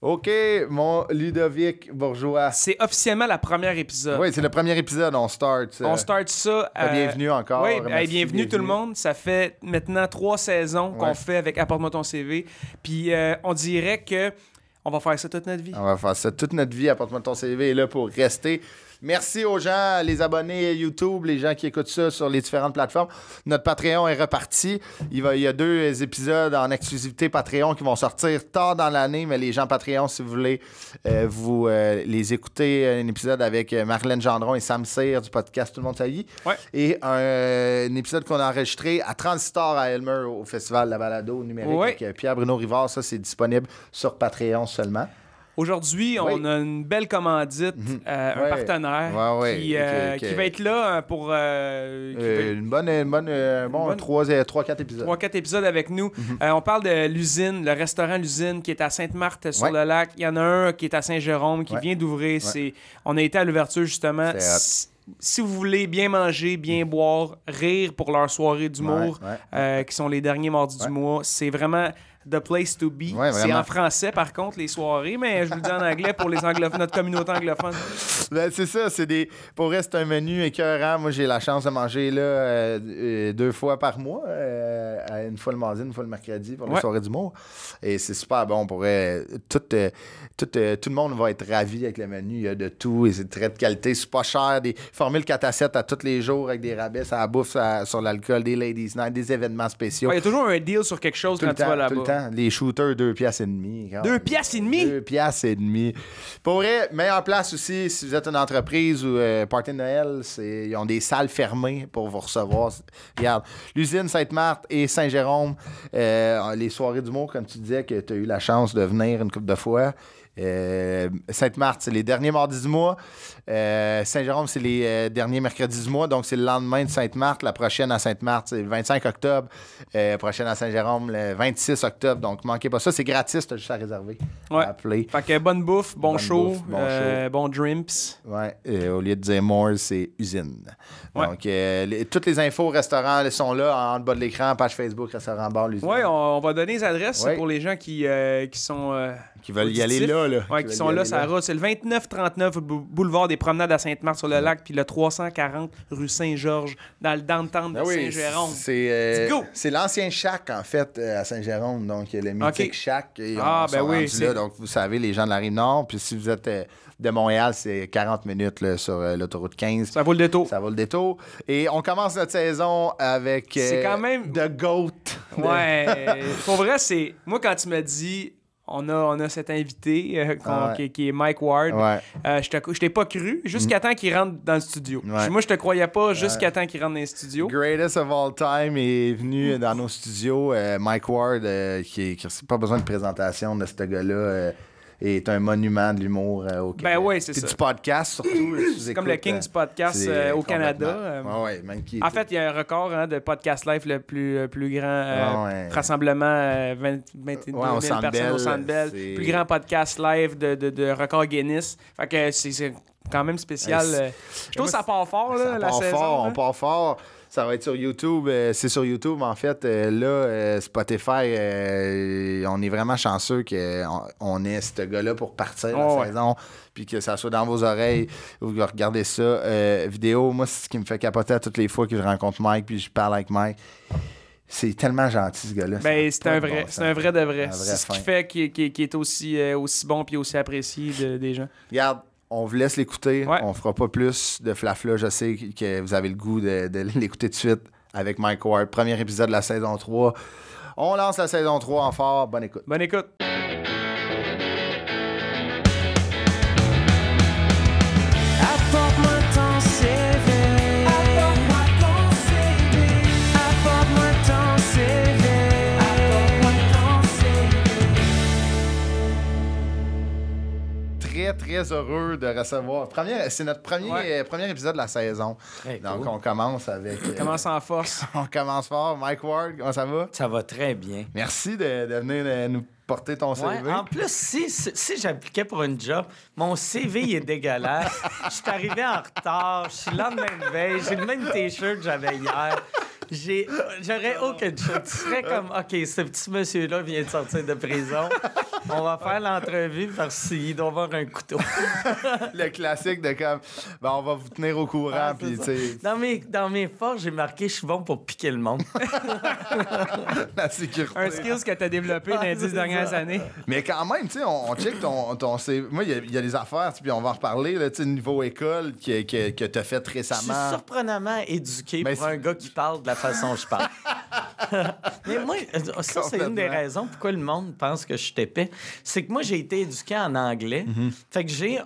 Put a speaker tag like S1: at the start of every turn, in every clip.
S1: OK, mon Ludovic Bourgeois.
S2: C'est officiellement le premier épisode.
S1: Oui, c'est le premier épisode, on start.
S2: On start ça.
S1: Bienvenue encore.
S2: Oui, bienvenue tout le monde. Ça fait maintenant 3 saisons qu'on fait avec Apporte-moi ton CV. Puis on dirait que on va faire ça toute notre vie.
S1: On va faire ça toute notre vie. Apporte-moi ton CV est là pour rester. Merci aux gens, les abonnés YouTube, les gens qui écoutent ça sur les différentes plateformes. Notre Patreon est reparti. Il y a 2 épisodes en exclusivité Patreon qui vont sortir tard dans l'année, mais les gens Patreon, si vous voulez vous les écouter, un épisode avec Marlène Gendron et Sam Cyr du podcast Tout le monde s'haït.
S2: Ouais.
S1: Et un épisode qu'on a enregistré à Transistor à Elmer au Festival de la Balado numérique avec Pierre-Bruno Rivard. Ça, c'est disponible sur Patreon seulement.
S2: Aujourd'hui, on a une belle commandite, un partenaire qui va être là pour...
S1: 3-4 épisodes.
S2: 3-4 épisodes avec nous. On parle de l'usine, le restaurant L'Usine qui est à Sainte-Marthe sur le lac. Il y en a un qui est à Saint-Jérôme qui vient d'ouvrir. On a été à l'ouverture justement. Si vous voulez bien manger, bien boire, rire pour leur soirée d'humour, qui sont les derniers mardis du mois, c'est vraiment... The place to be. C'est en français, par contre, les soirées, mais je vous le dis en anglais pour les anglophones, notre communauté anglophone.
S1: Ben, c'est ça, pour vrai, c'est un menu écœurant. Moi, j'ai la chance de manger là 2 fois par mois, une fois le mardi, une fois le mercredi pour les soirées d'humour. Et c'est super bon. Tout le monde va être ravi avec le menu. Il y a de tout et c'est très de qualité. C'est pas cher. Des formules 4 à 7 à tous les jours avec des rabais, ça bouffe sur l'alcool, des ladies night, des événements spéciaux.
S2: Il y a toujours un deal sur quelque chose quand tu vas là-bas.
S1: Les shooters, 2 piastres et demi.
S2: 2 piastres et demi?
S1: 2 piastres et demi. Pour vrai, meilleure place aussi, si vous êtes une entreprise ou party de Noël, ils ont des salles fermées pour vous recevoir. Regarde, l'usine Sainte-Marthe et Saint-Jérôme, les soirées d'humour, comme tu disais, que tu as eu la chance de venir une couple de fois. Sainte-Marthe, c'est les derniers mardis du mois. Saint-Jérôme, c'est les derniers mercredis du mois. Donc, c'est le lendemain de Sainte-Marthe. La prochaine à Sainte-Marthe, c'est le 25 octobre. Prochaine à Saint-Jérôme, le 26 octobre. Donc, manquez pas ça. C'est gratis. Tu as juste à réserver.
S2: Ouais.
S1: À appeler.
S2: Fait que bonne bouffe, bon show, bon drinks.
S1: Ouais. Au lieu de dire more, c'est usine.
S2: Ouais.
S1: Donc, toutes les infos au restaurant elles sont là en bas de l'écran. Page Facebook, restaurant bar, l'usine.
S2: Oui, on va donner les adresses pour les gens qui sont...
S1: qui veulent y aller là.
S2: Oui, qui sont là, ça route. C'est le 2939 boulevard des Promenades à Sainte-Marthe sur le lac, puis le 340 rue Saint-Georges, dans le downtown de Saint-Jérôme.
S1: C'est l'ancien Shack, en fait, à Saint-Jérôme. Donc, le mythique Shack. Et là, donc, vous savez, les gens de la Rive-Nord. Puis si vous êtes de Montréal, c'est 40 minutes là, sur l'autoroute 15.
S2: Ça vaut le détour.
S1: Ça vaut le détour. Et on commence notre saison avec
S2: c'est quand même...
S1: The GOAT.
S2: Ouais. Pour vrai, c'est... Moi, quand tu m'as dit... On a cet invité qui est Mike Ward. Je t'ai pas cru jusqu'à temps qu'il rentre dans le studio. Moi, je te croyais pas jusqu'à temps qu'il rentre dans le studio.
S1: Greatest of all time est venu dans nos studios. Mike Ward, qui n'a pas besoin de présentation de ce gars-là. Est un monument de l'humour au Québec.
S2: Ben oui, c'est ça.
S1: Du podcast, surtout.
S2: C'est comme le king du podcast au Canada. En fait, il y a un record de podcast live le plus grand rassemblement 22 000 personnes au Centre Bell. Plus grand podcast live de record Guinness. Fait que c'est quand même spécial. Je trouve que ça part fort, là, la saison.
S1: On part fort. Ça va être sur YouTube. C'est sur YouTube, en fait. Spotify, on est vraiment chanceux qu'on ait ce gars-là pour partir la saison, puis que ça soit dans vos oreilles. Vous regardez ça. Vidéo, moi, c'est ce qui me fait capoter à toutes les fois que je rencontre Mike, puis je parle avec Mike. C'est tellement gentil, ce gars-là.
S2: Ben, c'est un vrai. C'est un vrai de vrai. C'est ce qui fait qu'il est aussi bon puis aussi apprécié des gens.
S1: Regarde. On vous laisse l'écouter. On fera pas plus de flafla. Je sais que vous avez le goût de l'écouter de suite avec Mike Ward. Premier épisode de la saison 3. On lance la saison 3 en fort. Bonne écoute.
S2: Bonne écoute.
S3: Apporte-moi ton CV. Apporte-moi ton CV. Apporte-moi ton CV. Apporte-moi ton CV.
S1: Très, très heureux de recevoir. C'est notre premier épisode de la saison. Donc, on commence avec...
S2: On commence en force.
S1: On commence fort. Mike Ward, comment ça va?
S4: Ça va très bien.
S1: Merci de venir nous porter ton CV.
S4: En plus, si j'appliquais pour une job, mon CV il est dégueulasse. Je suis arrivé en retard. Je suis le lendemain de veille. J'ai le même T-shirt que j'avais hier. J'aurais aucune chose. Tu serais comme, OK, ce petit monsieur-là vient de sortir de prison. On va faire l'entrevue parce qu'il doit avoir un couteau.
S1: Le classique de comme, ben, on va vous tenir au courant.
S4: Ah,
S1: Puis,
S4: c'est
S1: tu sais,
S4: ça. Dans mes forces, j'ai marqué je suis bon pour piquer le monde.
S1: la sécurité.
S2: Un skills que tu as développé dans les 10 dernières années.
S1: Mais quand même, tu sais, on check ton CV. Moi, il y a des affaires, puis on va en reparler, là, tu sais, niveau école que tu as fait
S4: Je suis
S1: récemment.
S4: surprenamment éduqué
S1: Mais
S4: pour un gars qui parle de la façon dont je parle. Mais moi, ça, c'est une des
S1: Complètement.
S4: raisons pourquoi le monde pense que je suis épais. C'est que moi, j'ai été éduqué en anglais. Fait que j'ai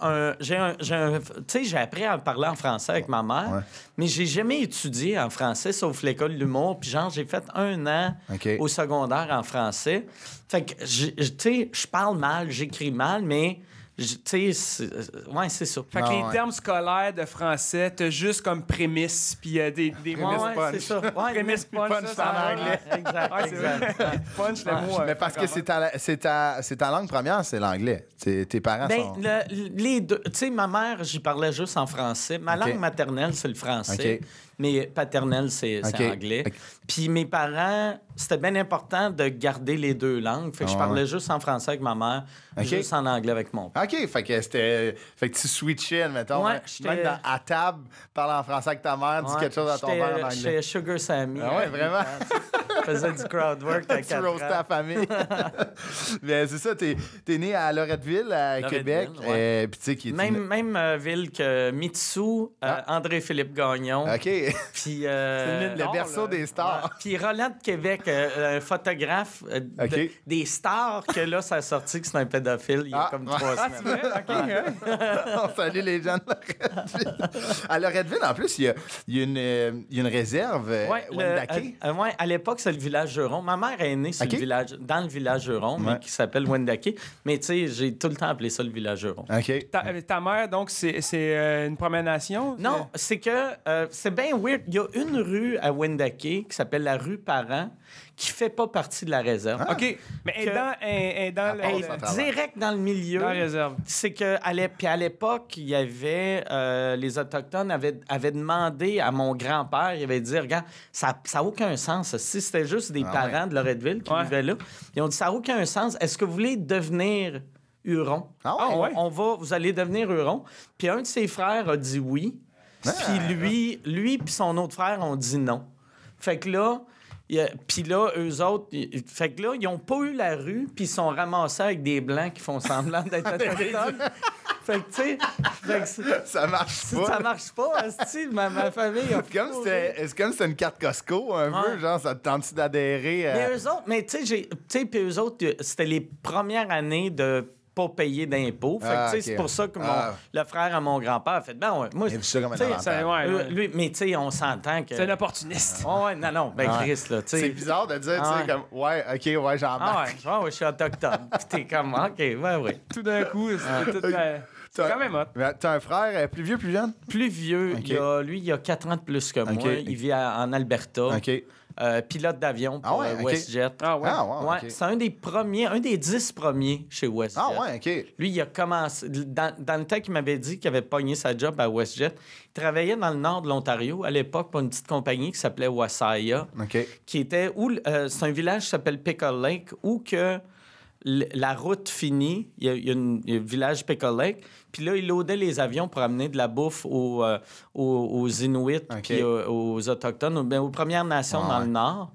S4: appris à parler en français avec ma mère,
S1: Ouais.
S4: mais j'ai jamais étudié en français, sauf l'école de l'humour. Puis genre, j'ai fait 1 an
S1: OK.
S4: au secondaire en français. Fait que, tu sais, je parle mal, j'écris mal, mais, tu sais, ouais, c'est ça.
S2: Fait que
S1: Ah,
S2: les
S1: ouais.
S2: termes scolaires de français, t'as juste comme prémisse, puis des
S4: Ouais,
S1: Prémisse
S4: ouais,
S1: punch.
S4: c'est ça. Ouais,
S2: prémisse punch,
S1: punch,
S2: ça,
S1: c'est en
S2: ça,
S1: anglais.
S4: Exact,
S2: Ouais, c'est
S4: exact.
S2: vrai. Punch, le mot.
S1: Mais parce que c'est ta langue première, c'est l'anglais. Tes parents
S4: Ben,
S1: sont.
S4: les deux. Tu sais, ma mère, j'y parlais juste en français. Ma
S1: OK.
S4: langue maternelle, c'est le français.
S1: OK.
S4: Mais paternelle, c'est
S1: OK.
S4: anglais.
S1: OK.
S4: Puis mes parents, c'était bien important de garder les deux langues. Fait que je
S1: Ah,
S4: parlais
S1: ouais.
S4: juste en français avec ma mère,
S1: OK.
S4: juste en anglais avec mon père.
S1: OK, fait que fait que tu switchais, mettons.
S4: Ouais,
S1: même
S4: j'étais-
S1: à table, parle en français avec ta mère, dis
S4: Ouais,
S1: quelque chose à ton
S4: j'étais-
S1: père en
S4: J'étais
S1: anglais.
S4: Sugar Sammy.
S1: Ah ouais, vraiment?
S4: Je faisais du crowd work à
S1: Tu
S4: 4
S1: roastais la
S4: ans.
S1: famille. Mais c'est ça, t'es né à Loretteville, à
S4: Loretteville,
S1: Québec.
S4: ouais.
S1: Puis tu sais, qui est
S4: Même ville que Mitsou, André-Philippe Gagnon.
S1: OK.
S4: Puis,
S1: Le berceau des stars.
S4: ouais. Puis Roland de Québec, un photographe
S1: OK.
S4: des stars, que là, ça a sorti que c'est un pédophile il y a
S1: Ah,
S4: comme
S1: ouais.
S4: 3
S2: Ah, c'est
S4: semaines.
S2: vrai? OK. hein?
S1: On salue les gens de Loretteville. À Loretteville, en plus, il y a une réserve,
S4: Ouais,
S1: Wendake.
S4: ouais, à l'époque, c'est le village Juron. Ma mère est née sur
S1: OK.
S4: le village, dans le village Juron,
S1: Ouais.
S4: mais qui s'appelle Wendake. Mais tu sais, j'ai tout le temps appelé ça le village Juron.
S1: OK.
S2: Ta mère, donc, c'est une Première Nation?
S4: Non, c'est que c'est bien weird. Il y a une rue à Wendake qui s'appelle la rue Parent qui fait pas partie de la réserve.
S2: OK. Mais elle est dans
S1: passe
S2: le-
S1: à travers.
S4: Direct dans le milieu.
S2: dans la réserve.
S4: C'est que à l'époque, il y avait les Autochtones avaient demandé à mon grand-père, il avait dit regarde, ça n'a aucun sens. Si c'était juste des parents de Loretteville qui
S2: Ouais.
S4: vivaient là, ils ont dit ça n'a aucun sens. Est-ce que vous voulez devenir Huron?
S1: Ah ouais?
S4: Vous allez devenir Huron. Puis un de ses frères a dit oui. Puis lui puis son autre frère ont dit non. Fait que là, puis là, eux autres, fait que là, ils ont pas eu la rue, puis ils sont ramassés avec des Blancs qui font semblant d'être autochtones. Fait que, tu sais,
S1: Ça marche pas.
S4: ça marche pas, esti, ma famille a
S1: C'est comme si c'était une carte Costco, un peu,
S4: Ouais.
S1: genre, ça te tente d'adhérer à...
S4: Mais eux autres, tu sais, puis eux autres, c'était les premières années de pas payer d'impôts. Fait que, tu sais,
S1: ok.
S4: c'est pour ça que
S1: Ah.
S4: le frère à mon grand-père a fait, ben ouais, moi,
S1: Il a vu ça comme un
S4: tu sais,
S1: avantage.
S2: Ça, ouais, ouais.
S4: lui, mais tu sais, on s'entend que...
S2: C'est un opportuniste.
S4: Oh, ouais, non, ben
S1: Ouais.
S4: Chris, là, tu sais...
S1: C'est bizarre de dire, tu
S4: Ah
S1: sais,
S4: ouais.
S1: comme, ouais, OK, ouais,
S4: Ah
S1: j'embarque.
S4: ouais, je suis autochtone. Puis t'es comme, OK, ouais.
S2: Tout d'un coup, c'est tout, c'est quand même hot.
S1: Mais t'as un frère plus vieux, plus jeune?
S4: Plus vieux,
S1: OK.
S4: il a 4 ans de plus que moi.
S1: OK.
S4: Il vit en Alberta.
S1: OK.
S4: Pilote d'avion pour
S1: Ah ouais, OK.
S4: WestJet.
S2: Ah ouais.
S1: Ah, ouais,
S4: Ouais,
S1: OK.
S4: c'est un des 10 premiers chez WestJet.
S1: Ah, ouais, OK.
S4: Lui, il a commencé. Dans le temps qu'il m'avait dit qu'il avait pogné sa job à WestJet, il travaillait dans le nord de l'Ontario, à l'époque, pour une petite compagnie qui s'appelait Wasaia,
S1: OK.
S4: qui était c'est un village qui s'appelle Pickle Lake, où que la route finit, il y a le village Pickle Lake, puis là, il loadait les avions pour amener de la bouffe aux Inuits,
S1: OK.
S4: puis aux Autochtones, aux Premières Nations
S1: Ah,
S4: dans
S1: ouais.
S4: le nord.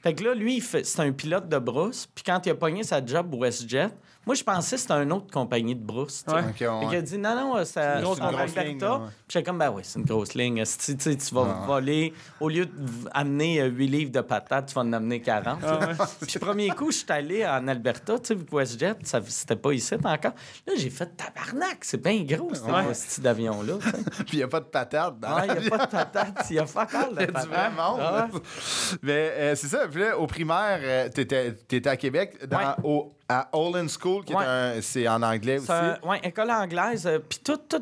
S4: Fait que là, lui, c'est un pilote de brousse. Puis quand il a pogné sa job WestJet, moi, je pensais que c'était une autre compagnie de brousse. tu sais.
S2: Ouais.
S1: OK,
S4: Fait qu'il
S1: ouais.
S4: a dit non, ça,
S1: grosse
S4: en
S1: ligne,
S4: Alberta.
S1: ouais.
S4: Puis j'étais comme, ben oui, c'est une grosse ligne. Si tu sais, tu vas voler, au lieu d'amener 8 livres de patates, tu vas en amener 40. tu sais. Puis premier coup, je suis allé en Alberta, tu sais, vu que WestJet, c'était pas ici encore. Là, j'ai fait tabarnak, c'est bien gros, ce petit d'avion-là. tu sais.
S1: Puis il n'y a pas de patate dans
S4: Ouais, il n'y a pas de patates, il y a pas mal de
S1: Il y a du
S4: patates.
S1: vrai monde.
S4: Ah ouais.
S1: Mais c'est ça. Puis là, au primaire, t'étais à Québec, à Olin School, qui
S4: Ouais.
S1: c'est en anglais aussi.
S4: Oui, école anglaise. Puis toutes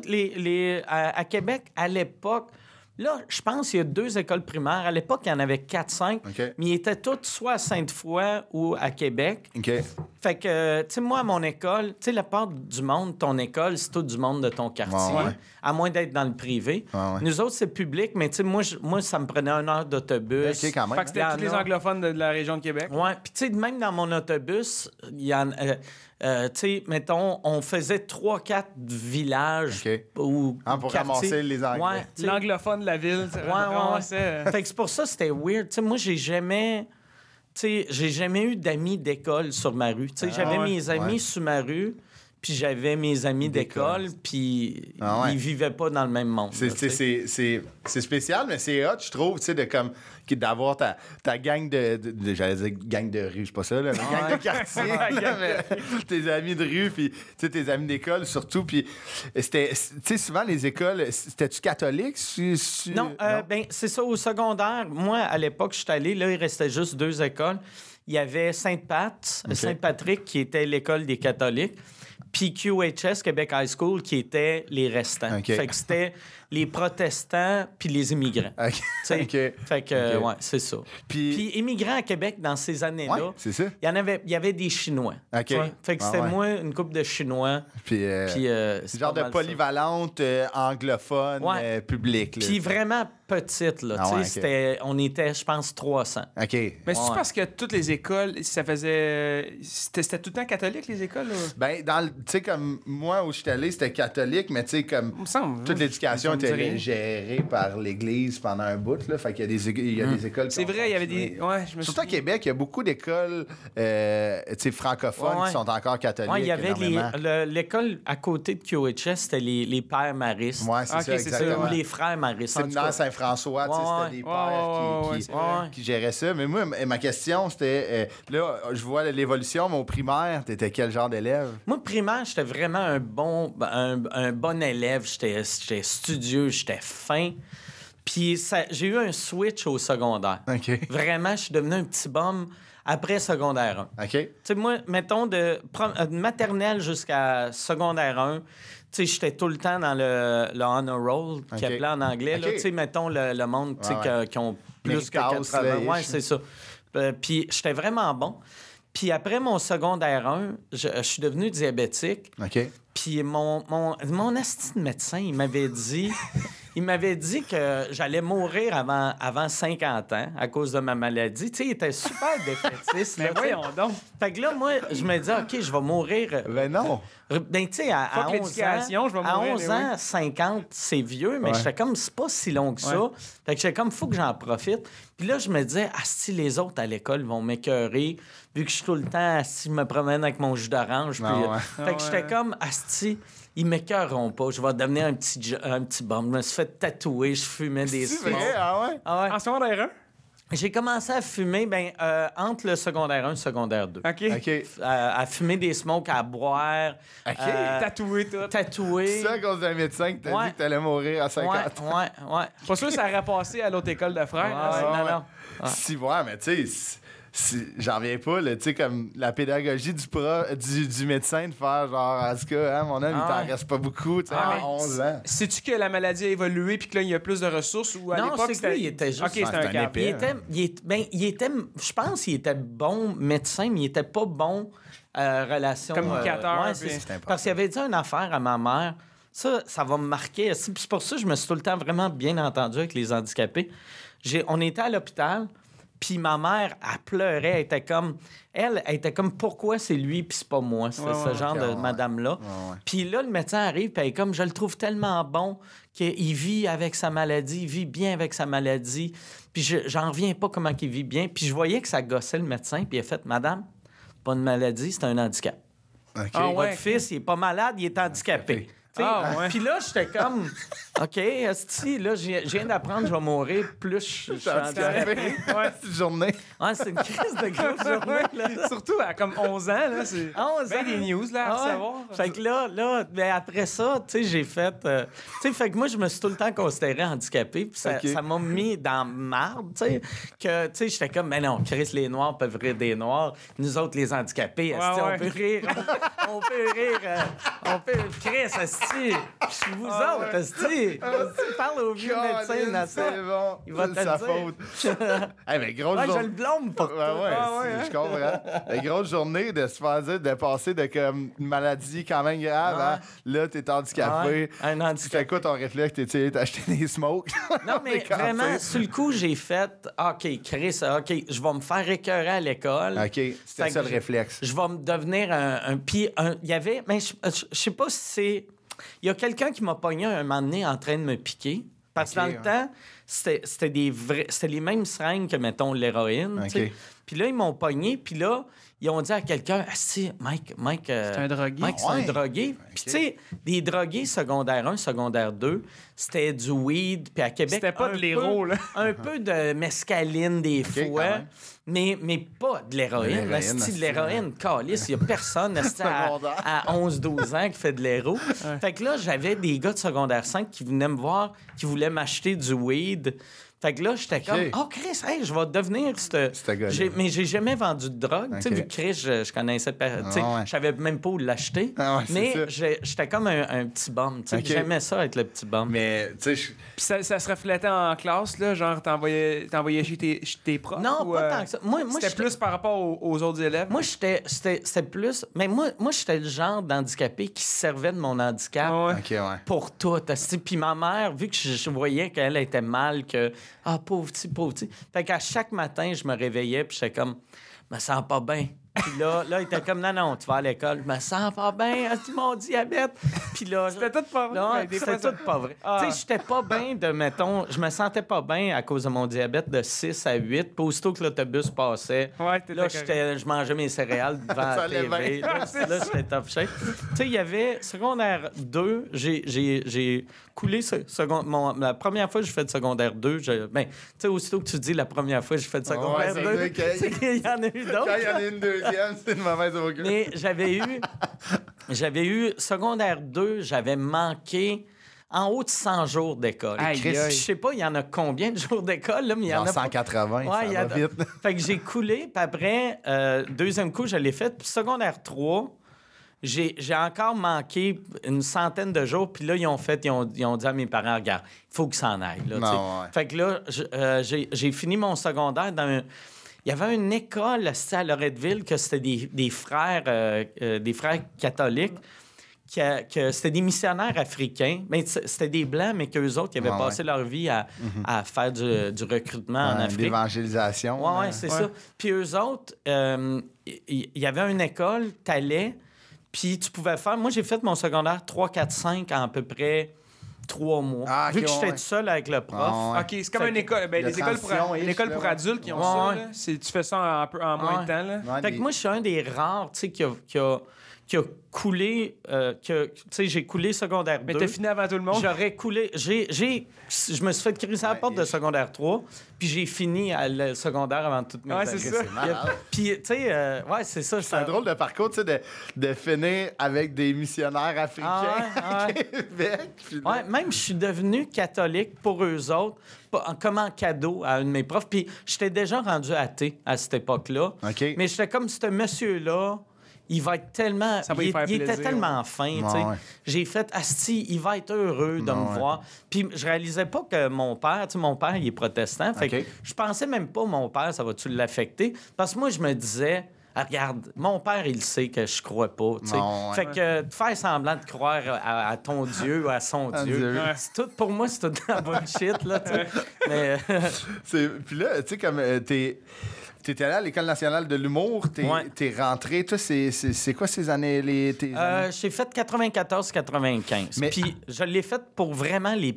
S4: à Québec, à l'époque, là, je pense qu'il y a 2 écoles primaires. À l'époque, il y en avait 4-5,
S1: OK.
S4: mais ils étaient toutes soit à Sainte-Foy ou à Québec.
S1: OK.
S4: Fait que, tu sais, moi, à mon école, tu sais, la part du monde, ton école, c'est tout du monde de ton quartier,
S1: Ouais, ouais.
S4: à moins d'être dans le privé.
S1: Ouais, ouais.
S4: Nous autres, c'est public, mais tu sais, moi, ça me prenait 1 heure d'autobus.
S1: OK, quand même.
S2: Fait que c'était tous les anglophones de la région de Québec.
S4: Ouais, puis tu sais, même dans mon autobus, il y en tu sais, mettons, on faisait 3-4 villages
S1: OK.
S4: ou
S1: Pour
S4: quartiers.
S1: ramasser les Anglais.
S4: Ouais, tu sais.
S2: L'anglophone de la ville.
S4: Ouais. Fait que c'est pour ça que c'était weird. Tu sais, moi, j'ai jamais eu d'amis d'école sur ma rue. Tu sais, j'avais mes amis sur ma rue, puis j'avais mes amis d'école, puis ils vivaient pas dans le même monde.
S1: C'est spécial, mais c'est hot, je trouve, tu sais, d'avoir ta gang j'allais dire gang de rue, c'est pas ça, là, mais gang de quartier, mais tes amis de rue, puis tu sais, tes amis d'école surtout, puis c'était, tu sais, souvent les écoles, c'était-tu catholique?
S4: Non, ben c'est ça, au secondaire, moi, à l'époque, je suis allé, là, il restait juste 2 écoles. Il y avait Saint-Patrick, qui était l'école des catholiques, puis QHS, Québec High School, qui était les restants.
S1: Okay.
S4: Fait que c'était les protestants puis les immigrants.
S1: OK.
S4: Fait que, ouais, c'est ça.
S1: Puis
S4: immigrants à Québec, dans ces années-là,
S1: ouais, c'est ça.
S4: il y avait des Chinois.
S1: OK.
S4: Tu vois. Fait que c'était moi, une couple de Chinois.
S1: Puis
S4: c'est
S1: genre
S4: pas
S1: de
S4: mal
S1: polyvalente anglophone public.
S4: Puis vraiment petite, là. On était, je pense, 300.
S1: OK.
S2: Mais c'est parce que toutes les écoles, ça faisait... C'était tout le temps catholique, les écoles? Là?
S1: Ben, tu sais, comme moi, où je suis allé, c'était catholique, mais tu sais, comme toute l'éducation était gérée par l'Église pendant un bout, là. Fait qu'il y a des écoles...
S2: C'est vrai, il y avait des... Ouais, je me
S1: surtout à Québec, il y a beaucoup d'écoles tu sais, francophones qui sont encore catholiques.
S4: Oui, il y avait l'école à côté de QHS, c'était les pères maristes.
S1: Oui, c'est ça, exactement.
S4: Ou les frères maristes.
S1: Séminaire Saint-François, tu sais, c'était des pères qui géraient ça. Mais moi, ma question, c'était... là, je vois l'évolution, mais au primaire, t'étais quel genre d'élève?
S4: Moi, primaire, j'étais vraiment un bon élève. J'étais studieux, j'étais fin. Puis j'ai eu un switch au secondaire.
S1: OK.
S4: Vraiment, je suis devenu un petit bum après secondaire 1.
S1: OK. Tu
S4: sais, moi, mettons, de maternelle jusqu'à secondaire 1, tu sais, j'étais tout le temps dans le honor roll, qui appelait en anglais. Tu sais, mettons, le monde, tu sais, qui ont plus que 80. Ouais, c'est ça. Puis j'étais vraiment bon. Puis après mon secondaire 1, je suis devenu diabétique.
S1: OK.
S4: Puis mon asti de médecin, il m'avait dit que j'allais mourir avant 50 ans à cause de ma maladie. Tu sais, il était super défaitiste.
S2: Mais voyons donc.
S4: Fait que là, moi, je me dis, OK, je vais mourir.
S1: Ben non.
S4: Ben, tu sais, à 11 ans,
S2: je vais mourir,
S4: à 11 ans, 50, c'est vieux, mais j'étais comme, c'est pas si long que ça. Fait que j'étais comme, faut que j'en profite. Puis là, je me disais, asti, les autres à l'école vont m'écœurer, vu que je suis tout le temps, asti, je me promène avec mon jus d'orange. Fait que j'étais comme, asti, ils m'écœureront pas. Je vais devenir un petit bum. Je me suis fait tatouer, je fumais des smokes.
S1: C'est vrai? Ah ouais?
S4: Ah ouais.
S2: En secondaire 1?
S4: J'ai commencé à fumer entre le secondaire 1 et le secondaire 2.
S2: OK.
S4: À fumer des smokes, à boire.
S1: OK.
S2: Tatoué tout.
S4: Tatouer.
S1: C'est ça à cause d'un médecin que t'as dit que t'allais mourir à 50 ans.
S4: Ouais.
S2: Pas sûr que ça aurait passé à l'autre école de frères.
S4: Non.
S1: Si, ouais, mais tu sais... J'en reviens pas, tu sais, comme la pédagogie du médecin de faire genre, en tout cas, hein, mon homme, il t'en reste pas beaucoup, tu sais, à 11 ans.
S2: Sais-tu que la maladie a évolué puis que là, il y a plus de ressources ou à
S4: non,
S2: l'époque,
S4: c'est que lui, il était juste...
S2: OK, c'était un cap.
S4: Il était, je pense qu'il était bon médecin, mais il était pas bon relation...
S2: communicateur.
S4: Parce qu'il avait dit une affaire à ma mère, ça va me marquer. C'est pour ça que je me suis tout le temps vraiment bien entendu avec les handicapés. On était à l'hôpital... Puis ma mère, elle pleurait, elle était comme pourquoi c'est lui puis c'est pas moi, ce genre de madame-là. Puis là, le médecin arrive, puis elle est comme, je le trouve tellement bon qu'il vit avec sa maladie, il vit bien avec sa maladie. Puis j'en reviens pas comment il vit bien. Puis je voyais que ça gossait le médecin, puis il a fait, madame, pas une maladie, c'est un handicap.
S1: Okay.
S4: Votre fils, il est pas malade, il est handicapé. Puis là, j'étais comme, OK, esti, là, je viens d'apprendre, je vais mourir, plus je suis handicapé.
S1: C'est une journée.
S4: Ouais, c'est une crise de grosse journée, là.
S2: Surtout à comme 11 ans, là, c'est
S4: 11
S2: bien
S4: ans.
S2: des news, là, à savoir.
S4: Fait que là, ben après ça, tu sais, j'ai fait... tu sais, fait que moi, je me suis tout le temps considéré handicapé, puis ça m'a mis dans marde, tu sais, que, tu sais, j'étais comme, mais non, Chris, les Noirs peuvent rire des Noirs, nous autres, les handicapés, esti, on peut rire, On fait Chris, asti. Je suis vous autres, asti. Parle au vieux médecin, Nasser.
S1: C'est bon.
S4: Il va
S1: C'est
S4: te le
S1: sa
S4: dire.
S1: faute. Hey, mais grosse
S4: Ouais, je
S1: journée.
S4: le blâme pour
S1: Ouais,
S4: toi.
S1: ouais, je comprends. Une grosse journée de se faire dire de passer de comme une maladie quand même grave à là, t'es handicapé.
S4: Ouais, un
S1: Tu
S4: handicapé.
S1: fais quoi ton réflexe? T'es acheté des smokes?
S4: Non, mais
S1: Des
S4: vraiment,
S1: cantines.
S4: sur le coup, j'ai fait OK, Chris, OK, je vais me faire écœurer à l'école.
S1: OK, c'était
S4: Fait
S1: ça
S4: que
S1: le réflexe.
S4: Je vais me devenir un puis il y avait, mais je sais pas si c'est. Il y a quelqu'un qui m'a pogné un moment donné en train de me piquer. Parce que
S1: OK,
S4: dans le temps, c'était les mêmes seringues que, mettons, l'héroïne. tu sais.
S1: OK.
S4: Puis là, ils m'ont pogné. Puis là, ils ont dit à quelqu'un, ah, si, Mike. C'est
S2: un drogué.
S4: Mike, c'est
S1: Ouais.
S4: un drogué. Puis, tu sais, des drogués secondaire 1, secondaire 2, c'était du weed. Puis à Québec.
S2: C'était pas
S4: un
S2: de l'héros,
S4: peu-
S2: là.
S4: Un peu de mescaline, des
S1: quand
S4: fois.
S1: même.
S4: Mais pas de l'héroïne.
S1: De l'héroïne,
S4: Asti, de l'héroïne, calice. Il n'y a personne asti,
S1: Secondaire.
S4: à 11-12 ans qui fait de l'héros. Fait que là, j'avais des gars de secondaire 5 qui venaient me voir, qui voulaient m'acheter du weed. Fait que là, j'étais comme, oh Chris, hey, je vais devenir
S1: Ce gars-là.
S4: Mais j'ai jamais vendu de drogue. Tu sais,
S1: OK.
S4: vu que Chris, je connaissais pas. Tu sais,
S1: Ah ouais.
S4: je savais même pas où l'acheter.
S1: Ah ouais, c'est
S4: mais
S1: ça.
S4: j'étais comme un petit bum. Tu sais,
S1: OK.
S4: j'aimais ça être le petit bum.
S1: Mais, tu sais,
S2: Puis ça se reflétait en classe, là, genre t'envoyais chez tes profs?
S4: Non,
S2: ou,
S4: pas tant que ça. Moi,
S2: c'était
S4: j'étais-
S2: plus par rapport aux autres élèves?
S4: Moi, c'était plus. Mais moi j'étais le genre d'handicapé qui se servait de mon handicap.
S2: Ah ouais.
S1: OK, ouais.
S4: Pour tout. asti. Puis ma mère, vu que je voyais qu'elle était mal, que pauvre petit. Fait qu'à chaque matin, je me réveillais, puis j'étais comme, me sens pas bien. Puis là, il était comme, non, tu vas à l'école, je me sens pas bien, asti, mon diabète. Puis là,
S2: C'était tout pas vrai.
S4: non,
S2: Ouais, des
S4: c'était
S2: fois, ça-
S4: tout pas vrai.
S2: Ah.
S4: Tu sais, j'étais pas bien de, mettons, je me sentais pas bien à cause de mon diabète de 6 à 8. Puis aussitôt que l'autobus passait,
S2: Ouais, t'étais
S4: là,
S2: correct.
S4: je mangeais mes céréales devant
S1: Ça
S4: la
S1: allait
S4: TV.
S1: bien.
S4: Là, j'étais top shape. Tu sais, il y avait secondaire 2, j'ai coulé la première fois que j'ai fait de secondaire 2, tu sais, aussitôt que tu dis la première fois que j'ai fait de secondaire
S1: Ouais,
S4: 2,
S1: c'est vrai
S4: c'est qu'il y en a eu d'autres.
S1: Quand il y en a une deuxième, c'est une mauvaise augure.
S4: Mais j'avais eu secondaire 2, j'avais manqué en haut de 100 jours d'école.
S2: Aïe,
S4: Chris,
S2: aïe.
S4: je sais pas, il y en a combien de jours d'école, là, mais il y en
S1: Genre
S4: a pas.
S1: 180,
S4: Ouais,
S1: ça
S4: il y a-
S1: va vite.
S4: Fait que j'ai coulé, puis après, deuxième coup, je l'ai fait. Puis secondaire 3, j'ai encore manqué une centaine de jours. Puis là, ils ont dit à mes parents, regarde, il faut qu'ils s'en aillent. Là,
S1: Non,
S4: tu sais.
S1: ouais.
S4: Fait que là, j'ai fini mon secondaire dans un... Il y avait une école à Loretteville que c'était des frères catholiques. Que c'était des missionnaires africains. Mais c'était des Blancs, mais qu'eux autres, ils avaient
S1: Ouais,
S4: passé leur vie à faire du recrutement en Afrique.
S1: L'évangélisation.
S4: Ouais, c'est ça. Puis eux autres, il y avait une école, t'allais, puis tu pouvais faire... Moi, j'ai fait mon secondaire 3, 4, 5 en à peu près 3 mois.
S1: Ah, ok,
S4: Vu que j'étais
S1: ouais.
S4: tout seul avec le prof.
S1: Ah, ouais.
S2: OK, c'est comme
S4: Fait
S2: une
S4: que-
S2: école. Ben,
S1: de
S2: les écoles
S1: transition,
S2: une école
S1: là,
S2: pour
S1: ouais.
S2: adultes qui ont
S4: Ouais,
S2: ça.
S4: ouais.
S2: Là. Tu fais ça en moins
S4: Ouais.
S2: de temps. Là.
S1: Ouais,
S4: Fait que moi, je suis un des rares, tu sais, qui a coulé... tu sais, j'ai coulé secondaire 2.
S2: Mais t'as fini avant tout le monde.
S4: J'aurais coulé... Je me suis fait criser à la porte de secondaire 3, puis j'ai fini à le secondaire avant toutes mes
S2: Ouais, c'est
S4: années.
S2: ça.
S1: C'est malade.
S4: Puis, tu sais, ouais, c'est ça.
S1: C'est un drôle de parcours, tu sais, de finir avec des missionnaires africains
S4: Ah ouais, ouais.
S1: à Québec. Puis là-
S4: Ouais, même je suis devenu catholique pour eux autres, comme en cadeau à un de mes profs. Puis j'étais déjà rendu athée à cette époque-là.
S1: OK.
S4: Mais j'étais comme, ce monsieur-là, il va être tellement...
S2: Ça va lui faire
S4: il était
S2: plaisir,
S4: tellement fin, tu sais.
S1: Ouais, ouais.
S4: J'ai fait, asti, il va être heureux de me
S1: Ouais.
S4: voir. Puis je réalisais pas que mon père, tu sais, mon père, il est protestant. Fait
S1: OK.
S4: que je pensais même pas, mon père, ça va-tu l'affecter? Parce que moi, je me disais... Ah, regarde, mon père, il sait que je crois pas. Tu sais.
S1: Non, ouais.
S4: Fait que de faire semblant de croire à ton Dieu ou à son Dieu,
S1: Dieu.
S4: c'est tout, pour moi, c'est tout de la bullshit. Là, tu sais. Mais
S1: Puis là, tu sais, comme t'étais allé à l'École nationale de l'humour,
S4: Ouais.
S1: t'es rentré. Toi, c'est quoi ces années? Tes années?
S4: j'ai fait 94-95.
S1: Mais-
S4: Puis je l'ai fait pour vraiment les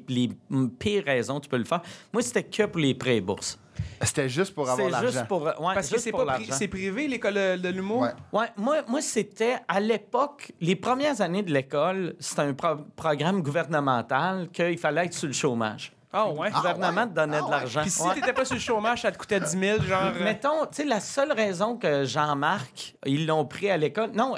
S4: pires raisons, tu peux le faire. Moi, c'était que pour les prêts et bourses.
S1: C'était juste pour avoir
S4: C'est
S1: l'argent.
S4: juste pour... Ouais,
S2: Parce que
S4: juste
S2: c'est
S4: pour
S2: pas
S4: l'argent.
S2: c'est privé, l'école de l'humour.
S1: Ouais.
S4: Ouais, moi c'était à l'époque, les premières années de l'école, c'était un programme gouvernemental qu'il fallait être sur le chômage.
S2: Ah ouais?
S4: Le gouvernement
S1: ouais?
S4: te donnait de l'argent.
S2: Puis si
S4: Ouais.
S2: t'étais pas sur le chômage, ça te coûtait 10 000, genre...
S4: Mettons, tu sais, la seule raison que Jean-Marc, ils l'ont pris à l'école, non,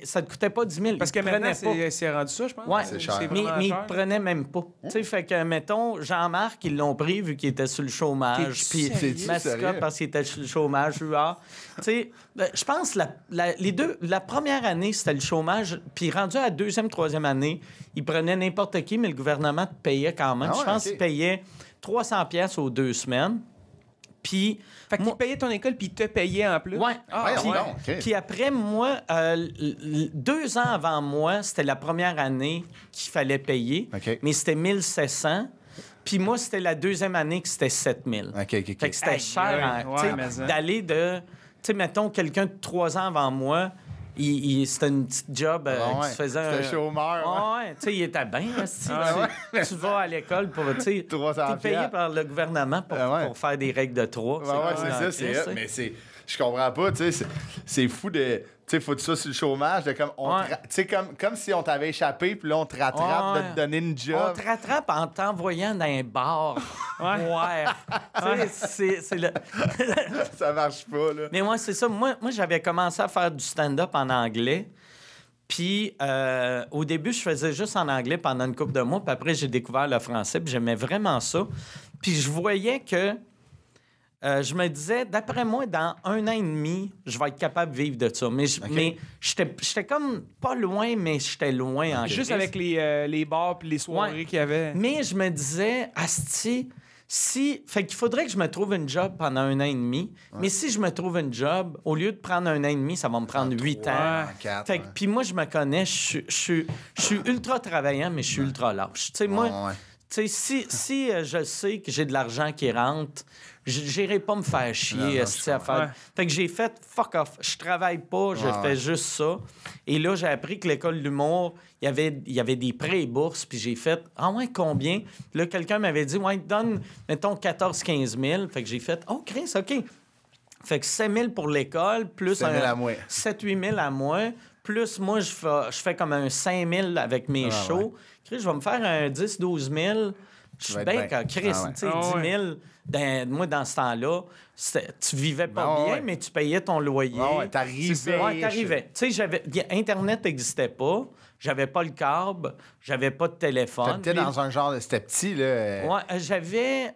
S4: ça te coûtait pas 10 000.
S2: Parce que
S4: ils te
S2: maintenant,
S4: prenaient pas.
S2: c'est rendu ça, je pense.
S4: Ouais,
S1: C'est cher.
S4: mais
S2: vraiment
S4: ils
S2: cher.
S4: te prenaient même pas. Tu sais, fait que, mettons, Jean-Marc, ils l'ont pris vu qu'il était sur le chômage.
S2: T'es-tu
S4: Puis
S2: sérieux?
S4: Mascotte
S1: Sérieux?
S4: parce qu'il était sur le chômage. Tu sais, je pense la première année, c'était le chômage. Puis rendu à la deuxième, troisième année, ils prenaient n'importe qui, mais le gouvernement te payait quand même.
S1: Ah ouais,
S4: Je pense
S1: ok.
S4: qu'il payait 300 pièces aux 2 semaines. Puis...
S2: Fait qu'il
S4: moi-
S2: payait ton école, puis il te payait en plus.
S4: Ouais.
S2: Ah,
S1: Voyons
S2: ouais.
S1: donc, OK.
S4: Puis après, moi, 2 ans avant moi, c'était la première année qu'il fallait payer.
S1: OK.
S4: Mais c'était 1700. Puis moi, c'était la deuxième année que c'était 7000.
S1: OK, OK,
S4: Fait
S1: OK.
S4: que c'était
S2: Aïe,
S4: cher,
S2: aïe.
S4: hein,
S2: Ouais,
S4: tu sais,
S2: mais ça.
S4: d'aller de... Tu sais, mettons, quelqu'un de 3 ans avant moi, c'était une petite job
S1: Ah ouais.
S4: qui se faisait...
S1: C'était chômeur, ouais.
S4: Ouais, tu sais, il était bien. esti.
S1: Ah
S4: Tu vas à l'école pour, tu sais,
S1: 300
S4: t'es payé
S1: piastres.
S4: par le gouvernement pour,
S1: Ah ouais.
S4: pour faire des règles de 3.
S1: Ouais, c'est ça, c'est hot, mais c'est... Je comprends pas, tu sais, c'est fou de... Tu sais, faut ça sur le chômage, de comme...
S4: Ouais.
S1: Tu sais, comme si on t'avait échappé, puis là, on te rattrape
S4: Ouais.
S1: de te donner une
S4: On
S1: job.
S4: te rattrape en t'envoyant dans un bar. Ouais. Tu sais, c'est le...
S1: Ça marche pas, là.
S4: Mais moi, c'est ça. Moi, j'avais commencé à faire du stand-up en anglais. Puis, au début, je faisais juste en anglais pendant une couple de mois. Puis après, j'ai découvert le français. Puis j'aimais vraiment ça. Puis je voyais que... je me disais, d'après moi, dans 1 an et demi, je vais être capable de vivre de ça. Mais j'étais comme pas loin, mais j'étais loin en
S2: Juste
S4: crise.
S2: avec les bars puis les soirées
S4: Ouais.
S2: qu'il y avait.
S4: Mais je me disais, asti, fait qu'il faudrait que je me trouve une job pendant 1 an et demi. Mais si je me trouve une job, au lieu de prendre 1 an et demi, ça va me prendre 8 ans.
S2: Ouais.
S1: 4,
S4: Fait que, puis moi, je me connais, je suis ultra travaillant, mais je suis ultra lâche. Tu sais, moi,
S1: Ouais.
S4: tu sais, si je sais que j'ai de l'argent qui rentre, j'irai pas me faire chier
S1: Non,
S4: esti, à faire.
S2: Ouais.
S4: Fait que j'ai fait fuck off. Je travaille pas, je fais juste ça. Et là, j'ai appris que l'école d'humour, il y avait des prêts et bourses, puis j'ai fait ah ouais, combien? Là, quelqu'un m'avait dit ouais, donne, mettons, 14-15 000. Fait que j'ai fait oh, Chris, OK. Fait que 7 000 pour l'école, plus
S1: 7 000 à moi.
S4: 7-8 000 à moi, plus moi, je fais comme un 5 000 avec mes shows. Chris, je vais me faire un 10-12 000. Je suis
S1: vas être
S4: bien
S1: bien.
S4: que Chris,
S1: Ah ouais.
S4: tu sais,
S2: Ah
S4: 10
S2: ouais.
S4: 000, moi, dans ce temps-là, tu vivais pas
S1: Ben
S4: bien,
S1: ouais.
S4: mais tu payais ton loyer.
S1: Ouais, t'arrivais.
S4: Ouais, t'arrivais. Tu sais, Internet n'existait pas, j'avais pas le câble, j'avais pas de téléphone.
S1: T'étais dans un genre de... C'était petit, là.
S4: Ouais, j'avais...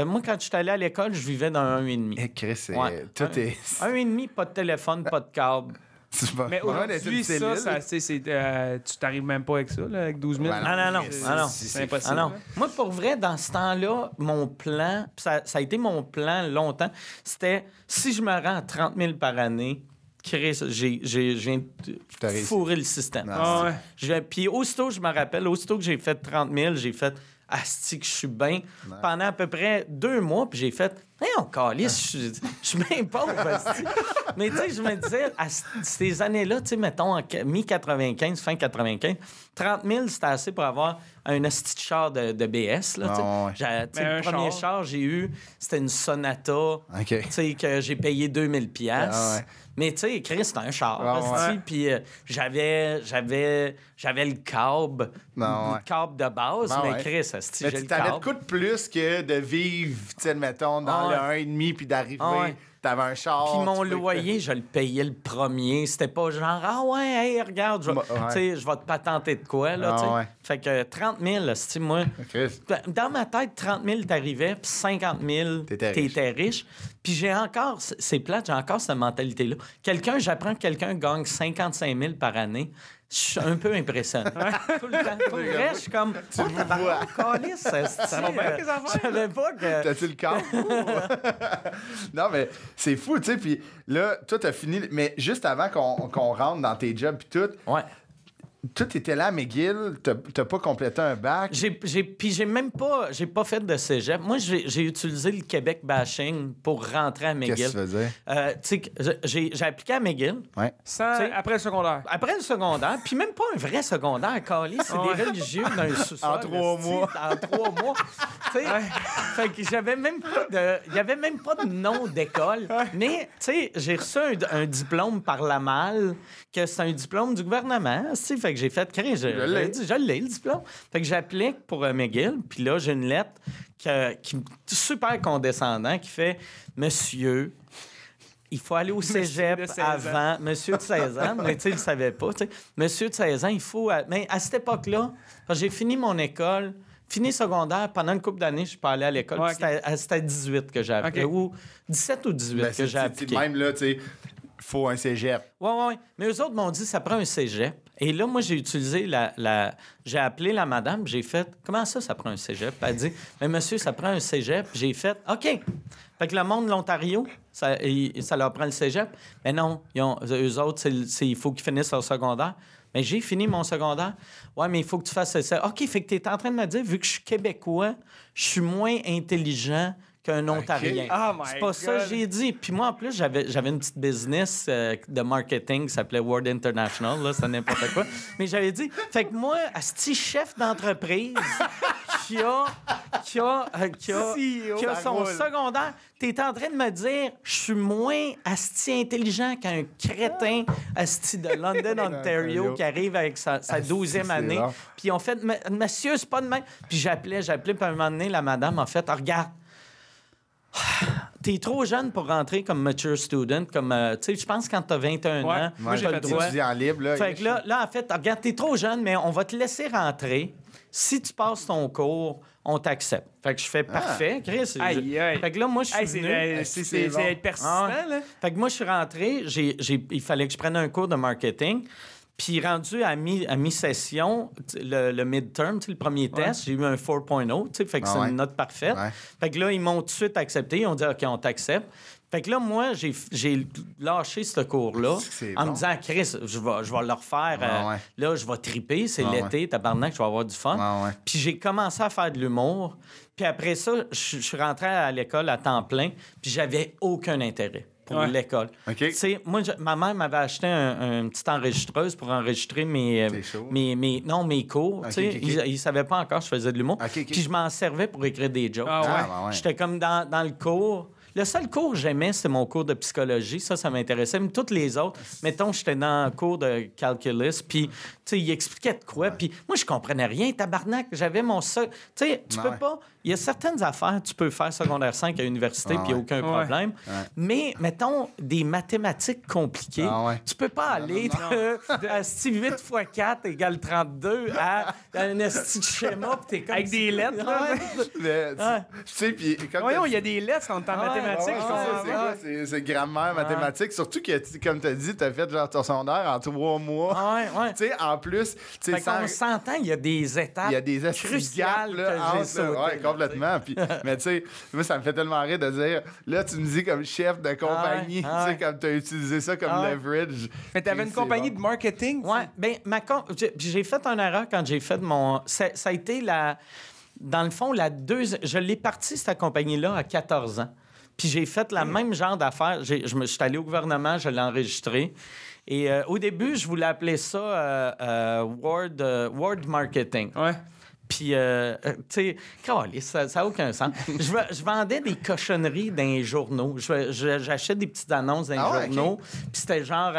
S4: moi, quand je suis allé à l'école, je vivais dans un 1,5.
S1: Eh, Chris, c'est...
S4: Ouais.
S1: Tout est...
S4: 1,5, pas de téléphone, pas de câble.
S1: C'est pas...
S2: Mais
S1: pas loin d'être
S2: aujourd'hui,
S1: une
S2: ça,
S1: cellule.
S2: tu t'arrives même pas avec ça, là, avec 12 000.
S1: Ouais,
S4: Ah non,
S1: Chris,
S4: ah non.
S2: C'est impossible.
S4: Ah non. Moi, pour vrai, dans ce temps-là, mon plan, pis ça a été mon plan longtemps, c'était si je me rends à 30 000 par année, Chris, j'ai viens de
S1: T'as réussi.
S4: fourrer le système.
S2: Ah ouais.
S4: Puis aussitôt, je me rappelle, aussitôt que j'ai fait 30 000, j'ai fait asti que je suis bien. Pendant à peu près 2 mois, puis j'ai fait on calisse, je suis bien pauvre. asti. Mais tu sais, je me disais, à ces années-là, tu sais, mettons, en mi-95, fin 95, 30 000, c'était assez pour avoir un asti de char de BS. Là, tu sais.
S1: Ah ouais.
S4: Tu sais,
S2: Mais
S4: le
S2: un
S4: premier
S2: char.
S4: char que j'ai eu, c'était une Sonata.
S1: OK.
S4: Tu sais, que j'ai payé 2000 pièces.
S1: Ah ouais.
S4: Mais tu sais, Chris, c'était un char.
S1: Ah
S4: asti,
S1: ouais.
S4: Puis j'avais le câble.
S1: Non, ouais.
S4: Le câble de base,
S1: Ah
S4: mais
S1: ouais.
S4: Chris, asti,
S1: Mais
S4: j'ai
S1: tu
S4: le
S1: t'avais de
S4: câble.
S1: coûte plus que de vivre, tu sais, mettons, dans
S4: Ah ouais.
S1: le 1,5 puis d'arriver,
S4: Ah ouais.
S1: t'avais un char.
S4: Puis mon
S1: tu peux-
S4: loyer, je le payais le premier. C'était pas genre, ah ouais, hey, regarde,
S1: Ouais.
S4: tu sais, je vais te patenter de quoi, là,
S1: Ah
S4: tu sais.
S1: ouais.
S4: Fait que 30 000, c'est moi.
S1: Chris.
S4: Dans ma tête, 30 000 t'arrivais, puis 50 000
S1: T'étais riche.
S4: t'étais riche. Puis j'ai encore, c'est plate, j'ai encore cette mentalité-là. J'apprends que quelqu'un gagne 55 000 par année. Je suis un peu impressionné. Tout le temps. Pour vrai, je suis comme,
S1: le vois.
S4: calice, ça
S2: va bien, tes affaires?
S4: Je savais pas que...
S1: T'as-tu le corps? Non, mais c'est fou, tu sais. Puis là, toi, t'as fini. Mais juste avant qu'on rentre dans tes jobs puis tout,
S4: Ouais.
S1: toi, t'étais là à McGill, t'as pas complété un bac.
S4: Puis j'ai pas fait de cégep. Moi, j'ai utilisé le Québec bashing pour rentrer à McGill.
S1: Qu'est-ce que tu faisais?
S4: Tu sais, j'ai appliqué à McGill.
S1: Ouais.
S2: Sans, après le secondaire.
S4: Après le secondaire, puis même pas un vrai secondaire, Cali, c'est des religieux dans un sous-sol.
S1: En 3
S4: esti,
S1: mois.
S4: En 3 mois. Tu sais, Fait que j'avais même pas de... Il y avait même pas de nom d'école. Mais, tu sais, j'ai reçu un diplôme par la malle, que c'est un diplôme du gouvernement. Tu sais, fait que j'ai fait... Je l'ai, le diplôme. Fait que j'applique pour McGill. Puis là, j'ai une lettre qui est super condescendant, qui fait « Monsieur... » Il faut aller au cégep avant. Monsieur de 16 ans, mais tu sais, il ne savait pas. T'sais. Monsieur de 16 ans, il faut... Mais à cette époque-là, quand j'ai fini mon école, fini secondaire, pendant une couple d'années, je suis pas allé à l'école.
S2: Ouais,
S4: c'était à 18 que j'ai appris. Ou 17 ou 18 que j'ai appliqué.
S1: Même là, tu sais, il faut un cégep.
S4: Oui. Mais eux autres m'ont dit, ça prend un cégep. Et là, moi, j'ai utilisé j'ai appelé la madame, j'ai fait, comment ça prend un cégep? Elle a dit, mais monsieur, ça prend un cégep. J'ai fait, OK. Fait que le monde de l'Ontario, ça leur prend le cégep. Mais non, eux autres, il faut qu'ils finissent leur secondaire. Mais j'ai fini mon secondaire. Ouais, mais il faut que tu fasses ça. OK, fait que tu es en train de me dire, vu que je suis québécois, je suis moins intelligent qu'un Ontarien.
S2: Oh my
S4: C'est pas ça que j'ai dit. Puis moi, en plus, j'avais une petite business de marketing qui s'appelait World International. Là, c'est n'importe quoi. Mais j'avais dit... Fait que moi, asti chef d'entreprise qui a son secondaire, t'es en train de me dire je suis moins asti intelligent qu'un crétin asti de London, Ontario, qui arrive avec sa 12e année. Puis on fait... Monsieur, c'est pas de même. Puis j'appelais, puis à un moment donné, la madame a fait regarde, t'es trop jeune pour rentrer comme mature student, comme, tu sais, je pense quand t'as 21 ans,
S1: Moi, j'ai
S4: t'as le
S1: fait
S4: droit.
S1: étudiant libre, là.
S4: Fait que là, en fait, regarde, t'es trop jeune, mais on va te laisser rentrer. Si tu passes ton cours, on t'accepte. Fait que je fais parfait, Chris.
S2: Aïe, aïe.
S4: Fait que là, moi, je suis venu.
S2: C'est être persistant, là.
S4: Fait que moi, je suis rentré. Il fallait que je prenne un cours de marketing. Puis rendu à mi-session, le midterm, le premier test, j'ai eu un 4.0, tu sais, fait que c'est une note parfaite. Ouais. Fait que là, ils m'ont tout de suite accepté. Ils ont dit, OK, on t'accepte. Fait que là, moi, j'ai lâché ce cours-là en me disant, Chris, je vais le refaire. Là, je vais triper. C'est l'été, tabarnak, je vais avoir du fun. Puis j'ai commencé à faire de l'humour. Puis après ça, je suis rentré à l'école à temps plein. Puis j'avais aucun intérêt pour l'école.
S1: Okay.
S4: Tu sais, moi, ma mère m'avait acheté une petite enregistreuse pour enregistrer mes cours. Okay, Ils ne savaient pas encore que je faisais de l'humour. Puis je m'en servais pour écrire des jokes. J'étais comme dans le cours. Le seul cours que j'aimais, c'était mon cours de psychologie. Ça m'intéressait. Mais toutes les autres, mettons, j'étais dans un cours de calculus, puis, tu sais, il expliquait de quoi. Puis moi, je comprenais rien. Tabarnak, j'avais mon seul... Tu sais, tu peux pas... Il y a certaines affaires, tu peux faire secondaire 5 à l'université, puis il n'y a aucun problème. Mais, mettons, des mathématiques compliquées, tu peux pas aller de 8 x 4 égale 32 à un esti de schéma, puis t'es comme...
S2: Avec des lettres, là.
S1: Tu sais, puis...
S2: Voyons, il y a des lettres quand t'es en mathématiques.
S1: C'est grammaire, mathématiques. Surtout que, comme tu as dit, tu as fait genre ton secondaire en 3 mois. Tu sais, en plus...
S4: Fait qu'on s'entend, il y a des étapes cruciales que j'ai sautées.
S1: Complètement. Puis, mais tu sais, moi, ça me fait tellement rire de dire, là, tu me dis comme chef de compagnie, tu sais, comme tu as utilisé ça comme leverage.
S2: Mais tu avais une compagnie de marketing?
S4: Oui. Bien, j'ai fait une erreur quand j'ai fait mon... Ça a été dans le fond, je l'ai parti, cette compagnie-là, à 14 ans. Puis j'ai fait le même genre d'affaires. Je me suis allé au gouvernement, je l'ai enregistré. Et au début, je voulais appeler ça Word Marketing. Ouais. Puis, tu sais, ça n'a aucun sens. Je vendais des cochonneries dans les journaux. J'achetais des petites annonces dans les journaux. Puis c'était genre...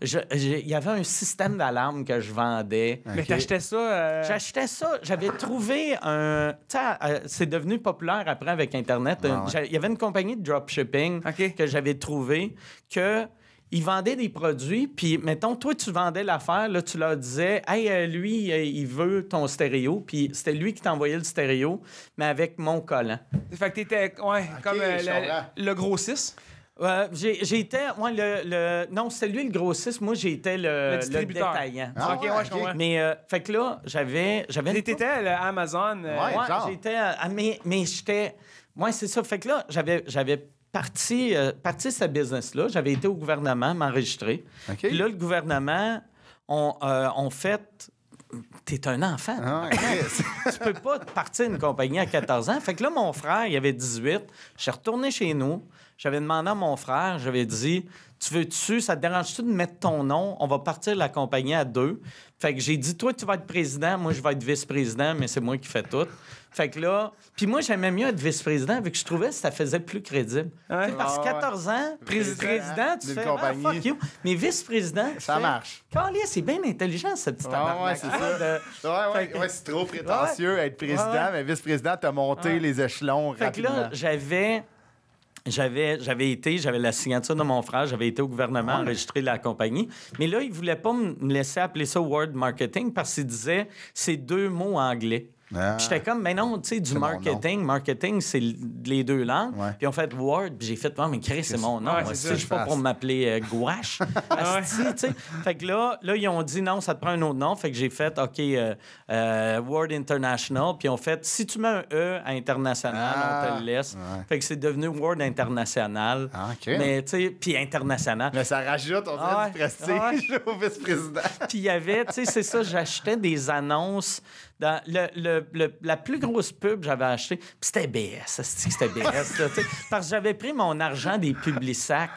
S4: il y avait un système d'alarme que je vendais.
S2: Mais t'achetais ça...
S4: J'achetais ça. J'avais trouvé un... Tu sais, c'est devenu populaire après avec Internet. Il y avait une compagnie de dropshipping que j'avais trouvé que... Ils vendaient des produits, puis, mettons, toi, tu vendais l'affaire, là, tu leur disais, « Hey, lui, il veut ton stéréo. » Puis c'était lui qui t'envoyait le stéréo, mais avec mon collant.
S2: Fait que t'étais, comme le grossiste?
S4: J'étais, moi, non, c'était lui le grossiste. Moi, j'étais le détaillant.
S2: Je comprends.
S4: Mais, fait que là, j'avais...
S2: T'étais à Amazon.
S4: J'étais... Mais j'étais... Ouais, c'est ça. Fait que là, j'avais parti ce business-là. J'avais été au gouvernement m'enregistrer. Puis là, le gouvernement, on fait... T'es un enfant. Tu peux pas partir une compagnie à 14 ans. Fait que là, mon frère, il avait 18. Je suis retourné chez nous. j'avais demandé à mon frère, j'avais dit, ça te dérange-tu de mettre ton nom? On va partir la compagnie à 2. Fait que j'ai dit, toi, tu vas être président, moi, je vais être vice-président, mais c'est moi qui fais tout. Fait que là, puis moi, j'aimais mieux être vice-président, vu que je trouvais que ça faisait plus crédible.
S2: Ouais.
S4: Tu sais, parce que 14 ans, président, tu
S1: d'une
S4: fais,
S1: compagnie.
S4: fuck you. Mais vice-président, tu
S1: Ça
S4: fais,
S1: marche.
S4: Calais, c'est bien intelligent, ce petit tabarnak.
S1: c'est ça.
S4: Fait que-
S1: C'est trop prétentieux être président, mais vice-président, t'as monté les échelons
S4: Fait que
S1: rapidement.
S4: là, j'avais la signature de mon frère, j'avais été au gouvernement enregistrer la compagnie. Mais là, il voulait pas me laisser appeler ça Word Marketing parce qu'il disait c'est 2 mots anglais.
S1: Ah.
S4: J'étais comme, mais non, tu sais, du
S1: C'est mon
S4: marketing. Marketing, c'est les 2 langues.
S1: Ouais.
S4: Puis on fait Word, puis j'ai fait, oh, mais Chris, c'est mon nom.
S2: Ouais,
S4: Moi,
S2: c'est
S4: je suis pas pour m'appeler Gouache. Asti, tu sais. Fait que là, ils ont dit non, ça te prend un autre nom. Fait que j'ai fait, OK, Word International. Puis on fait, si tu mets un E à international, on te le laisse.
S1: Ouais.
S4: Fait que c'est devenu Word International.
S1: Ah, OK.
S4: Mais, tu sais, puis international.
S1: Mais ça rajoute, on dirait,
S4: Ah ouais.
S1: du prestige au vice-président.
S4: Puis il y avait, tu sais, c'est ça, j'achetais des annonces. Dans la plus grosse pub que j'avais acheté, puis c'était BS, c'était BS, là, tu sais, parce que j'avais pris mon argent des Publisac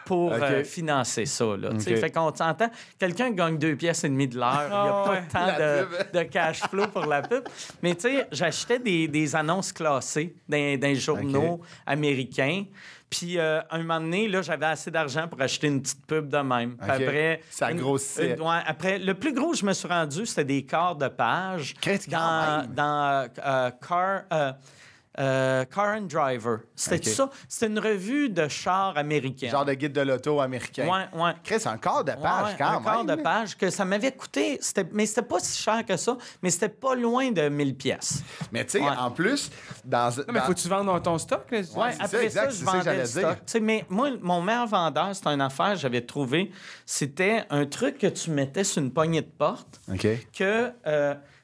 S4: pour
S1: OK.
S4: financer ça, là, tu sais.
S1: OK.
S4: Fait qu'on s'entend, quelqu'un gagne 2 pièces et demie de l'heure, il n'y a
S2: Ah
S4: pas
S2: ouais.
S4: tant
S1: La pub.
S4: de cash flow pour la pub. Mais tu sais, j'achetais des annonces classées dans les journaux américains. Puis, un moment donné, là, j'avais assez d'argent pour acheter une petite pub de même. Puis
S1: OK.
S4: après...
S1: Ça grossissait.
S4: ouais, après, le plus gros, je me suis rendu, c'était des quarts de page
S1: Qu'est-ce quand
S4: dans Car and Driver. C'était
S1: OK.
S4: ça. C'était une revue de chars américains.
S1: Genre de guide de l'auto américain.
S4: Ouais.
S1: Chris, un quart de page,
S4: Ouais,
S1: quand
S4: un
S1: même.
S4: quart de page que ça m'avait coûté, mais c'était pas si cher que ça, mais c'était pas loin de 1000 pièces.
S1: Mais tu sais,
S4: Ouais.
S1: en plus, dans...
S2: Non, mais faut que tu vendes ton stock, là.
S4: Ouais,
S1: c'est ça,
S4: après
S1: exact,
S4: ça, je
S1: c'est ça que
S4: vendais
S1: j'allais
S4: le stock.
S1: dire.
S4: Tu sais, mais moi, mon meilleur vendeur, c'était une affaire que j'avais trouvé. C'était un truc que tu mettais sur une poignée de porte
S1: OK.
S4: que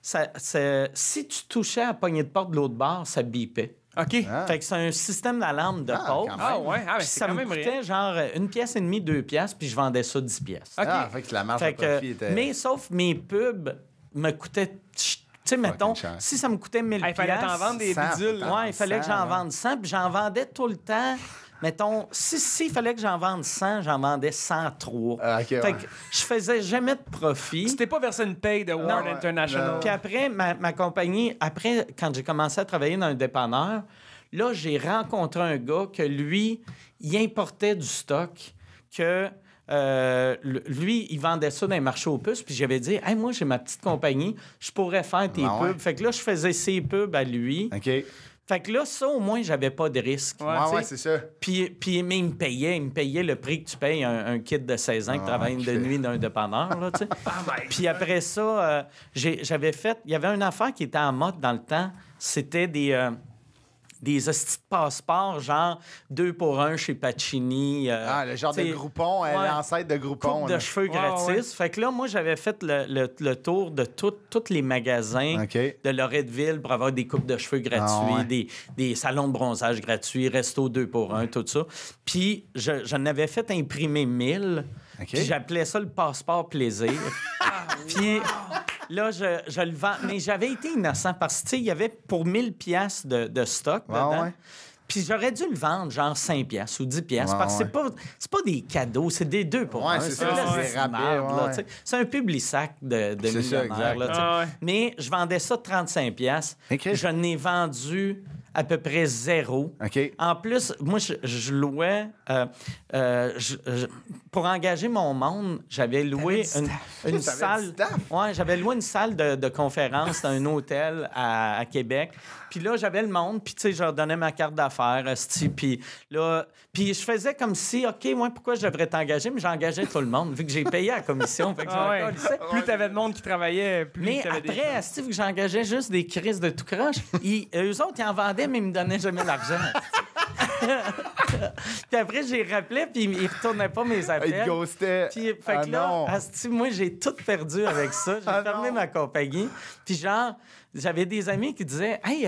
S4: si tu touchais à la poignée de porte de l'autre bord, ça bipait.
S2: OK.
S1: Ah.
S4: Fait que c'est un système d'alarme de
S1: Ah,
S4: pauvre.
S1: quand même.
S2: Ah ouais, ah, ben,
S4: Puis
S2: c'est
S4: ça
S2: quand
S4: me
S2: même
S4: coûtait
S2: réel.
S4: genre 1 pièce et demie, 2 pièces, puis je vendais ça 10 pièces.
S2: OK.
S1: Ah, fait que la marge
S4: Fait
S1: de profit
S4: que,
S1: était...
S4: mais sauf mes pubs me coûtaient... Tu sais, mettons,
S1: cher.
S4: si ça me coûtait 1000
S2: Il fallait t'en vendre des
S1: 100,
S2: bidules.
S1: faut
S4: Ouais, il fallait que j'en
S1: 100,
S4: vende 100, puis j'en vendais tout le temps. Mettons, si il fallait que j'en vende 100, j'en vendais 103.
S1: Ah, OK,
S4: Fait
S1: ouais.
S4: que je faisais jamais de profit.
S2: C'était pas versé une paye de Ward
S1: ouais,
S2: International.
S1: non.
S4: Puis après, ma compagnie, après, quand j'ai commencé à travailler dans un dépanneur, là, j'ai rencontré un gars que lui, il importait du stock, que lui, il vendait ça dans les marchés aux puces, puis j'avais dit, hey, moi, j'ai ma petite compagnie, je pourrais faire tes
S1: Ah
S4: pubs.
S1: ouais.
S4: Fait que là, je faisais ses pubs à lui.
S1: OK.
S4: Fait que là, ça, au moins, j'avais pas de risque.
S2: Ouais,
S4: Tu sais.
S1: Ouais, c'est ça.
S4: Mais il me payait le prix que tu payes un kid de 16 ans qui travaille
S1: OK.
S4: de nuit dans un dépanneur, là, tu sais. Puis après ça, j'avais fait... Il y avait une affaire qui était en mode dans le temps. C'était des hosties de passeports, genre 2 pour 1 chez Pacini.
S1: Ah, le genre de
S4: t'sais,
S1: Groupon,
S4: ouais.
S1: l'ancêtre de Groupon.
S4: Coupe de
S1: là.
S4: cheveux gratis.
S2: ouais.
S4: Fait que là, moi, j'avais fait le tour de tous les magasins
S1: OK.
S4: de Loretteville pour avoir des coupes de cheveux gratuits,
S1: Ah ouais.
S4: des salons de bronzage gratuits, resto 2 pour 1, tout ça. Puis, j'en avais fait imprimer 1000.
S1: OK.
S4: Puis, j'appelais ça le passeport plaisir. Puis, là, je le vends. Mais j'avais été innocent parce que, tu sais, il y avait pour 1000 pièces de stock
S1: Ouais,
S4: dedans.
S1: ouais.
S4: Puis j'aurais dû le vendre genre 5 pièces ou 10 pièces
S1: Ouais,
S4: parce que
S1: ouais.
S4: c'est pas des cadeaux, c'est des 2 pour
S1: Ouais,
S4: 1.
S1: c'est ça,
S4: là,
S1: c'est
S4: c'est
S1: des rabais,
S4: merde, là,
S1: ouais.
S4: tu sais. C'est un Publisac de
S1: C'est ça,
S4: millionnaire,
S1: exact.
S4: là, tu sais.
S2: Ah ouais.
S4: Mais je vendais ça 35 pièces.
S1: OK.
S4: Je n'ai vendu à peu près 0.
S1: OK.
S4: En plus, moi, je louais... pour engager mon monde, j'avais loué une
S1: T'avais
S4: salle...
S1: du staff.
S4: Ouais, j'avais loué une salle de conférence dans un hôtel à Québec. Puis là, j'avais le monde, puis tu sais, je leur donnais ma carte d'affaires, puis là... Puis je faisais comme si, OK, moi, pourquoi je devrais t'engager? Mais j'engageais tout le monde, vu que j'ai payé la commission. Fait que je
S2: Ah
S4: m'en
S2: ouais.
S4: calissais.
S2: Plus t'avais de monde qui travaillait, plus
S4: Mais
S2: t'avais des...
S4: après, Steve, que j'engageais juste des crises de tout croche, eux autres, ils en vendaient, mais ils me donnaient jamais l'argent. Puis après, j'ai rappelé, puis ils retournaient pas mes
S1: Il
S4: appels.
S1: te ghostait.
S4: Puis, fait que là,
S1: non.
S4: asti, moi, j'ai tout perdu avec ça. J'ai
S1: Ah
S4: fermé
S1: non.
S4: ma compagnie. Puis genre, j'avais des amis qui disaient « Hey,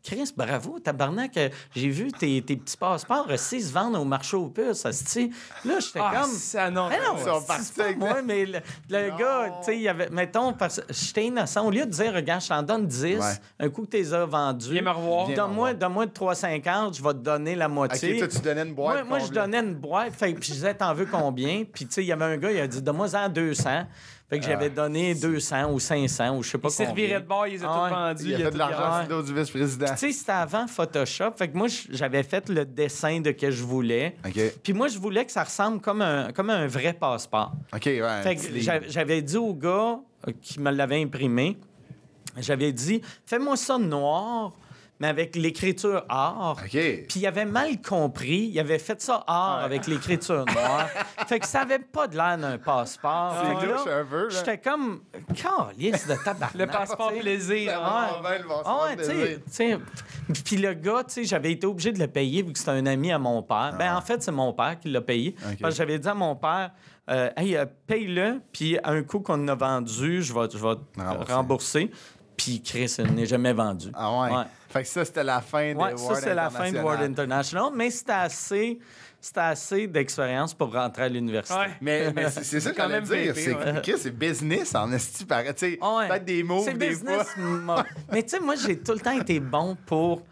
S4: Chris, bravo, tabarnak, j'ai vu tes petits passeports aussi se vendre au marché aux puces, asti. » Là, j'étais comme...
S2: Ça, non.
S4: Mais non,
S1: Ils sont
S4: c'est
S1: partis
S4: pas
S1: avec
S4: moi, mais le gars, tu sais, il y avait... Mettons, parce que j'étais innocent. Au lieu de dire « Regarde, je t'en donne 10,
S1: Ouais.
S4: un coup que tu les as vendus,
S2: Viens me revoir.
S4: donne-moi de 3,50, je vais te donner la moitié. »
S1: OK, toi, tu donnais une boîte.
S4: Moi, je
S1: complète.
S4: donnais une boîte. Puis je disais, t'en veux combien? Puis, tu sais, il y avait un gars, il a dit, donne-moi-en 200. Fait que j'avais donné 200 ou 500 ou je sais pas
S2: Il
S4: combien.
S2: servirait de bord, ils les ont
S4: Ah
S2: tous
S4: ouais.
S2: vendus.
S1: Il a fait de l'argent
S4: gardé.
S1: sur le dos du vice-président.
S4: Tu sais, c'était avant Photoshop. Fait que moi, j'avais fait le dessin de que je voulais.
S1: OK.
S4: Puis moi, je voulais que ça ressemble comme un vrai passeport.
S1: OK, ouais.
S4: Fait que j'avais dit au gars qui me l'avait imprimé, j'avais dit, fais-moi ça noir, mais avec l'écriture or.
S1: OK.
S4: Puis il avait mal compris. Il avait fait ça or avec l'écriture noire. Fait que ça avait pas de l'air d'un passeport.
S1: C'est
S4: Fait que
S1: louche un peu, là.
S4: J'étais comme, calice de tabarnak.
S2: Le passeport
S4: tu sais.
S2: plaisir.
S1: Ça
S2: hein.
S1: va bien, le passeport
S4: Ah ouais, tu sais. Puis le gars, tu sais, j'avais été obligé de le payer vu que c'était un ami à mon père. Ben, en fait, c'est mon père qui l'a payé.
S1: OK.
S4: Parce que j'avais dit à mon père, hey, paye-le, puis à un coup qu'on a vendu, je vais rembourser. Puis Chris, il n'est jamais vendu.
S1: Ah ouais. Fait que ça, c'était la fin de
S4: Ouais,
S1: World
S4: ça, c'est la fin de World
S1: International.
S4: International, mais c'était assez d'expérience pour rentrer à l'université.
S2: Ouais.
S1: Mais c'est ça que
S2: quand
S1: j'allais
S2: même
S1: dire.
S2: pépé,
S1: C'est
S2: ouais.
S1: que c'est business en esti, pareil. Tu sais,
S4: Ah ouais.
S1: peut-être des mots
S4: C'est
S1: des fois.
S4: business. Mais tu sais, moi, j'ai tout le temps été bon pour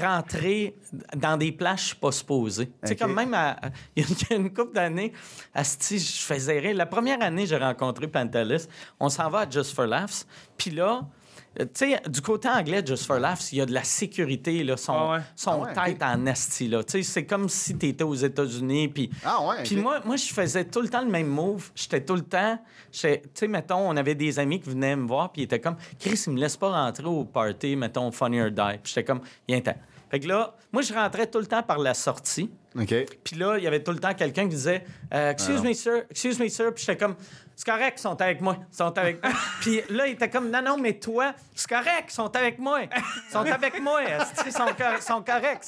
S4: rentrer dans des places je suis pas supposé. Tu sais,
S1: OK.
S4: comme même il y a une couple d'années, asti, je faisais rire. La première année, j'ai rencontré Pantelis. On s'en va à Just for Laughs. Puis là, tu sais, du côté anglais, Just for Laughs, il y a de la sécurité, là, son
S1: Ah ouais,
S4: tête
S1: OK.
S4: en esti, là. Tu sais, c'est comme si tu étais aux États-Unis, puis...
S1: Ah ouais,
S4: Puis
S1: OK.
S4: moi, je faisais tout le temps le même move. J'étais tout le temps... Tu sais, mettons, on avait des amis qui venaient me voir, puis ils étaient comme, Chris, il me laisse pas rentrer au party, mettons, Funny or Die. Puis j'étais comme, viens-t'en. Fait que là, moi, je rentrais tout le temps par la sortie.
S1: OK.
S4: Puis là, il y avait tout le temps quelqu'un qui disait excuse me, sir. Puis j'étais comme c'est correct, ils sont avec moi. Ils sont avec moi. Puis là, il était comme non, mais toi, c'est correct, ils sont avec moi. Ils sont avec moi. Ils sont corrects.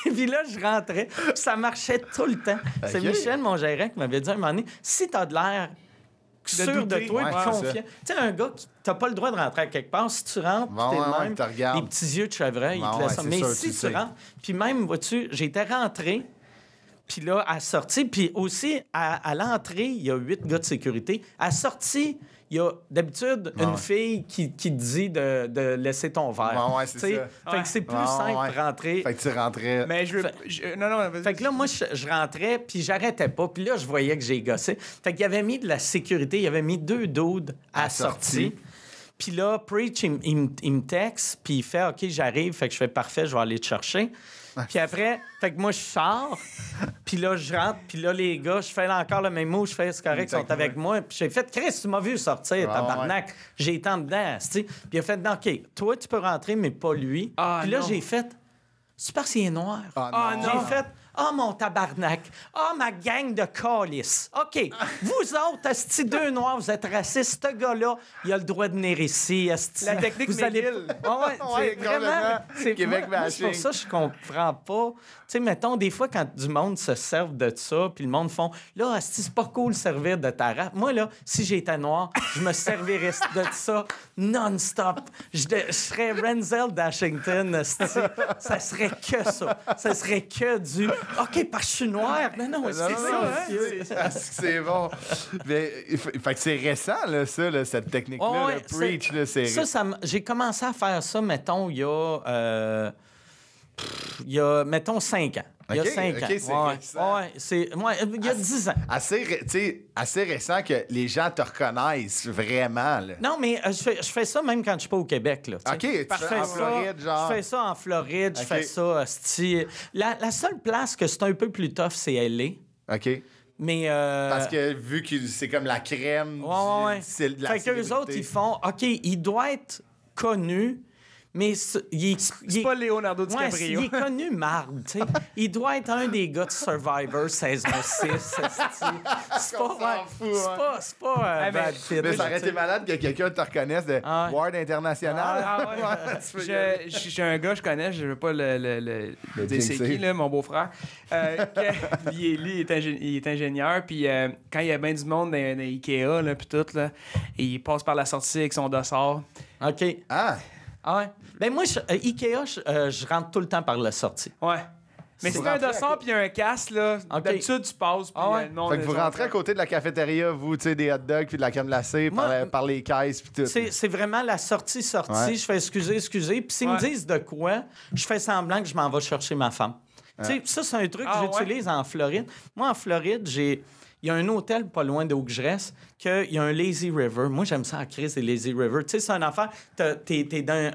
S4: Puis là, je rentrais. Puis ça marchait tout le temps. C'est
S1: OK.
S4: Michel, mon gérant, qui m'avait dit un moment donné si t'as de l'air sûr
S2: douter.
S4: de toi,
S1: Ouais,
S4: puis
S1: c'est
S4: confiant. Tu sais, un gars qui t'as pas le droit de rentrer à quelque part. Si tu rentres,
S1: Ouais,
S4: t'es
S1: ouais,
S4: de
S1: ouais,
S4: même,
S1: te regarde.
S4: des petits yeux de chevreuil, ils
S1: Ouais,
S4: te
S1: ouais,
S4: laissent.
S1: c'est
S4: Mais
S1: sûr,
S4: si
S1: tu
S4: tu
S1: sais.
S4: rentres, puis même, vois-tu, j'étais rentré, puis là, à la sortie, puis aussi, à l'entrée, il y a 8 gars de sécurité. À la sortie, il y a d'habitude une fille qui te dit de laisser ton verre.
S1: Ouais, c'est
S4: Tu sais,
S1: ça.
S4: Fait que c'est plus
S1: Ouais,
S4: simple
S1: ouais.
S4: de rentrer.
S1: Fait que tu rentrais.
S2: Mais je veux. Non, vas-y.
S4: Fait que là, moi, je rentrais, puis j'arrêtais pas. Puis là, je voyais que j'ai gossé. Fait qu'il avait mis de la sécurité. Il avait mis 2 dudes à la sortie. Puis là, Preach, il me texte, puis il fait « OK, j'arrive. » Fait que je fais « Parfait, je vais aller te chercher. » Puis après, fait que moi, je sors, puis là, je rentre, puis là, les gars, je fais encore le même mot, je fais « C'est correct, ils sont avec moi. » Puis j'ai fait « Chris, tu m'as vu sortir, tabarnak. J'ai été en dedans, tu sais. » Puis il a fait « OK, toi, tu peux rentrer, mais pas lui.
S2: Ah,
S4: Puis là,
S2: non.
S4: j'ai fait « C'est parce qu'il est noir.
S1: Ah, non.
S4: J'ai fait « Ah, mon tabarnak! Ah, ma gang de calices! OK, vous autres, asti 2 noirs, vous êtes racistes. Ce gars-là, il a le droit de venir ici, asti.
S2: La technique
S4: vous allez...
S2: McGill.
S4: Ah ouais,
S1: Ouais,
S4: c'est vraiment...
S1: complètement. Québec
S4: moi, c'est pour
S1: bashing.
S4: ça que je comprends pas. Tu sais, mettons, des fois, quand du monde se serve de ça, puis le monde font « Là, asti, c'est pas cool de servir de ta race. » Moi, là, si j'étais noir, je me servirais de ça non-stop. Je serais Renzel d'Ashington, asti. Ça serait que ça. Ça serait que du... OK, parce que je suis noir. Mais non, c'est
S1: Non,
S4: ça.
S1: hein, c'est bon. Mais, fait que c'est récent, là, ça, là, cette technique-là.
S4: Ouais,
S1: le Preach, là, c'est
S4: j'ai commencé à faire ça, mettons, il y a, mettons, 5 ans. Il y a
S1: OK,
S4: 5
S1: OK,
S4: ans.
S1: c'est récent.
S4: Il y a 10 ans.
S1: assez récent que les gens te reconnaissent vraiment, là.
S4: Non, mais je fais ça même quand je suis pas au Québec. Là, tu sais.
S1: OK, tu
S4: Je
S1: fais en Floride, genre.
S4: Je fais ça en Floride, je
S1: OK.
S4: fais ça, asti. La seule place que c'est un peu plus tough, c'est LA.
S1: OK.
S4: Mais...
S1: Parce que vu que c'est comme la crème
S4: Ouais.
S1: de la
S4: Fait qu'eux
S1: célébrité.
S4: autres, ils font, OK, il doit être connu, Mais il
S2: C'est pas Leonardo
S4: Ouais,
S2: DiCaprio.
S4: il est connu marde, tu sais. Il doit être un des gars de Survivor saison 6. C'est pas... C'est pas Brad Pitt,
S1: Mais ça aurait
S4: tu sais.
S1: été malade que quelqu'un te reconnaisse de
S4: Ah ouais.
S1: Ward International.
S2: Ah ouais. J'ai un gars, je connais, je veux pas le dire c'est
S1: jinxer.
S2: qui, là, mon beau-frère. Il est ingénieur, puis quand il y a bien du monde dans Ikea, là, puis tout, là, il passe par la sortie avec son dossard.
S4: OK.
S1: Ah!
S4: Ah ouais. Ben moi, Ikea, je rentre tout le temps par la sortie.
S2: Ouais. Mais
S1: C'est
S2: si t'as un
S1: rentré à
S2: dossard puis il y a un casque, là,
S4: Ok.
S2: d'habitude, tu passes, puis
S4: Ah ouais.
S2: le monde...
S1: Fait que vous rentrez à côté de la cafétéria, vous, tu sais, des hot dogs puis de la crème glacée
S4: Moi,
S1: par les caisses puis tout.
S4: C'est vraiment la sortie-sortie.
S1: Ouais.
S4: Je fais excusez. Puis s'ils me
S2: Ouais.
S4: disent de quoi, je fais semblant que je m'en vais chercher ma femme. Tu sais, ça, c'est un truc que
S2: Ah,
S4: j'utilise en Floride. Moi, en Floride, il y a un hôtel pas loin d'où que je reste, qu'il y a un lazy river. Moi, j'aime ça à crise des lazy river. Tu sais, c'est une affaire, t'es dans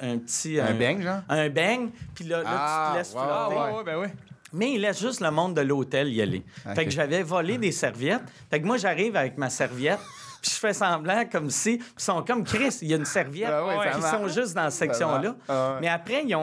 S4: un petit...
S1: Un bang, genre?
S4: Un bang, puis là, tu te laisses
S1: wow,
S2: Ah,
S4: flotter.
S2: ouais, ben oui.
S4: Mais il laisse juste le monde de l'hôtel y aller. Fait que j'avais volé des serviettes. Fait que moi, j'arrive avec ma serviette, puis je fais semblant comme si... Puis ils sont comme Chris, il y a une serviette.
S1: Ah ouais, ça
S4: Ils
S1: marche.
S4: sont juste dans cette section-là.
S1: Ah ouais.
S4: Mais après, ils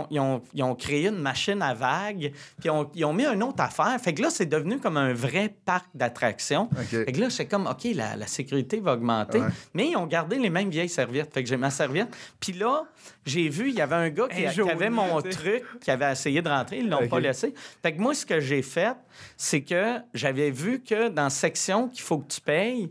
S4: ont créé une machine à vagues, puis ils ont mis une autre affaire. Fait que là, c'est devenu comme un vrai parc d'attractions.
S1: OK.
S4: Fait que là, j'étais comme, OK, la sécurité va augmenter.
S1: Ouais.
S4: Mais ils ont gardé les mêmes vieilles serviettes. Fait que j'ai ma serviette. Puis là, j'ai vu, il y avait un gars qui
S2: jaune,
S4: avait mon
S2: tu sais.
S4: truc, qui avait essayé de rentrer. Ils l'ont
S1: OK.
S4: pas laissé. Fait que moi, ce que j'ai fait, c'est que j'avais vu que dans section qu'il faut que tu payes,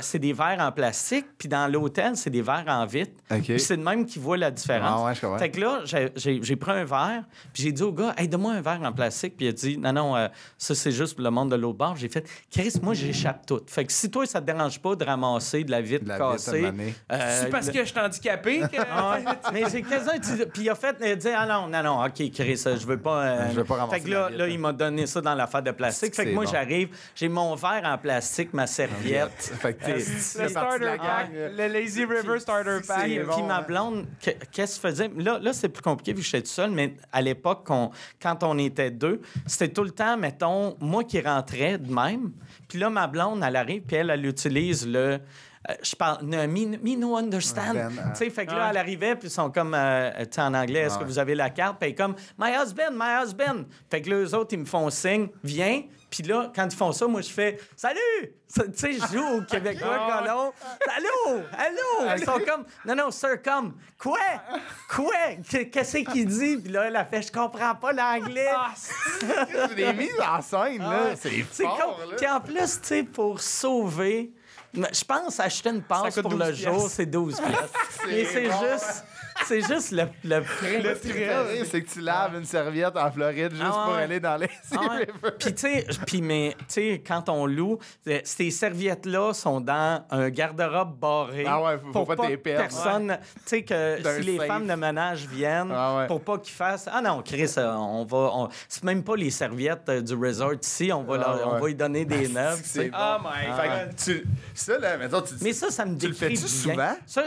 S4: c'est des verres en plastique, puis dans l'hôtel, c'est des verres en vitre.
S1: OK.
S4: Puis c'est de même qui voit la différence.
S1: Ah ouais, je comprends.
S4: Fait que là, j'ai pris un verre, puis j'ai dit au gars, hey, donne-moi un verre en plastique. Puis il a dit, non, ça, c'est juste pour le monde de l'autre bord. J'ai fait, Chris, moi, j'échappe tout. Fait que si toi, ça te dérange pas de ramasser de la vitre
S1: De la vitre,
S4: cassée.
S1: à un moment donné.
S2: C'est parce que je suis handicapé que...
S4: Ah ouais. Mais j'ai quasiment dit. Puis il a fait dire ah non, OK, Chris, je veux pas.
S1: Je veux pas ramasser
S4: Fait que
S1: la
S4: là,
S1: vitre,
S4: là, il m'a donné ça dans l'affaire de plastique. Fait que
S1: C'est
S4: moi,
S1: bon.
S4: j'arrive, j'ai mon verre en plastique, ma serviette.
S1: Fait que t'es
S2: Le
S1: parti de
S2: starter
S1: la
S2: pack,
S1: gang.
S2: le Lazy River Starter Pack.
S4: Puis,
S1: bon,
S4: ma
S1: hein.
S4: blonde, qu'est-ce qu'elle faisait? Là c'est plus compliqué vu que j'étais tout seul, mais à l'époque, quand on était deux, c'était tout le temps, mettons, moi qui rentrais de même. Puis là, ma blonde, elle arrive, puis elle utilise le... je parle, me no understand.
S1: Understand,
S4: Tu sais, fait que là, elle arrivait, puis ils sont comme, tu sais, en anglais, est-ce que vous avez la carte? Puis elle est comme, my husband. Fait que là, eux autres, ils me font signe, viens. Puis là, quand ils font ça, moi, je fais, salut! Tu sais, je joue au Québécois, colon. Allô? Ils sont comme, non, sir, come. Quoi? Qu'est-ce qu'il dit? Puis là, elle a fait, je comprends pas l'anglais.
S1: C'est des mises en scène, là. C'est
S4: C'est
S1: fort,
S4: con.
S1: là.
S4: Puis en plus, tu sais, pour sauver, je pense acheter une passe
S2: coûte
S4: pour
S2: 12
S4: le jour,
S2: piastres.
S4: c'est 12 piastres. Mais c'est
S1: bon.
S4: juste le prix.
S1: Le thrill, c'est que tu laves une serviette en Floride juste
S4: Ah
S1: pour
S4: ouais.
S1: aller dans les
S4: Ouais. Puis tu sais, quand on loue, ces serviettes-là sont dans un garde-robe barré.
S1: Ah ouais, faut
S4: pour
S1: pas
S4: que
S1: t'les perdre.
S4: personne, tu sais, que
S1: D'un
S4: si les
S1: safe.
S4: femmes de ménage viennent,
S1: Ah ouais.
S4: pour pas qu'ils fassent, ah non, Chris, c'est même pas les serviettes du resort ici, on va
S1: Ah
S4: on
S1: ouais.
S4: va lui donner des neuves. tu sais.
S1: C'est bon.
S2: Oh my
S1: Fait
S2: God.
S1: que ça, là, mettons, tu
S4: Mais ça me
S1: Tu le
S4: décrit
S1: fais-tu
S4: bien.
S1: souvent?
S4: Ça,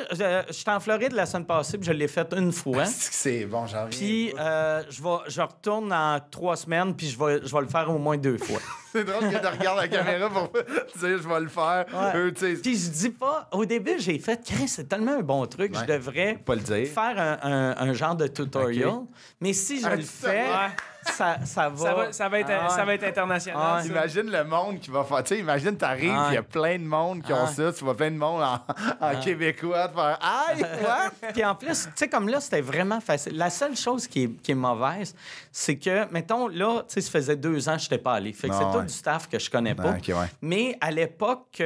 S4: j'étais en Floride la semaine passée, puis je l'ai fait une fois.
S1: C'est bon, j'en reviens.
S4: Puis je retourne en 3 semaines, puis je vais le faire au moins 2 fois.
S1: C'est drôle que tu regardes la caméra pour dire je vais le faire.
S4: Ouais.
S1: Eux, tu sais,
S4: Puis je dis pas, au début, j'ai fait, Chris, c'est tellement un bon truc,
S1: Ouais.
S4: je devrais
S1: Pas le dire.
S4: faire un genre de tutorial.
S1: Ok.
S4: Mais si je
S1: Un
S4: le fais,
S2: tutoriel.
S4: ça va.
S2: Ça va être international.
S4: Ah,
S2: ça.
S1: Imagine le monde qui va faire. Tu sais, imagine, t'arrives,
S4: Ouais.
S1: il y a plein de monde qui ont
S4: Ouais.
S1: ça. Tu vois plein de monde en québécois te faire aïe, quoi?
S4: Puis en plus, tu sais, comme là, c'était vraiment facile. La seule chose qui est mauvaise, c'est que, mettons, là, tu sais, ça faisait 2 ans que je n'étais pas allé. Fait que
S1: Ah,
S4: c'est tout
S1: ouais.
S4: du staff que je connais pas.
S1: Ah, ok, ouais.
S4: Mais à l'époque,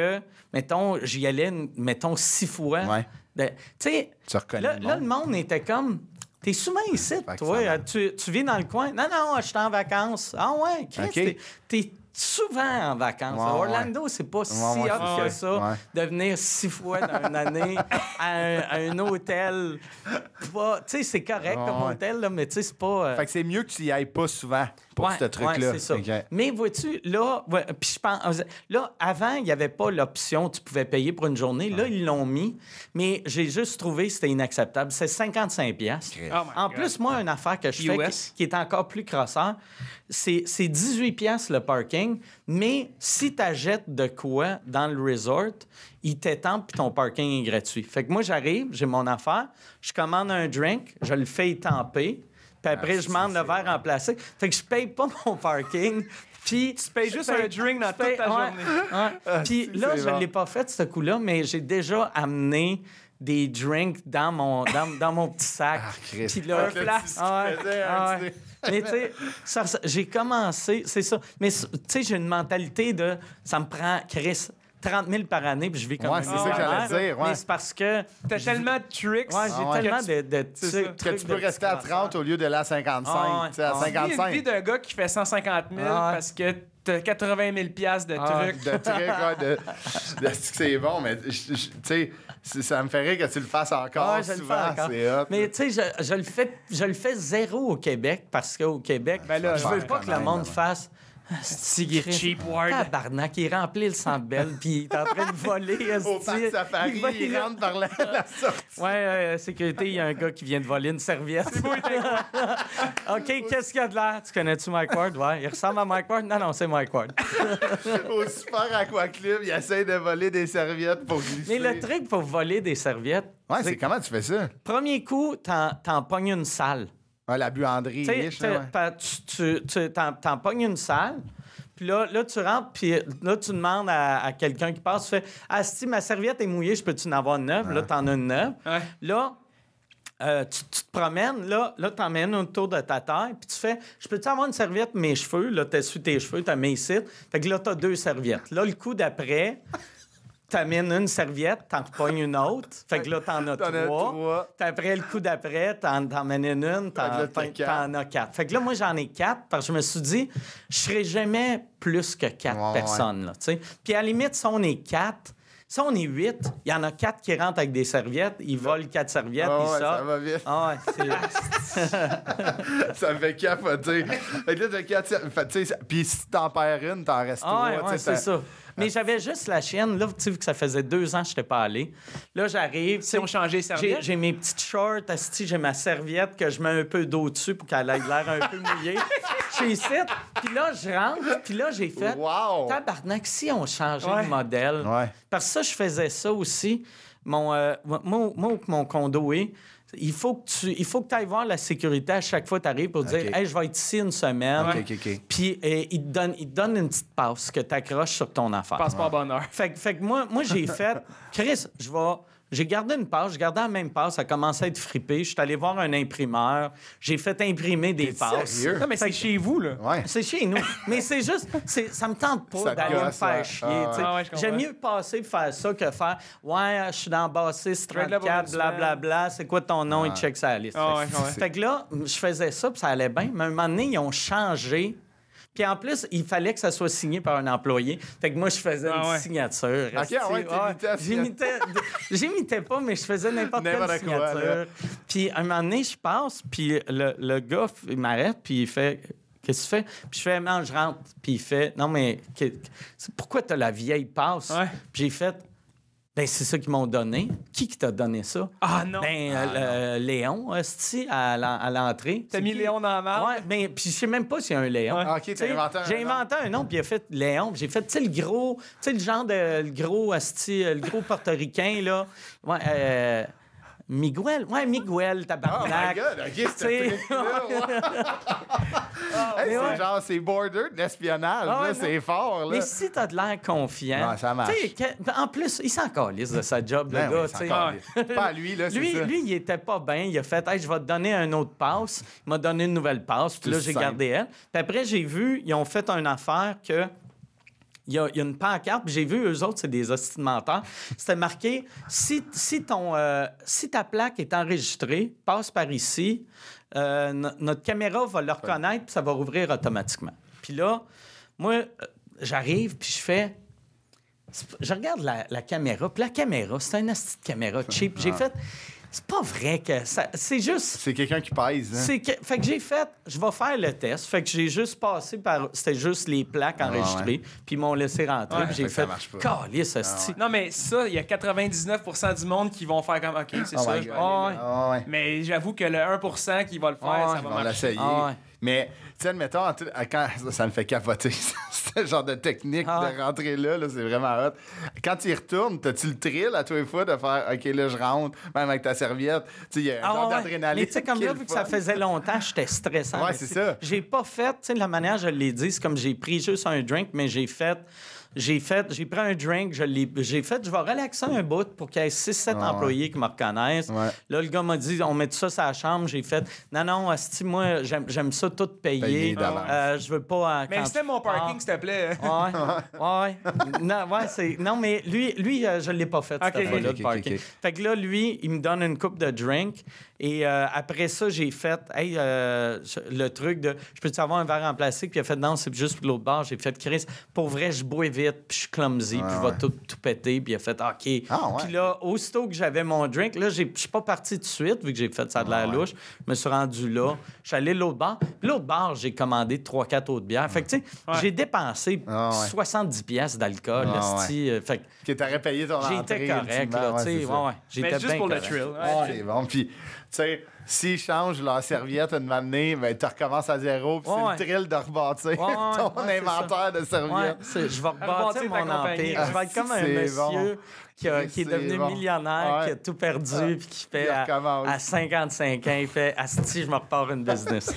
S4: mettons, j'y allais, mettons, 6 fois.
S1: Ouais.
S4: Tu sais,
S1: Tu reconnais
S4: là,
S1: le
S4: là, le
S1: monde.
S4: monde était comme... T'es souvent ici,
S1: que
S4: toi.
S1: ça va.
S4: Tu vis dans le coin. Non, je suis en vacances. Ah ouais, Chris,
S1: OK.
S4: t'es souvent en vacances.
S1: Ouais,
S4: Orlando, c'est pas si
S1: ouais,
S4: hot
S1: c'est
S4: que
S1: ça.
S4: ça.
S1: Ouais.
S4: De venir 6 fois dans une année à un hôtel. Tu sais, c'est correct
S1: Ouais,
S4: comme
S1: ouais.
S4: hôtel, là, mais tu sais, c'est pas...
S1: Fait que c'est mieux que tu y ailles pas souvent pour
S4: Ouais,
S1: ce truc-là.
S4: ouais, c'est ça.
S1: Ok.
S4: Mais vois-tu, là, puis je pense, là, avant, il n'y avait pas l'option, tu pouvais payer pour une journée. Là, ils l'ont mis, mais j'ai juste trouvé que c'était inacceptable. C'est 55 piastres.
S2: Oh my
S4: En
S2: God.
S4: plus, moi, une affaire que je fais
S2: US.
S4: qui est encore plus crosseur, c'est 18 piastres le parking. parking, mais si tu achètes de quoi dans le resort, ils t'étampent puis ton parking est gratuit. Fait que moi, j'arrive, j'ai mon affaire, je commande un drink, je le fais étamper, puis après, je demande le verre remplacé. Fait que je paye pas mon parking. Puis
S2: Tu payes juste un drink dans toute ta journée.
S4: Puis là,
S1: c'est
S4: je
S1: bon.
S4: l'ai pas fait, ce coup-là, mais j'ai déjà amené des drinks dans mon petit sac.
S1: Chris.
S4: Puis là,
S1: Avec le petit
S4: Ah ouais,
S1: faisais,
S4: ah
S1: hein,
S4: ouais. Mais tu sais, j'ai commencé, c'est ça. Mais tu sais, j'ai une mentalité de ça me prend, Chris, 30 000 par année, puis je vis comme
S1: Ouais,
S4: un
S1: c'est ça que
S4: millionnaire.
S1: j'allais dire, ouais.
S4: Mais c'est parce que
S2: T'as tellement de tricks.
S4: ouais, j'ai tellement de
S2: C'est ça.
S4: trucs.
S1: Que tu peux rester à 30 au lieu de là à 55.
S4: Ah ouais.
S1: Tu sais, à
S4: Ah ouais.
S2: Vis une vie
S1: 55.
S2: d'un gars qui fait 150 000
S4: Ah ouais.
S2: parce que t'as 80 000 piastres de
S4: Ah ouais.
S2: trucs.
S1: De trucs, ouais, de c'est bon, mais tu sais, ça me fait rire que tu le fasses encore
S4: Ouais, je le fais
S1: souvent.
S4: encore.
S1: C'est hot.
S4: Mais tu sais, je le fais zéro au Québec parce qu'au Québec,
S2: Ben là,
S4: je veux
S1: ouais,
S4: pas
S1: quand
S4: que le
S1: même,
S4: monde
S1: ouais.
S4: fasse.
S2: C'est cheap word.
S4: Tabarnak, il remplit le centre belle, puis il est en train de voler.
S1: Au
S4: esti.
S1: parc Safari,
S4: va-
S1: il rentre par la sortie.
S4: Ouais, sécurité, il y a un gars qui vient de voler une serviette. OK, qu'est-ce qu'il y a de l'air? Tu connais-tu Mike Ward? Ouais, il ressemble à Mike Ward? Non, c'est Mike Ward.
S1: Au Super Aqua Club, il essaie de voler des serviettes pour
S4: Mais
S1: glisser.
S4: le truc pour voler des serviettes,
S1: Ouais, c'est comment tu fais ça?
S4: premier coup, t'en pognes une salle.
S1: Ouais, la buanderie
S4: Tu
S1: riche, là, ouais.
S4: t'en pognes une salle, puis là, tu rentres, puis là, tu demandes à quelqu'un qui passe, tu fais « Ah, si ma serviette est mouillée, je peux-tu en avoir une neuve? » Là, t'en as une neuve.
S2: Ouais.
S4: Là, tu te promènes, là t'emmènes autour de ta taille, puis tu fais « Je peux-tu avoir une serviette mes cheveux? » Là, t'essuies tes cheveux, t'as mis ici. Fait que là, t'as 2 serviettes. Là, le coup d'après... T'amènes une serviette, t'en repognes une autre. Fait que là, t'en as
S1: T'en as
S4: 3.
S1: trois.
S4: Puis après, le coup d'après, t'en amènes une,
S1: Fait que là, t'as
S4: t'en as 4. Fait que là, moi, j'en ai 4 parce que je me suis dit, je serai jamais plus que 4
S1: Ouais,
S4: personnes. Là, tu sais. Puis à la limite, si on est 4, si on est 8, il y en a 4 qui rentrent avec des serviettes, ils volent 4 serviettes,
S1: Ah
S4: ils
S1: ouais,
S4: sortent.
S1: ça va vite.
S4: Ah ouais,
S1: Ça me fait capoter. Fait que là, t'as 4... Fait, tu sais, puis si t'en perds une, t'en restes
S4: Ah
S1: 3.
S4: ouais, ouais, c'est ça. Mais j'avais juste la chienne. Là, tu sais, vu que ça faisait 2 ans que je n'étais pas allé. Là, j'arrive.
S2: Si on changeait les serviettes.
S4: J'ai mes petites shorts, asti, j'ai ma serviette que je mets un peu d'eau dessus pour qu'elle ait l'air un peu mouillée. Je suis ici. Puis là, je rentre. Puis là, j'ai fait.
S1: Wow!
S4: Tabarnak, si on changeait
S2: Ouais.
S4: de modèle.
S1: Ouais.
S4: Parce que ça, je faisais ça aussi. Moi, où mon condo est. Il faut que tu ailles voir la sécurité à chaque fois que tu arrives pour dire « Hey, je vais être ici une semaine.
S1: OK.
S4: Puis il te donne une petite passe que tu accroches sur ton affaire.
S2: Passeport bonheur.
S4: Fait que moi j'ai fait, Chris, j'ai gardé une passe, j'ai gardé la même passe, ça a commencé à être frippé. Je suis allé voir un imprimeur, j'ai fait imprimer des passes.
S1: sérieux?
S2: Non, mais c'est chez vous, là.
S1: Ouais.
S4: C'est chez nous. Mais c'est juste, ça me tente
S1: Ça
S4: pas
S1: te
S4: d'aller me
S1: gosse,
S4: faire
S1: ouais.
S4: chier.
S1: Ah,
S4: tu sais.
S2: ouais, je comprends.
S4: J'aime mieux passer de faire ça que faire ouais, je suis dans bassiste
S2: Fred là
S4: 34,
S2: pour
S4: blablabla, c'est quoi ton nom?
S1: Ouais.
S4: Il check sa liste.
S2: Ah ouais, ouais.
S4: Fait que là, je faisais ça, puis ça allait bien. Mais à un moment donné, ils ont changé. Puis en plus, il fallait que ça soit signé par un employé. Fait que moi, je faisais
S2: Ah
S4: une
S2: ouais.
S4: signature.
S1: OK, ah ouais, t'imitais.
S4: J'imitais pas, mais je faisais n'importe quelle
S1: N'importe quoi,
S4: signature.
S1: là.
S4: Puis un moment donné, je passe, puis le gars, il m'arrête, puis il fait... Qu'est-ce que tu fais? Puis je fais, non, je rentre. Puis il fait, non, mais pourquoi t'as la vieille passe?
S2: Ouais.
S4: Puis j'ai fait, ben c'est ça qu'ils m'ont donné. Qui t'a donné ça?
S2: Ah non.
S4: Ben, Léon, hostie, à l'entrée.
S2: T'as
S4: C'est
S2: mis
S4: qui?
S2: Léon dans la marde?
S4: Ouais, mais puis je sais même pas s'il y a un Léon.
S2: Ouais.
S1: Ah, OK,
S4: Tu
S1: t'as
S4: sais,
S1: inventé un
S4: j'ai
S1: nom.
S4: inventé un nom, puis il a fait Léon. Puis j'ai fait, tu sais, le gros, tu sais, le genre de, le gros, asti, le gros portoricain, là. Ouais, Miguel. Ouais, Miguel,
S1: Oh my
S4: tabarnak.
S1: God, OK,
S4: Tu sais,
S1: c'était Hey,
S4: mais ouais.
S1: c'est genre, c'est border de l'espionnage,
S4: Ah ouais,
S1: là,
S4: non.
S1: c'est fort, là.
S4: Mais si t'as de l'air confiant.
S1: Ouais, ça marche.
S4: Tu sais, en plus, il s'en calisse de sa job, le
S1: Ben
S4: gars,
S1: oui,
S4: tu
S1: c'est
S4: sais.
S1: encore- Pas à lui, là, c'est ça.
S4: Lui, il était pas bien. Il a fait, hey, je vais te donner un autre passe. Il m'a donné une nouvelle passe. Puis là,
S1: C'est
S4: j'ai
S1: simple.
S4: gardé elle. Puis après, j'ai vu, ils ont fait une affaire que. Il y a une pancarte, puis j'ai vu, eux autres, c'est des hosties de menteurs. C'était marqué si ta plaque est enregistrée, passe par ici, notre caméra va le reconnaître, puis ça va rouvrir automatiquement. Puis là, moi, j'arrive, puis je fais. Je regarde la caméra, puis la caméra, c'est une hostie de caméra cheap. J'ai fait. C'est pas vrai que ça. C'est juste.
S1: C'est quelqu'un qui pèse, hein?
S4: Fait que j'ai fait, je vais faire le test. Fait que j'ai juste passé par, c'était juste les plaques enregistrées, puis ils m'ont laissé rentrer,
S2: Ouais,
S4: puis j'ai
S1: fait que ça
S4: fait,
S1: marche pas.
S4: calisse, hostie.
S2: Non, mais ça, il y a 99% du monde qui vont faire comme OK, c'est
S1: Oh
S2: ça.
S1: my
S2: je vais
S1: God.
S2: aller là.
S1: Ah ouais.
S2: Mais j'avoue que le 1% qui va le faire,
S4: Ah ouais.
S2: ça
S1: Ils
S2: va
S1: vont
S2: marcher.
S1: l'essayer.
S4: Ah ouais.
S1: Mais, tu sais, admettons, quand ça me fait capoter, ce genre de technique de rentrer là, c'est vraiment hot. Quand tu y retournes, t'as-tu le thrill à tous les fois de faire OK, là, je rentre, même avec ta serviette? Tu sais, il y a un genre d'adrénaline.
S4: Mais tu sais, comme
S1: qui est
S4: là,
S1: le
S4: vu que
S1: fun.
S4: ça faisait longtemps, j'étais stressant.
S1: Ouais,
S4: Mais
S1: c'est ça.
S4: J'ai pas fait, tu sais, la manière je l'ai dit, c'est comme j'ai pris juste un drink, mais j'ai pris un drink, je vais relaxer un bout pour qu'il y ait 6-7 employés qui me reconnaissent.
S1: Ouais.
S4: Là, le gars m'a dit, on met tout ça sur la chambre. J'ai fait, non, asti, moi, j'aime ça tout payer.
S1: Payer d'avance.
S4: Je veux pas...
S2: Mais
S4: quand
S2: c'était
S4: tu
S2: mon
S4: pars.
S2: parking, s'il te plaît.
S4: Ouais. Non, mais lui, je l'ai pas fait, cette fois-là,
S1: Ok,
S4: le parking.
S1: ok.
S4: Fait que là, lui, il me donne une coupe de drink. Et après ça, j'ai fait, le truc de, je peux-tu avoir un verre en plastique? Puis il a fait, non, c'est juste pour l'autre bar. J'ai fait, Chris, pour vrai, je bois vite, puis je suis clumsy, puis je vais tout péter. Puis il a fait, OK.
S1: Ah, ouais.
S4: Puis là, aussitôt que j'avais mon drink, là, je suis pas parti tout de suite, vu que j'ai fait ça de la louche. Je me suis rendu là. Je suis allé à l'autre bar. Puis l'autre bar, j'ai commandé 3-4 autres bières. Fait que, tu sais, j'ai dépensé 70 pièces d'alcool. Fait que
S1: Que t'aurais payé ton entrée.
S4: j'étais correct,
S1: ultimement.
S4: là, tu sais.
S1: c'est ça.
S4: J'étais
S2: Mais juste
S4: bien
S2: pour le
S4: correct.
S2: thrill.
S1: C'est bon. Puis, tu sais, s'ils changent leur serviette une année, ben, tu recommences à zéro. Puis c'est le thrill de rebâtir ton
S4: c'est
S1: inventaire de
S4: Ouais,
S1: serviettes.
S4: je vais rebâtir
S2: Rebâtir ta
S4: mon
S2: compagnie.
S4: empire. Je vais être comme un
S1: C'est
S4: monsieur qui est
S1: C'est
S4: devenu
S1: bon.
S4: millionnaire,
S1: Ouais.
S4: qui a tout perdu, puis qui fait
S1: Il recommence.
S4: à 55 ans, il fait Asti, je me repars une business.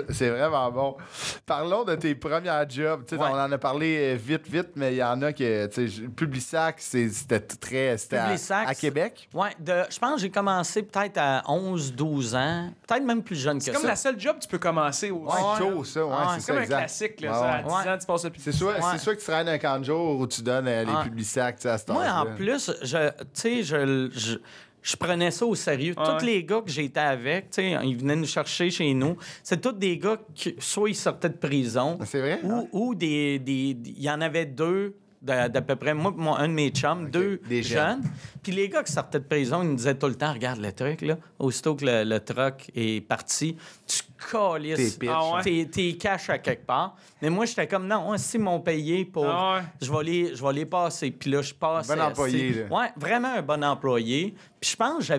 S1: C'est vraiment bon. Parlons de tes premiers jobs. Tu sais,
S4: Ouais.
S1: On en a parlé vite, mais il y en a que, tu sais, Publisac, c'était
S4: Publisac,
S1: à Québec.
S4: Ouais, je pense que j'ai commencé peut-être à 11-12 ans, peut-être même plus jeune que
S2: C'est
S4: ça.
S2: comme la seule job que tu peux commencer aussi.
S1: Ouais, chaud, ça. Ouais, c'est
S2: C'est
S1: ça,
S2: comme un
S1: exact.
S2: classique, là.
S1: Ouais,
S2: Ça,
S1: ouais.
S2: à 10 ans, tu passes le plus.
S1: C'est sûr, c'est sûr que tu travailles dans un camp de jour où tu donnes les Publisac, tu sais, à cet
S4: Moi,
S1: âge-là.
S4: en plus, je prenais ça au sérieux. Tous les gars que j'étais avec, tu sais, ils venaient nous chercher chez nous. C'est tous des gars qui, soit ils sortaient de prison,
S1: C'est vrai?
S4: ou il y en avait deux d'à peu près, moi, un de mes chums, deux
S1: Des jeunes.
S4: jeunes. Puis les gars qui sortaient de prison, ils nous disaient tout le temps, regarde le truc, là. Aussitôt que le truck est parti, tu calisses
S1: T'es pitch.
S4: tes cash à quelque part. Mais moi, j'étais comme, non, si ils m'ont payé pour... Je vais les passer. Puis là, je passe...
S1: Bon employé, là.
S4: Ouais, vraiment un bon employé. Puis je pense je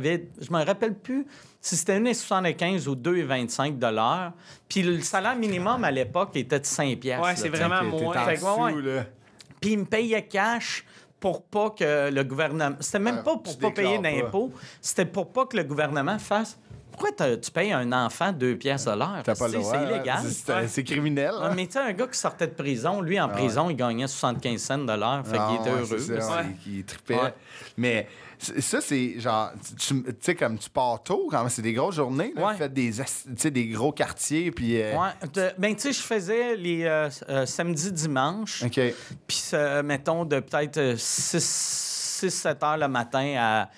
S4: me rappelle plus si c'était 1,75 ou 2,25 $. Puis le salaire minimum à l'époque était de 5 piastres.
S2: Ouais, c'est
S4: là,
S2: vraiment
S1: T'es
S2: moins.
S1: en
S4: Fait que, ouais,
S1: dessous, là.
S4: puis il me payait cash pour pas que le gouvernement... C'était même pas pour
S1: tu
S4: pas payer
S1: déclares pas.
S4: d'impôts. C'était pour pas que le gouvernement fasse... Pourquoi tu payes un enfant 2 piastres de l'heure?
S1: T'as pas le droit.
S4: C'est illégal.
S1: C'est criminel.
S4: Ouais,
S1: hein?
S4: mais tu sais, un gars qui sortait de prison, lui, en prison, il gagnait 75 cents de l'heure. Fait qu'il était
S1: Ah, ouais,
S4: heureux.
S1: c'est ça,
S2: Ouais.
S1: il trippait.
S4: Ouais.
S1: Mais ça, c'est genre, tu sais, comme tu pars tôt, quand même, c'est des grosses journées. Là,
S4: Ouais.
S1: Tu fais des gros quartiers. Puis,
S4: Ben, tu sais, je faisais les samedis, dimanches.
S1: OK.
S4: Puis, mettons, de peut-être 6-7 heures le matin à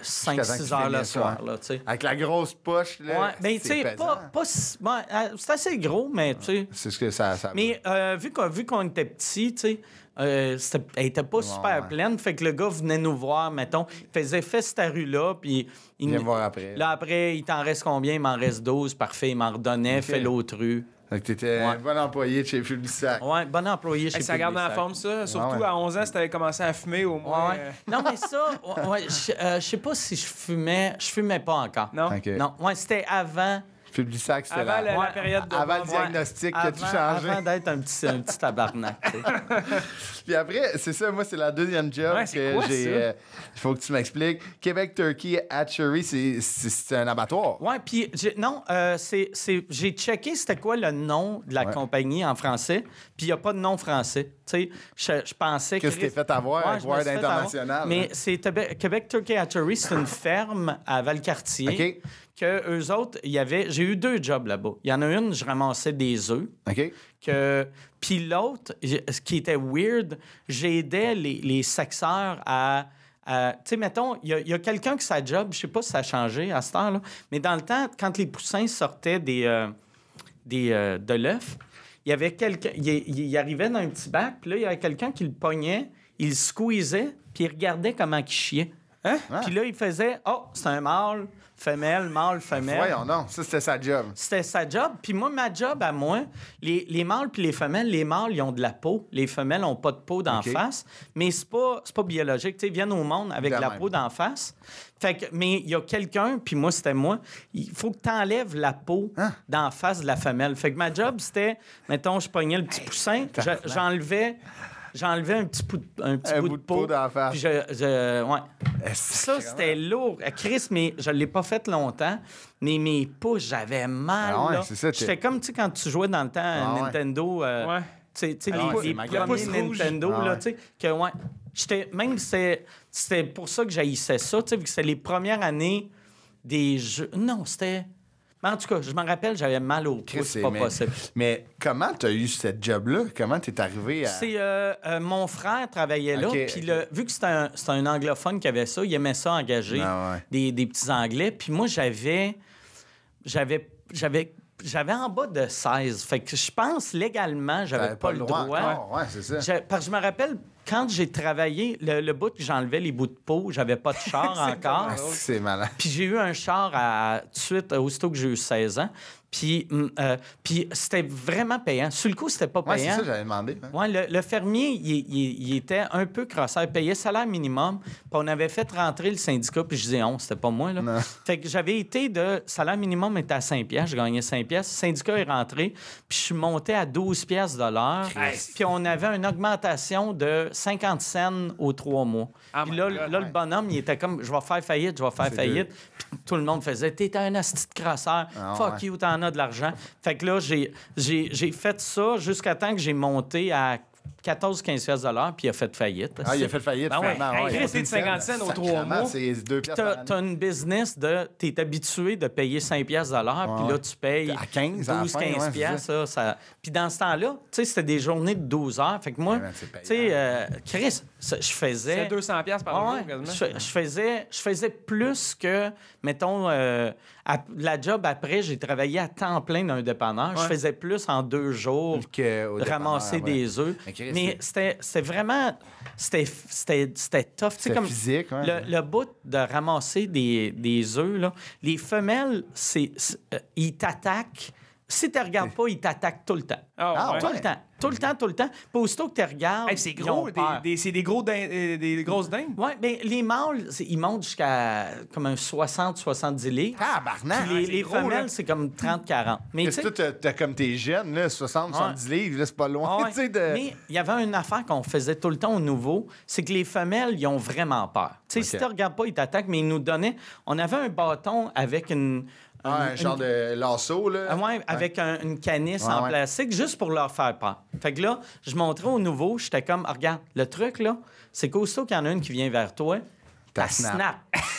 S1: Jusqu'à temps
S4: 5-6
S1: qu'il
S4: heures le
S1: finisse,
S4: soir,
S1: ouais.
S4: là, tu sais.
S1: Avec la grosse poche, là.
S4: Ouais, ben, tu
S1: c'est
S4: sais,
S1: pesant.
S4: pas c'est assez gros, mais tu sais.
S1: C'est ce que ça
S4: Mais vu qu'on était petits, tu sais, elle était pas super pleine. Fait que le gars venait nous voir, mettons. Il faisait fait cette rue-là, puis...
S1: Viens me voir après.
S4: Là, après, il t'en reste combien? Il m'en reste 12. Parfait, il m'en redonnait. Fais l'autre rue.
S1: Fait que t'étais un bon employé de chez Publisac.
S4: Ouais, bon employé chez
S2: Ça garde en
S4: Publisac.
S2: forme, ça. Surtout
S1: ouais.
S2: à 11 ans, si t'avais commencé à fumer, au moins.
S4: Ouais. Non, mais ça, je sais pas si je fumais. Je fumais pas encore.
S2: Non?
S1: OK.
S4: Non, ouais, c'était avant.
S1: Publisac, c'était
S2: Avant
S1: là.
S2: la période de...
S1: Avant le diagnostic qui a tout changé.
S4: Avant d'être un petit tabarnak. Tu sais.
S1: Puis après, c'est ça, moi, c'est la deuxième job
S2: Ouais, c'est
S1: que
S2: quoi,
S1: j'ai.
S2: ça?
S1: Il faut que tu m'expliques. Québec Turkey Hatchery, c'est un abattoir.
S4: Ouais, puis j'ai checké c'était quoi le nom de la compagnie en français, puis il n'y a pas de nom français. Tu sais, je pensais
S1: Qu'est-ce que tu t'es fait avoir avec
S4: je me
S1: Word
S4: suis fait
S1: International?
S4: avoir. Mais c'est Québec Turkey Hatchery, c'est une ferme à Valcartier.
S1: OK.
S4: Que eux autres, j'ai eu 2 jobs là-bas. Il y en a une, je ramassais des œufs.
S1: OK.
S4: Puis l'autre, ce qui était weird, j'aidais les sexeurs à tu sais, mettons, il y a quelqu'un qui sa job, je sais pas si ça a changé à cette heure-là, mais dans le temps, quand les poussins sortaient de l'œuf, il y avait quelqu'un, il arrivait dans un petit bac, puis là, il y avait quelqu'un qui le pognait, il le squeezait, puis il regardait comment il chiait.
S2: Hein?
S4: Puis là, il faisait, c'est un mâle, femelle, mâle, femelle.
S1: Voyons, non. Ça, c'était sa job.
S4: C'était sa job. Puis moi, ma job à moi, les mâles puis les femelles, les mâles, ils ont de la peau. Les femelles n'ont pas de peau d'en
S1: OK.
S4: face. Mais c'est pas biologique. Tu sais, ils viennent au monde avec
S1: De
S4: la
S1: même.
S4: peau d'en face. Fait que, mais il y a quelqu'un, puis moi, c'était moi, il faut que tu enlèves la peau d'en face de la femelle. Fait que ma job, c'était, mettons, je pognais le petit poussin, j'enlevais un petit bout de peau
S1: d'en face.
S4: Puis ouais. Ça, c'était lourd. Chris, mais je l'ai pas fait longtemps. Mais mes pouces, j'avais mal.
S1: Ah ouais,
S4: là.
S1: c'est ça,
S4: J'étais comme, tu sais, quand tu jouais dans le temps à
S1: ouais.
S4: Nintendo.
S2: Ouais.
S4: Tu sais,
S1: Ah ouais, c'est
S4: les
S1: magané.
S4: premiers
S2: Le pouce rouge.
S4: Nintendo,
S1: Ah
S4: là,
S1: ouais.
S4: tu sais, que, ouais. Même c'était pour ça que j'haïssais ça, tu sais, vu que c'était les premières années des jeux. Non, c'était. Mais en tout cas, je me rappelle, j'avais mal au pouce, c'est pas possible.
S1: Mais comment tu as eu cette job-là? Comment tu es arrivé à.
S4: C'est mon frère travaillait là,
S1: Ok,
S4: puis
S1: ok.
S4: vu que c'était un anglophone qui avait ça, il aimait ça engager
S1: Ah ouais.
S4: des petits Anglais. Puis moi, j'avais en bas de 16. Fait que je pense légalement, j'avais
S1: T'avais
S4: pas le droit.
S1: encore. Ouais, c'est ça.
S4: Parce que je me rappelle, quand j'ai travaillé, le bout que j'enlevais les bouts de peau, j'avais pas de char encore.
S1: Ah, c'est malade.
S4: Puis j'ai eu un char tout de suite, aussitôt que j'ai eu 16 ans. Puis c'était vraiment payant. Sur le coup, c'était pas
S1: Ouais, c'est
S4: payant.
S1: ça, j'avais demandé. Hein.
S4: Ouais, le fermier, il était un peu crosseur. Il payait salaire minimum. Puis on avait fait rentrer le syndicat, puis je disais 11, c'était pas moi. Là.
S1: Non.
S4: Fait que j'avais été de... Salaire minimum était à 5 piastres, je gagnais 5 piastres. Le syndicat est rentré, puis je suis monté à 12 piastres de l'heure. Puis on avait une augmentation de 50 cents aux 3 mois.
S2: Oh
S4: Puis
S2: my
S4: là,
S2: God,
S4: là, le bonhomme, il était comme, je vais faire faillite. Puis tout le monde faisait, t'es un asti de crosseur.
S1: Ah,
S4: Fuck
S1: ouais.
S4: you, t'en as de l'argent. Fait que là, j'ai fait ça jusqu'à temps que j'ai monté à 14-15 piastres de l'heure, puis il a fait faillite.
S1: Ah, il a fait faillite,
S4: Ben ouais.
S1: finalement.
S2: Hey,
S1: ouais,
S2: Chris, c'est de 50 cents aux 3
S1: Sacrément,
S2: mois.
S1: C'est 2 piastres par année.
S4: T'as une business de... T'es habitué de payer 5 piastres de l'heure, puis là, tu payes
S1: À 15 à la fin,
S4: 12-15
S1: ouais, c'est
S4: piastres. Ça. Puis dans ce temps-là, tu sais, c'était des journées de 12 heures. Fait que moi,
S1: Ouais, ben, c'est
S4: tu
S1: payant.
S4: sais, Chris, je faisais...
S2: C'est 200 piastres par
S4: Ouais,
S2: jour, quasiment.
S4: je faisais plus que, mettons, la job après, j'ai travaillé à temps plein dans un dépanneur. Je
S2: Ouais.
S4: faisais plus en 2 jours
S1: Qu'au
S4: ramasser
S1: dépanneur, ouais.
S4: des œufs.
S1: Mais Chris,
S4: Mais c'était vraiment... C'était tough. Tu sais,
S1: C'était
S4: comme
S1: physique, ouais.
S4: le bout de ramasser des œufs, là, les femelles, ils t'attaquent. Si tu ne regardes pas, ils t'attaquent tout le temps.
S2: Ah, ouais.
S4: Tout le temps. Tout le temps, tout le temps. Puis aussitôt que tu regardes,
S2: Hey, c'est
S4: ils ont
S2: gros,
S4: peur.
S2: c'est des grosses dindes.
S4: Oui, bien, les mâles, ils montent jusqu'à comme un 60-70 livres.
S1: Tabarnak!
S4: Puis les
S2: c'est gros, là.
S4: femelles, c'est comme 30-40. Mais tu
S1: Est-ce
S4: sais,
S1: que toi, t'as comme tes jeunes, là, 70 livres, là, c'est pas loin,
S4: ah ouais.
S1: tu sais, de...
S4: Mais il y avait une affaire qu'on faisait tout le temps au nouveau, c'est que les femelles, ils ont vraiment peur. Tu sais, si
S1: OK.
S4: tu regardes pas, ils t'attaquent, mais ils nous donnaient... On avait un bâton avec
S1: un genre de lasso, là.
S4: Ah ouais, avec une canisse
S1: Ouais,
S4: en
S1: ouais.
S4: plastique, juste pour leur faire peur. Fait que là, je montrais au nouveau, j'étais comme, regarde, le truc, là, c'est qu'aussitôt qu'il y en a une qui vient vers toi,
S1: T'as
S4: t'as snap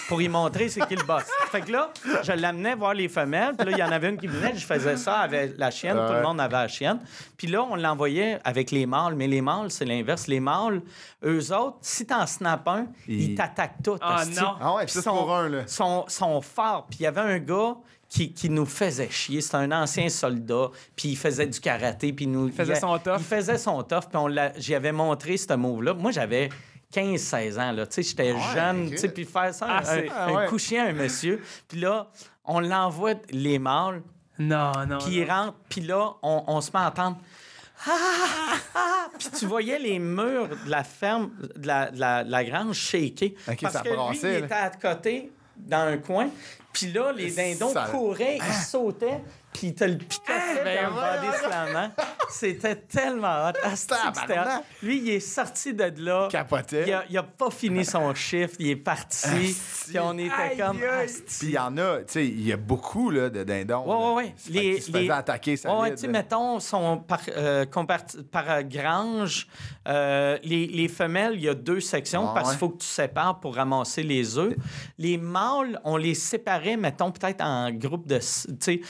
S4: pour y montrer c'est qui le boss. Fait que là, je l'amenais voir les femelles, puis là, il y en avait une qui venait, je faisais ça avec la chienne, tout le monde avait la chienne. Puis là, on l'envoyait avec les mâles, mais les mâles, c'est l'inverse. Les mâles, eux autres, si t'en snaps un, ils t'attaquent tous.
S2: Ah,
S4: hostie.
S2: non.
S1: Ah ouais, puis ça, c'est pour un, là.
S4: Sont forts. Puis il y avait un gars qui nous faisait chier. C'était un ancien soldat, puis il faisait du karaté, puis il
S2: faisait son tough.
S4: Il faisait son tough, puis j'y avais montré ce move-là. Moi, j'avais 15-16 ans, là. Tu sais, j'étais jeune, tu sais, puis faire ça, un coup chien à un monsieur. Puis là, on l'envoie les mâles,
S2: Non.
S4: puis il rentre, puis là, on se met à entendre... Puis tu voyais les murs de la ferme, de la grange shaker.
S1: Ok,
S4: parce
S1: ça
S4: que lui,
S1: brassait,
S4: il
S1: là.
S4: était à côté, dans un coin. Puis là, les dindons
S1: Ça-
S4: couraient, ils sautaient, puis ils te le piquaient
S1: ben
S4: dans le body slamant. C'était tellement hot. Asti que c'était hot.
S1: Tabarnak.
S4: Lui, il est sorti de là.
S1: Capotait.
S4: Il a pas fini son shift, il est parti. Puis on était
S2: Aïe,
S4: comme...
S2: aïe.
S4: asti.
S1: Puis il y en a, tu sais, il y a beaucoup, là, de dindons.
S4: Ouais.
S1: Qui se faisaient attaquer, ça.
S4: Ouais, tu sais, mettons, sont par grange. Les femelles, il y a 2 sections
S1: Ah,
S4: parce qu'il
S1: ouais.
S4: faut que tu sépares pour ramasser les œufs. Les mâles, on les séparait, mettons, peut-être en groupe de... Tu sais,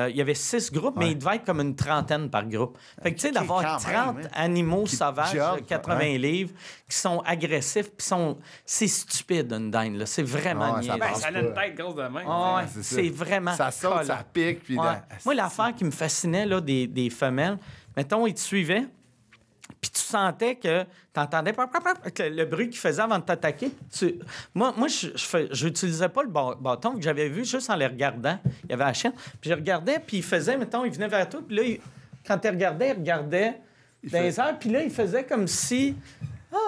S4: il y avait 6 groupes, mais il devait être comme une trentaine par groupe. Fait que, tu sais, d'avoir
S1: quand même,
S4: 30
S1: hein.
S4: animaux sauvages
S1: jumpent,
S4: de 80 livres qui sont agressifs, puis c'est stupide, une dinde, là. C'est vraiment
S1: Ouais, ça
S4: niaiseux.
S2: Ben,
S1: passe
S2: ça a
S1: pas.
S2: une tête grosse de même.
S4: Ah ouais,
S1: c'est ça.
S4: c'est vraiment...
S1: Ça saute,
S4: collant.
S1: ça pique, puis...
S4: Ouais.
S1: dans-
S4: Moi, l'affaire qui me fascinait là, des femelles, mettons, ils te suivaient, Puis tu sentais que t'entendais que le bruit qu'il faisait avant de t'attaquer. Moi j'utilisais pas le bâton que j'avais vu juste en les regardant. Il y avait la chienne. Puis je regardais, puis il faisait, mettons, il venait vers toi. Puis là, quand il regardait dans les airs. Puis là, il faisait comme si...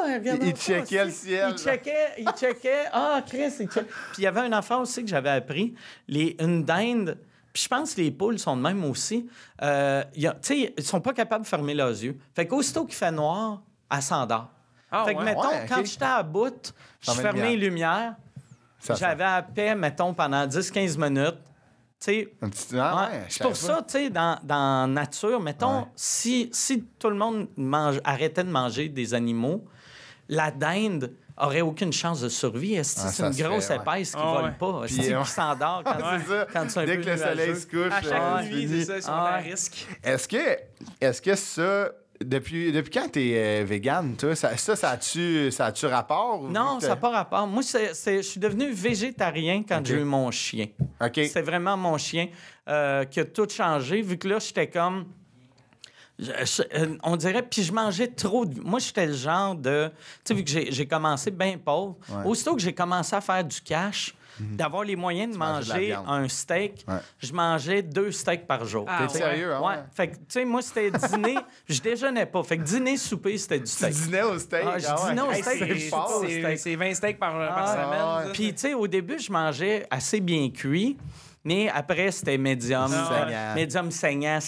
S1: Il checkait le ciel.
S4: Il checkait. Ah, Chris, il checkait. Puis il y avait un affaire aussi que j'avais appris. Une dinde... Puis je pense que les poules sont de même aussi. Tu sais, ils sont pas capables de fermer leurs yeux. Fait qu'aussitôt qu'il fait noir, elle s'endort. Fait que, mettons, quand j'étais à bout, je fermais les lumières. J'avais à paix, mettons, pendant 10-15 minutes. C'est pour ça, tu sais, dans la nature, mettons, si tout le monde arrêtait de manger des animaux, la dinde aurait aucune chance de survie. C'est une grosse épaisse qui vole pas. Qui s'endort quand c'est un
S1: dès
S4: peu
S1: que le soleil se couche.
S2: À chaque nuit, c'est ça, ils sont à risque.
S1: Est-ce que ça... Depuis quand t'es vegan, toi, ça a-tu rapport?
S4: Non, ça n'a pas rapport. Moi, je suis devenu végétarien quand j'ai eu mon chien. C'est vraiment mon chien qui a tout changé, vu que là, j'étais comme... on dirait... Puis je mangeais trop de... Moi, j'étais le genre de... Tu sais, vu que j'ai commencé bien pauvre, aussitôt que j'ai commencé à faire du cash... d'avoir les moyens de manger un steak, je mangeais 2 steaks par jour.
S1: T'es sérieux, hein?
S4: Ouais. Fait que, tu sais, moi, c'était dîner, je déjeunais pas. Fait que dîner, souper, c'était du steak.
S1: Tu dînais au steak?
S4: Je dînais au steak.
S2: C'est 20 steaks par semaine.
S4: Puis, tu sais, au début, je mangeais assez bien cuit. Mais après, c'était médium saignant.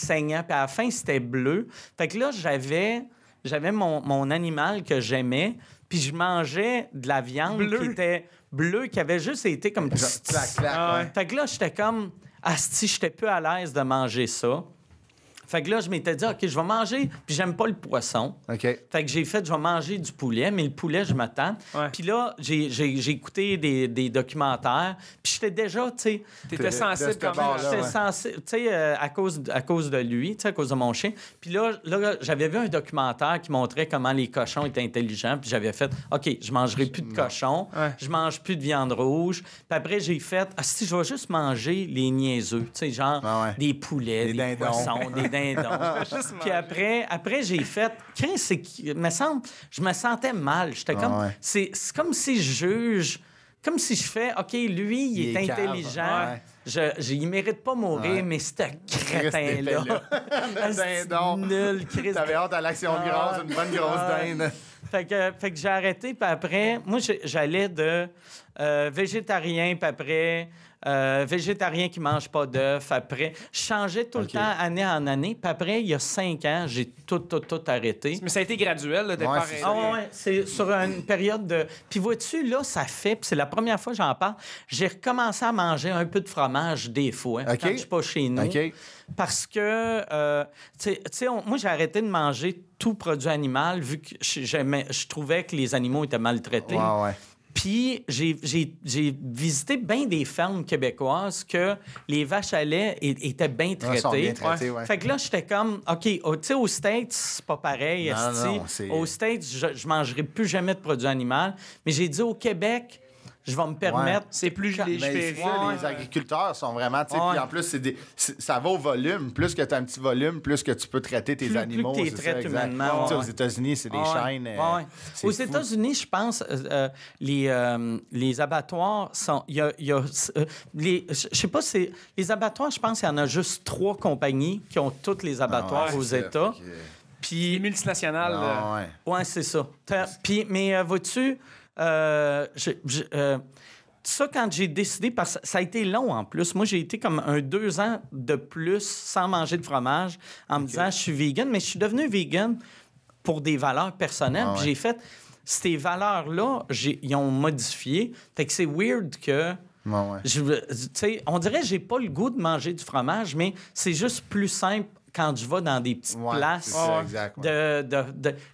S4: Puis à la fin, c'était bleu. Fait que là, j'avais mon animal que j'aimais, puis je mangeais de la viande qui était bleue, qui avait juste été comme... Fait que là, j'étais comme... Asti, j'étais peu à l'aise de manger ça. Fait que là, je m'étais dit, OK, je vais manger, puis j'aime pas le poisson. Fait que je vais manger du poulet, mais le poulet, je m'attends. Puis là, j'ai écouté des documentaires, puis j'étais déjà, tu sais...
S2: T'étais sensible quand même.
S4: J'étais sensible, tu sais, à cause de lui, tu sais, à cause de mon chien. Puis là, j'avais vu un documentaire qui montrait comment les cochons étaient intelligents, puis j'avais fait, OK, je mangerai plus de cochons, je mange plus de viande rouge. Puis après, j'ai fait, si je vais juste manger les niaiseux, tu sais, genre des poulets, des poissons, des dindons. Puis après j'ai fait, me semble, je me sentais mal. J'étais comme, c'est comme si je juge, comme si je fais, OK, lui, il est intelligent. Il mérite pas mourir, mais ce crétin-là. Nul, Christ.
S1: T'avais hâte à l'action de grâce, une bonne grosse dinde.
S4: Fait que j'ai arrêté, puis après, moi, j'allais de végétarien, puis après... végétarien qui mange pas d'œufs. Après, je changeais tout le temps, année en année. Puis après, il y a 5 ans, j'ai tout arrêté.
S2: Mais ça a été graduel, le départ.
S4: C'est sur une période de... Puis vois-tu, là, ça fait... Puis c'est la première fois que j'en parle. J'ai recommencé à manger un peu de fromage des fois, quand je suis pas chez nous. Parce que, tu sais, moi, j'ai arrêté de manger tout produit animal vu que je trouvais que les animaux étaient maltraités. Puis j'ai visité bien des fermes québécoises que les vaches à lait étaient bien traitées. Fait que là, j'étais comme, OK, tu sais, aux States, c'est pas pareil. Aux States, je mangerai plus jamais de produits animaux. Mais j'ai dit, au Québec, je vais me permettre...
S2: C'est plus légiféré.
S1: Les agriculteurs sont vraiment... Puis en plus, ça va au volume. Plus que tu as un petit volume, plus que tu peux traiter tes animaux.
S4: Plus que tu les traites humainement.
S1: Aux États-unis, c'est des chaînes.
S4: Aux États-Unis, je pense, les abattoirs sont... je sais pas, les abattoirs, je pense qu'il y en a juste 3 compagnies qui ont tous les abattoirs aux États.
S2: Puis les multinationales.
S4: Ouais, c'est ça. Mais vois-tu... ça, quand j'ai décidé, parce que ça a été long en plus. Moi, j'ai été comme 2 ans de plus sans manger de fromage en me disant je suis vegan, mais je suis devenu vegan pour des valeurs personnelles. Puis j'ai fait ces valeurs-là, ils ont modifié. Fait que c'est weird que. On dirait que j'ai pas le goût de manger du fromage, mais c'est juste plus simple quand je vais dans des petites places. Tu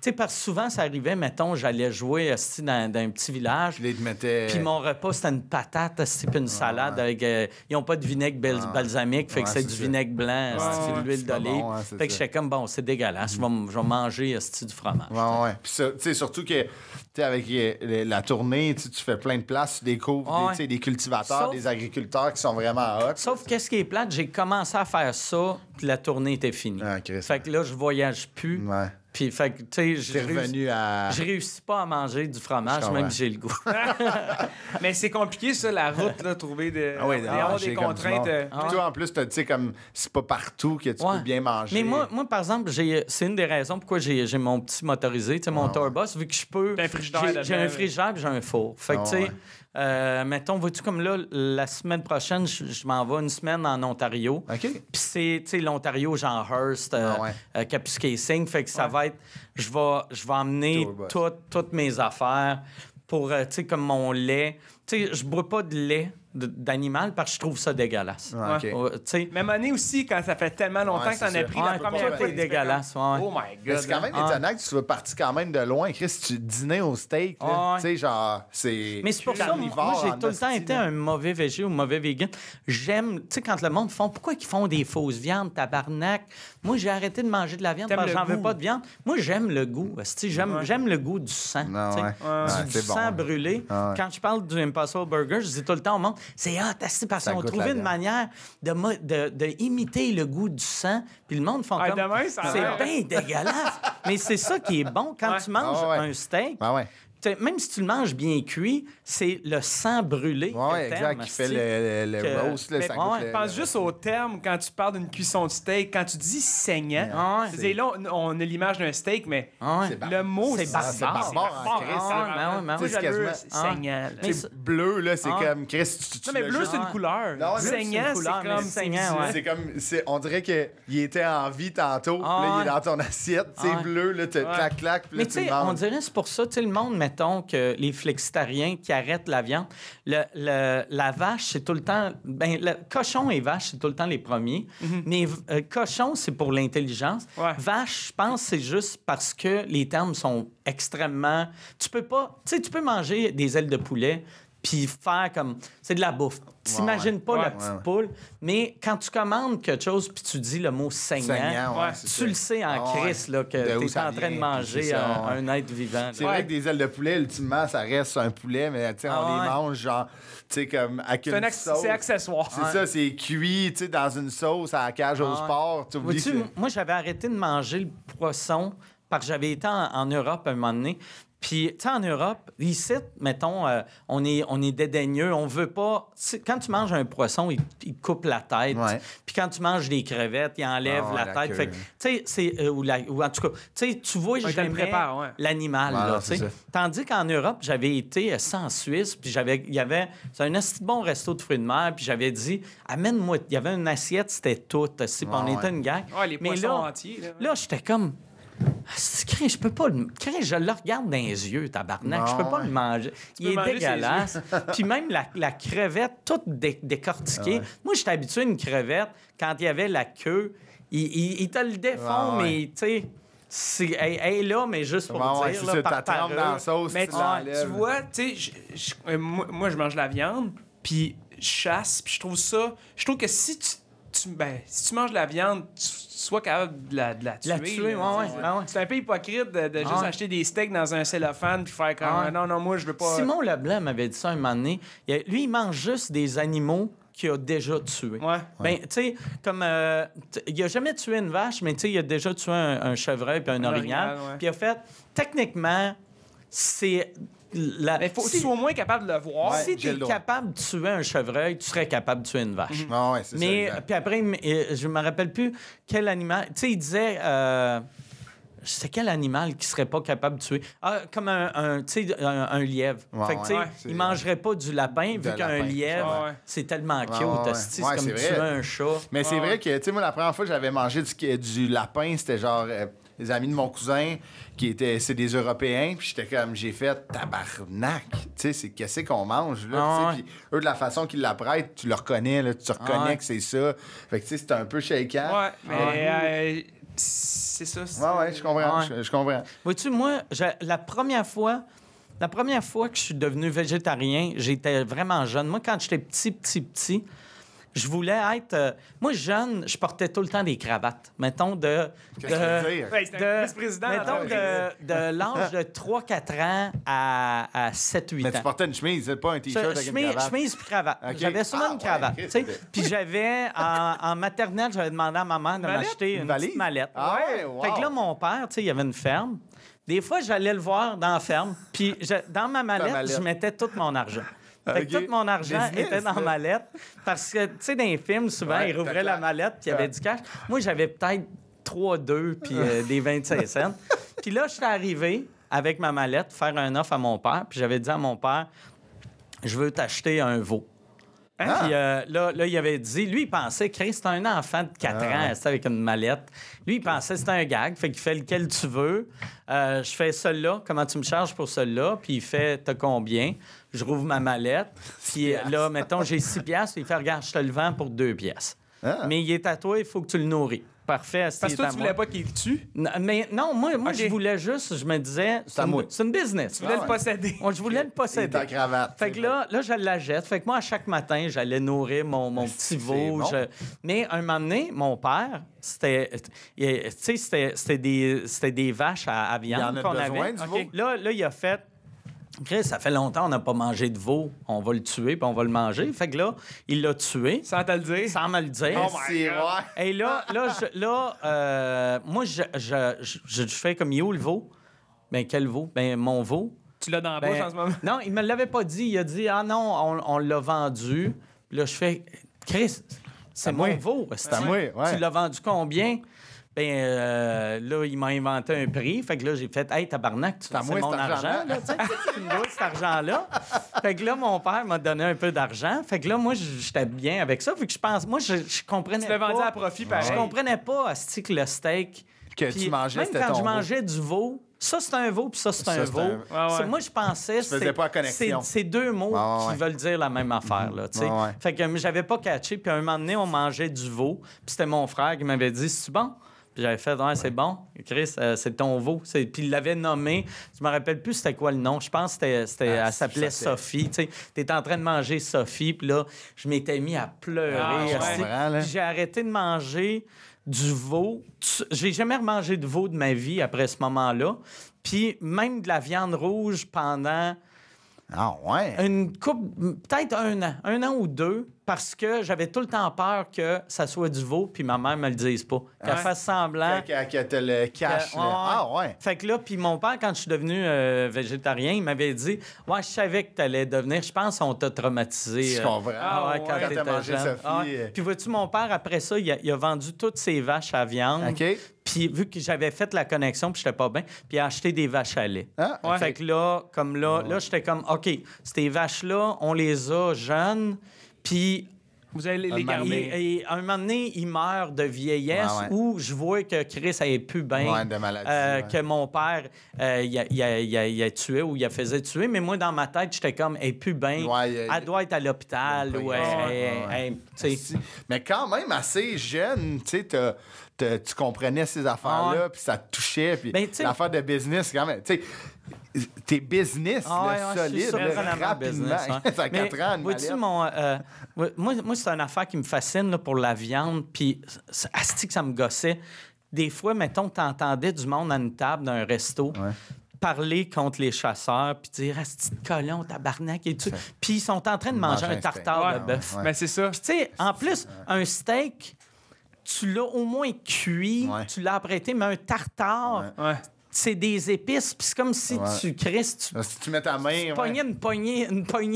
S4: sais, parce que souvent, ça arrivait, mettons, j'allais jouer dans un petit village. Puis mon repas, c'était une patate, puis une salade avec... ils n'ont pas de vinaigre balsamique, fait que c'est du vinaigre blanc, de l'huile d'olive. Fait que j'étais comme, bon, c'est dégueulasse, je vais manger du fromage.
S1: Puis tu sais, surtout que, avec la tournée, tu fais plein de places, tu découvres des cultivateurs, des agriculteurs qui sont vraiment hot.
S4: Sauf qu'est-ce qui est plate, j'ai commencé à faire ça, puis la tournée était finie. Fait que là, je voyage plus. Puis, fait que, tu sais,
S1: T'es revenu à...
S4: je réussis pas à manger du fromage,
S1: Je
S4: même
S1: comprends.
S4: si j'ai le goût.
S2: Mais c'est compliqué, ça, la route, là, trouver avoir des contraintes.
S1: Puis toi, en plus, tu sais, comme c'est pas partout que tu
S4: Ouais.
S1: peux bien manger.
S4: Mais moi, par exemple, c'est une des raisons pourquoi j'ai mon petit motorisé, tu sais, mon tourbus, vu que je peux.
S2: T'as un frigidaire
S4: J'ai un
S2: dedans,
S4: frigidaire et j'ai un four. Fait que, tu sais,
S1: ouais.
S4: mettons, vois-tu, comme là, la semaine prochaine, je m'en vais une semaine en Ontario.
S1: OK.
S4: Puis c'est, tu sais, l'Ontario, Jean Hearst, Kapuskasing. Fait que ça va être. Je vais emmener
S1: Tourbus.
S4: toutes mes affaires pour, tu sais, comme mon lait. Tu sais, je bois pas de lait d'animal parce que je trouve ça dégueulasse.
S1: Ouais, OK.
S4: Tu sais,
S2: Même année aussi, quand ça fait tellement longtemps
S1: Ouais,
S2: que t'en
S1: c'est
S2: as
S1: ça.
S2: pris la
S4: Ouais,
S2: première
S4: tout
S2: fois.
S4: est dégueulasse. Ouais.
S2: Oh my
S1: Mais
S2: God.
S1: c'est quand même
S4: Ah.
S1: étonnant que tu sois parti quand même de loin, Chris. Tu dînais au steak, là.
S4: Ah ouais.
S1: Tu sais, genre, c'est...
S4: Mais c'est pour ça, moi, j'ai tout le temps été un mauvais végé ou mauvais vegan. J'aime, tu sais, quand le monde font, pourquoi ils font des fausses viandes, tabarnak? Moi, j'ai arrêté de manger de la viande
S2: T'aimes
S4: parce que
S2: le
S4: j'en veux
S2: goût.
S4: pas de viande. Moi, j'aime le goût. J'aime le goût du sang.
S1: Non,
S4: tu sais.
S1: ouais. Ouais,
S4: Du
S1: c'est
S4: sang
S1: bon.
S4: brûlé.
S1: Ah ouais.
S4: Quand je parle du Impossible Burger, je dis tout le temps au monde, c'est parce
S1: Ça
S4: qu'on
S1: goûte
S4: trouvait
S1: la
S4: une
S1: viande.
S4: manière de imiter le goût du sang. Puis le monde font
S2: Ah,
S4: comme,
S2: demain, ça a l'air.
S4: c'est bien dégueulasse. Mais c'est ça qui est bon. Quand
S2: Ouais.
S4: tu manges
S1: Ah ouais.
S4: un steak,
S1: Ah ouais.
S4: même si tu le manges bien cuit, c'est le sang brûlé.
S1: Ouais,
S4: que
S1: exact,
S4: t'aimes,
S1: qui fait
S4: asti.
S1: le
S4: que-
S1: roast, là,
S4: mais
S1: ça
S4: ouais,
S1: goûte
S4: je
S1: le-
S2: Pense juste au terme quand tu parles d'une cuisson de steak, quand tu dis saignant.
S4: Ah ouais.
S2: C'est là, on a l'image d'un steak, mais
S4: Ah ouais.
S1: C'est
S2: le mot,
S4: C'est barbare.
S1: C'est barbare, en Chris.
S4: Ah ouais, ben ouais, ben
S2: Moi,
S1: ouais.
S2: je le veux,
S1: quasiment-
S2: c'est
S4: Ah.
S2: saignant. là.
S4: Mais
S1: Tu sais, bleu, là, c'est
S4: Ah.
S1: comme... Chris, tu
S2: Non, mais
S1: l'as
S2: bleu,
S1: juste-
S2: c'est une couleur.
S1: Non, ouais, bleu, c'est une
S2: Saignant,
S4: couleur,
S2: c'est
S4: mais
S2: comme...
S4: saignant, ouais.
S1: C'est comme... On dirait qu'il était en vie tantôt,
S4: Ah
S1: puis là, il est
S4: ouais.
S1: dans ton assiette, tu sais,
S4: Ah ouais.
S1: bleu, là, tu clac, puis là,
S4: Mais tu
S1: tu le
S4: sais, on
S1: manges.
S4: dirait c'est pour ça, tu sais, le monde, mettons, que les flexitariens qui arrêtent la viande, la vache, c'est tout le temps... Ben, le cochon et vache, c'est tout le temps les premiers. Mais cochon, c'est pour l'intelligence.
S2: Ouais.
S4: Vache, je pense, c'est juste parce que les termes sont extrêmement... Tu peux pas... Tu sais, tu peux manger des ailes de poulet puis faire comme... C'est de la bouffe. T'imagines pas
S2: Ouais.
S4: la petite
S1: Ouais.
S4: poule, mais quand tu commandes quelque chose puis tu dis le mot saignant,
S1: Saignant, ouais,
S2: Ouais.
S1: c'est
S4: tu
S1: ça.
S4: le sais en
S1: Ah ouais.
S4: crise là, que
S1: De où
S4: tu es
S1: ça
S4: en train de
S1: vient,
S4: manger
S1: puis c'est ça, ouais.
S4: un être vivant.
S1: C'est
S4: là.
S1: vrai que des ailes de poulet, ultimement, ça reste un poulet, mais tu sais,
S4: Ah
S1: on
S4: ouais.
S1: les mange, genre, tu sais, comme avec une sauce.
S2: C'est accessoire.
S1: C'est ça, c'est cuit, tu sais, dans une sauce à la cage au
S4: Ah ouais.
S1: sport. Tu oublies
S4: Vois-tu,
S1: que-
S4: moi, j'avais arrêté de manger le poisson parce que j'avais été en Europe à un moment donné. Puis, tu sais, en Europe, ici, mettons, on est dédaigneux. On veut pas... Quand tu manges un poisson, il te coupe la tête.
S1: Ouais.
S4: Puis quand tu manges des crevettes, il enlève
S1: Ah ouais,
S4: la
S1: la
S4: tête.
S1: queue.
S4: Fait que, tu sais, c'est... ou en tout cas, tu sais, tu vois,
S2: Ouais, ils te le
S4: j'aimais
S2: préparent, ouais.
S4: l'animal,
S1: Ouais,
S4: là,
S1: non,
S4: tu sais.
S1: c'est ça.
S4: Tandis qu'en Europe, j'avais été en Suisse, puis il y avait... C'est un assez bon resto de fruits de mer, puis j'avais dit, amène-moi... Il y avait une assiette, c'était tout, aussi, puis on
S1: Ouais,
S4: était
S1: ouais.
S4: une gang.
S2: Ouais, les
S4: Mais
S2: poissons
S4: là,
S2: entiers.
S4: Là, j'étais comme... Chris, je peux pas le... Chris, je le regarde dans les yeux, tabarnak. Je peux pas
S1: ouais.
S4: le manger. Il
S2: peux
S4: est
S2: manger ses
S4: dégueulasse. Puis même la crevette, toute décortiquée. Moi, j'étais habitué à une crevette, quand il y avait la queue, il te le défend,
S1: Ouais, ouais.
S4: mais tu sais, elle est là, mais juste pour
S1: Ouais, ouais,
S4: dire,
S1: c'est
S4: là,
S1: ça,
S4: par
S1: t'as trempe dans la
S4: parole.
S1: sauce,
S2: Mais
S1: tu
S2: tu
S1: l'enlèves.
S2: vois, tu sais, moi, je mange la viande, puis je chasse, puis je trouve que si tu manges la viande, tu sois capable de la tuer.
S4: La tuer,
S2: là,
S4: ouais,
S2: tu sais.
S4: ouais.
S2: C'est un peu hypocrite de juste
S4: Ouais.
S2: acheter des steaks dans un cellophane puis faire comme
S4: Ouais.
S2: non, moi, je veux pas.
S4: Simon Leblanc m'avait dit ça un moment donné. Lui, il mange juste des animaux qu'il a déjà tués.
S2: Ouais.
S4: Ben, tu sais, comme... il a jamais tué une vache, mais tu sais, il a déjà tué un chevreuil puis un orignal.
S2: orignal, ouais.
S4: Puis il a fait... Techniquement, c'est...
S2: Mais faut que tu sois au moins capable de le voir.
S1: Ouais.
S4: Si
S1: j'ai
S4: tu es
S1: le droit.
S4: capable de tuer un chevreuil, tu serais capable de tuer une vache.
S1: Ah ouais, c'est
S4: Mais,
S1: ça. exact.
S4: puis après, je me rappelle plus quel animal... Tu sais, il disait... c'est quel animal qui serait pas capable de tuer? Ah, comme tu sais, un lièvre.
S1: Ouais,
S4: fait que, tu sais,
S1: ouais.
S4: il mangerait pas du lapin, vu qu'un
S1: lapin.
S4: lièvre,
S2: Ouais, ouais.
S4: c'est tellement cute.
S1: Ouais, ouais.
S4: hostie,
S1: Ouais,
S4: c'est comme
S1: c'est
S4: tuer
S1: vrai.
S4: un chat.
S1: Mais c'est
S2: Ouais.
S1: vrai que, tu sais, moi, la première fois que j'avais mangé du lapin, c'était genre les amis de mon cousin c'est des Européens, puis j'étais comme, j'ai fait tabarnak. Tu sais, c'est qu'est-ce qu'on mange, là.
S4: Ah
S1: tu sais, puis eux, de la façon qu'ils l'apprêtent, tu le reconnais, là, tu reconnais
S4: ouais.
S1: que c'est ça. Fait que, tu sais, c'est un peu shakeant.
S2: Ouais, mais c'est ça.
S1: Ouais, je comprends.
S4: Ouais.
S1: Je comprends.
S4: Vois-tu, moi, la première fois que je suis devenu végétarien, j'étais vraiment jeune. Moi, quand j'étais petit, Je voulais être... moi, jeune, je portais tout le temps des cravates. Mettons
S1: Qu'est-ce que tu veux dire?
S2: Ouais, c'était un vice-président.
S4: mettons
S2: d'entreprise.
S4: de l'âge de 3-4 ans à 7-8
S1: Mais
S4: ans.
S1: tu portais une chemise, pas un T-shirt avec une cravate.
S4: Chemise puis cravate.
S1: Ok.
S4: J'avais souvent une cravate.
S1: ouais,
S4: tu sais.
S1: ok.
S4: Puis j'avais, en maternelle, j'avais demandé à ma mère de
S2: Mallette?
S4: m'acheter une
S1: valise?
S4: petite mallette.
S1: Ah ouais, wow.
S4: Fait que là, mon père, tu sais, il y avait une ferme. Des fois, j'allais le voir dans la ferme. Puis dans ma mallette,
S1: mallette.
S4: je mettais tout mon argent. Fait que
S1: Ok.
S4: tout mon argent
S1: Business,
S4: était dans la
S1: là.
S4: mallette. Parce que, tu sais, dans les films, souvent,
S1: Ouais,
S4: ils rouvraient
S1: t'as
S4: la
S1: clair.
S4: mallette puis il y avait du cash. Moi, j'avais peut-être 3-2 puis des 25 cents. Puis là, je suis arrivé avec ma mallette faire un offre à mon père. Puis j'avais dit à mon père, je veux t'acheter un veau.
S1: Ah.
S4: Puis là, il avait dit, lui, il pensait que c'était un enfant de 4 ans, c'était avec une mallette. Lui, il pensait que c'était un gag, fait qu'il fait lequel tu veux. Je fais celui-là, comment tu me charges pour celui-là? Puis il fait, t'as combien? Je rouvre ma mallette. Puis là, mettons, j'ai 6 piastres. Il fait, regarde, je te le vends pour 2 piastres.
S1: Ah.
S4: Mais il est à toi, il faut que tu le nourris. Parfait.
S2: Parce que toi, tu voulais pas qu'il le tue.
S4: Mais non, moi
S2: Ok.
S4: je voulais juste, je me disais, c'est
S1: à moi.
S4: une business.
S2: Tu voulais
S1: ouais.
S2: le posséder.
S4: Moi, je voulais le
S1: Et
S4: posséder.
S1: ta cravate.
S4: Fait que là, je la jette. Fait que moi, à chaque matin, j'allais nourrir mon petit
S1: c'est
S4: veau.
S1: bon.
S4: Mais un moment donné, mon père, c'était des vaches à
S1: Il y en
S4: viande
S1: a
S4: qu'on
S1: besoin
S4: avait.
S1: du
S4: OK.
S1: veau?
S4: Là, il a fait... Chris, ça fait longtemps qu'on n'a pas mangé de veau. On va le tuer, puis on va le manger. Fait que là, il l'a tué,
S2: Sans te le dire.
S4: sans me le dire.
S2: Oh my
S1: C'est
S2: God.
S1: ouais.
S4: Et moi, je fais comme, il est où le veau? Ben, quel veau? Ben, mon veau.
S2: Tu l'as dans la bouche
S4: Ben,
S2: en ce moment.
S4: non, il me l'avait pas dit. Il a dit, ah non, on l'a vendu. Puis là, je fais, Chris, c'est
S1: à moi.
S4: mon veau.
S1: C'est à moi, ouais.
S4: Tu l'as vendu combien? Ben, là, il m'a inventé un prix. Fait que là, j'ai fait, hey, tabarnak,
S1: à
S4: c'est
S1: moi,
S4: mon
S1: cet
S4: argent,
S1: argent-là.
S4: là, tu sais. Tu me dois cet argent-là. Fait que là, mon père m'a donné un peu d'argent. Fait que là, moi, j'étais bien avec ça. Fait que je pense, moi, je comprenais
S2: Tu l'as
S4: pas.
S2: vendu à profit, pareil.
S4: Je comprenais pas, asti, que le steak.
S1: Que
S4: Puis
S1: tu mangeais,
S4: même
S1: c'était
S4: quand
S1: ton
S4: je
S1: veau.
S4: mangeais du veau, ça c'est un veau, puis ça c'est un
S1: c'est
S4: veau.
S1: un-
S2: Ouais, ouais.
S4: Moi, je pensais
S1: faisais
S4: c'est-
S1: pas la connexion.
S4: c'est deux mots
S1: Ouais, ouais.
S4: qui veulent dire la même affaire. Là, tu sais.
S1: Ouais, ouais.
S4: Fait que j'avais pas catché. Puis à un moment donné, on mangeait du veau. Puis c'était mon frère qui m'avait dit, c'est bon? Puis j'avais fait, ouais, c'est bon. Chris, c'est ton veau. Puis il l'avait nommé. Je me rappelle plus c'était quoi le nom. Je pense que elle s'appelait
S1: ça, c'est-
S4: Sophie. Tu étais en train de manger Sophie. Puis là, je m'étais mis à pleurer.
S2: Ah, ouais.
S4: asti.
S1: Je comprends, là.
S4: Puis j'ai arrêté de manger du veau. J'ai jamais remangé de veau de ma vie après ce moment-là. Puis même de la viande rouge pendant
S1: Ah ouais.
S4: une couple, peut-être un an ou deux, parce que j'avais tout le temps peur que ça soit du veau, puis ma mère me le dise pas. Qu'elle
S1: Ouais.
S4: fasse semblant.
S1: Que te le cache.
S4: Que-
S1: là. Ah ouais.
S4: Fait que là, puis mon père, quand je suis devenu végétarien, il m'avait dit, ouais, je savais que t'allais devenir, je pense qu'on t'a traumatisé.
S1: Je comprends.
S2: Ah ouais,
S1: quand t'as
S4: t'étais
S1: mangé
S4: jeune.
S1: Sophie.
S4: Ah ouais. Puis vois-tu, mon père, après ça, il a vendu toutes ses vaches à viande.
S1: OK.
S4: Puis vu que j'avais fait la connexion, puis j'étais pas bien, puis il a acheté des vaches à lait.
S1: Ah,
S2: Ouais.
S4: Fait que là, là, j'étais comme, OK, ces vaches-là, on les a jeunes, puis
S2: Vous allez les
S1: Un moment
S2: garder.
S1: donné.
S4: et à un moment donné, il meurt de vieillesse
S1: Ouais, ouais.
S4: où je vois que Chris avait plus bien,
S1: Ouais, de maladie, ouais.
S4: que mon père, il a tué ou il a faisait tuer. Mais moi, dans ma tête, j'étais comme, elle est plus bien,
S1: Ouais,
S4: elle doit être à l'hôpital.
S1: Ouais,
S4: Ou
S1: ouais,
S4: tu sais.
S1: Si. Mais quand même assez jeune, tu sais, tu comprenais ces affaires-là,
S4: Ah ouais.
S1: puis ça te touchait, puis
S4: Ben, tu sais-
S1: l'affaire de business, quand même, tu sais, t'es business,
S4: Ah
S1: là,
S4: ouais, je suis
S1: solide, là,
S4: surprenamment
S1: rapidement.
S4: business, ouais.
S1: Ça a 4
S4: Mais
S1: ans, une
S4: vois-tu,
S1: mallette.
S4: moi, c'est une affaire qui me fascine là, pour la viande, puis asti que ça me gossait. Des fois, mettons, t'entendais du monde à une table d'un resto parler contre les chasseurs, puis dire « Asti de colon, tabarnak, et tout. » Puis ils sont en train de manger un tartare de bœuf.
S2: Mais c'est ça.
S4: Puis tu sais, en plus, un steak, tu l'as au moins cuit,
S1: Ouais.
S4: tu l'as apprêté, mais un tartare,
S2: Ouais.
S4: c'est des épices, puis c'est comme si
S1: Ouais.
S4: tu crisses, tu
S1: Si tu mets ta main,
S4: pognais une poignée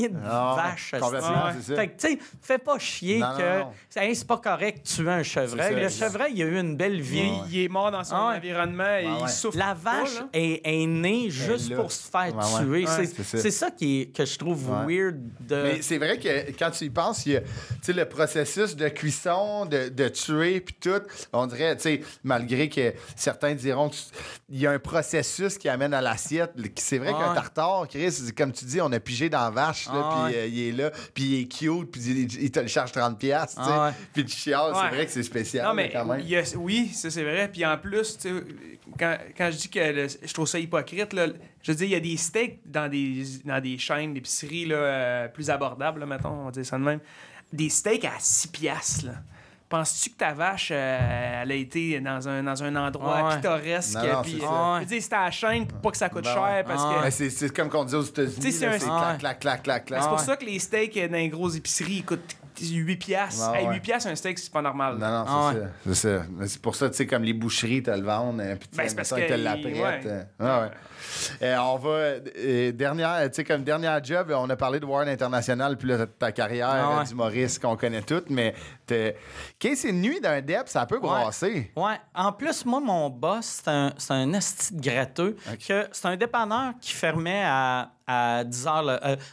S4: de
S1: Ah ouais,
S4: vache.
S1: complètement,
S4: asti.
S1: c'est ça.
S4: Fait que, tu sais, fais pas chier
S1: Non,
S4: que
S1: non, non.
S4: Hey, c'est pas correct de tuer un chevreuil.
S1: C'est
S4: Le
S1: ça.
S4: chevreuil, il a eu une belle vie.
S2: Il est mort dans son
S4: Ah ouais.
S2: environnement et il
S1: ouais.
S2: souffre.
S4: La
S2: pas,
S4: vache
S2: là.
S4: est née juste
S1: là.
S4: pour se faire
S1: Ouais, ouais.
S4: tuer.
S1: Ouais,
S4: C'est
S1: c'est ça.
S4: c'est ça que je trouve
S1: Ouais.
S4: weird de...
S1: Mais c'est vrai que quand tu y penses, il y a tu sais, le processus de cuisson, de tuer, puis tout, on dirait, tu sais, malgré que certains diront qu'il y a un processus qui amène à l'assiette. C'est vrai qu'un
S4: Ouais.
S1: tartare, Chris, comme tu dis, on a pigé dans la vache, là,
S4: Ah
S1: puis il est là, puis il est cute, puis il te le charge 30$, tu sais.
S4: Ah ouais.
S1: Puis tu chiales,
S2: Ouais.
S1: c'est vrai que c'est spécial,
S2: Non, mais
S1: quand même.
S2: oui, ça c'est vrai. Puis en plus, tu sais, quand je dis que je trouve ça hypocrite, là, je veux dire, il y a des steaks dans des chaînes d'épicerie là, plus abordables, là, mettons, on va dire ça de même. Des steaks à 6$. Là. Penses-tu que ta vache, elle a été dans un endroit
S4: Ouais.
S2: pittoresque?
S1: Non,
S2: Puis,
S1: c'est ça.
S2: je veux dire, c'était à la chaîne pour pas que ça coûte
S1: Ben
S2: cher.
S1: ouais.
S2: Parce
S4: Ah
S2: que
S1: Mais c'est comme qu'on dit aux États-Unis,
S2: Tu sais, c'est
S1: là,
S2: un-
S1: c'est
S4: Ah ouais.
S1: clac, clac, clac, clac.
S2: c'est pour
S4: ouais.
S2: ça que les steaks dans les grosses épiceries ils coûtent 8$.
S1: Ouais,
S2: Hey,
S1: ouais.
S2: 8$, un steak, c'est pas normal.
S1: Non, non,
S4: Ah
S1: c'est ça. Mais c'est pour ça, tu sais, comme les boucheries te le vendent, puis tu
S2: Ben,
S1: sais,
S2: c'est parce
S1: mettons, ils te
S2: que
S1: l'apprêtent.
S2: ouais.
S1: Ouais. On va, dernière, tu sais, comme dernière job, on a parlé de Warren International, puis là, ta carrière
S4: Ah ouais.
S1: d'humoriste qu'on connaît toutes, mais qu'est-ce une nuit d'un dep, ça peut brasser.
S4: Ouais. En plus, moi, mon boss, c'est un esti de gratteux. Que c'est un dépanneur qui fermait à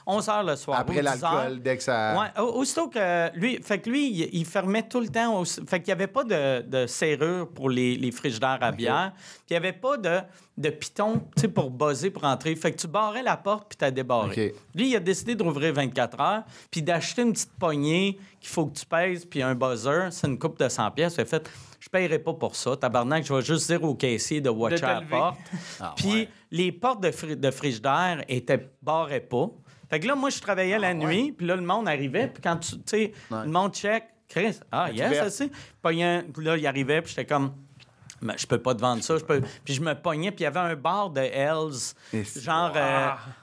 S4: 11h le soir.
S1: Après
S4: ou 10 heures.
S1: l'alcool, dès que ça...
S4: Ouais, aussitôt que lui, fait que lui, il fermait tout le temps. Fait qu'il n'y avait pas de serrure pour les frigidaires à bière. Puis il n'y avait pas de piton, tu sais, pour buzzer, pour entrer. Fait que tu barrais la porte, puis t'as débarré.
S1: OK.
S4: Lui, il a décidé de rouvrir 24 heures, puis d'acheter une petite poignée qu'il faut que tu pèses, puis un buzzer, c'est une coupe de 100$. Il a fait, je paierai pas pour ça. Tabarnak, je vais juste dire au caissier de watcher
S2: te
S4: à la
S2: lever.
S4: porte.
S1: Ah,
S4: Puis
S1: ouais.
S4: les portes de frigidaire barraient pas. Fait que là, moi, je travaillais la nuit, puis là, le monde arrivait, puis quand tu sais,
S1: Ouais.
S4: le monde check, Chris, yes,
S1: ouverte.
S4: ça c'est. Puis là, il arrivait, puis j'étais comme, mais je peux pas te vendre ça. Puis je me pognais, puis il y avait un bar de Hells,
S1: Et c'est-
S4: genre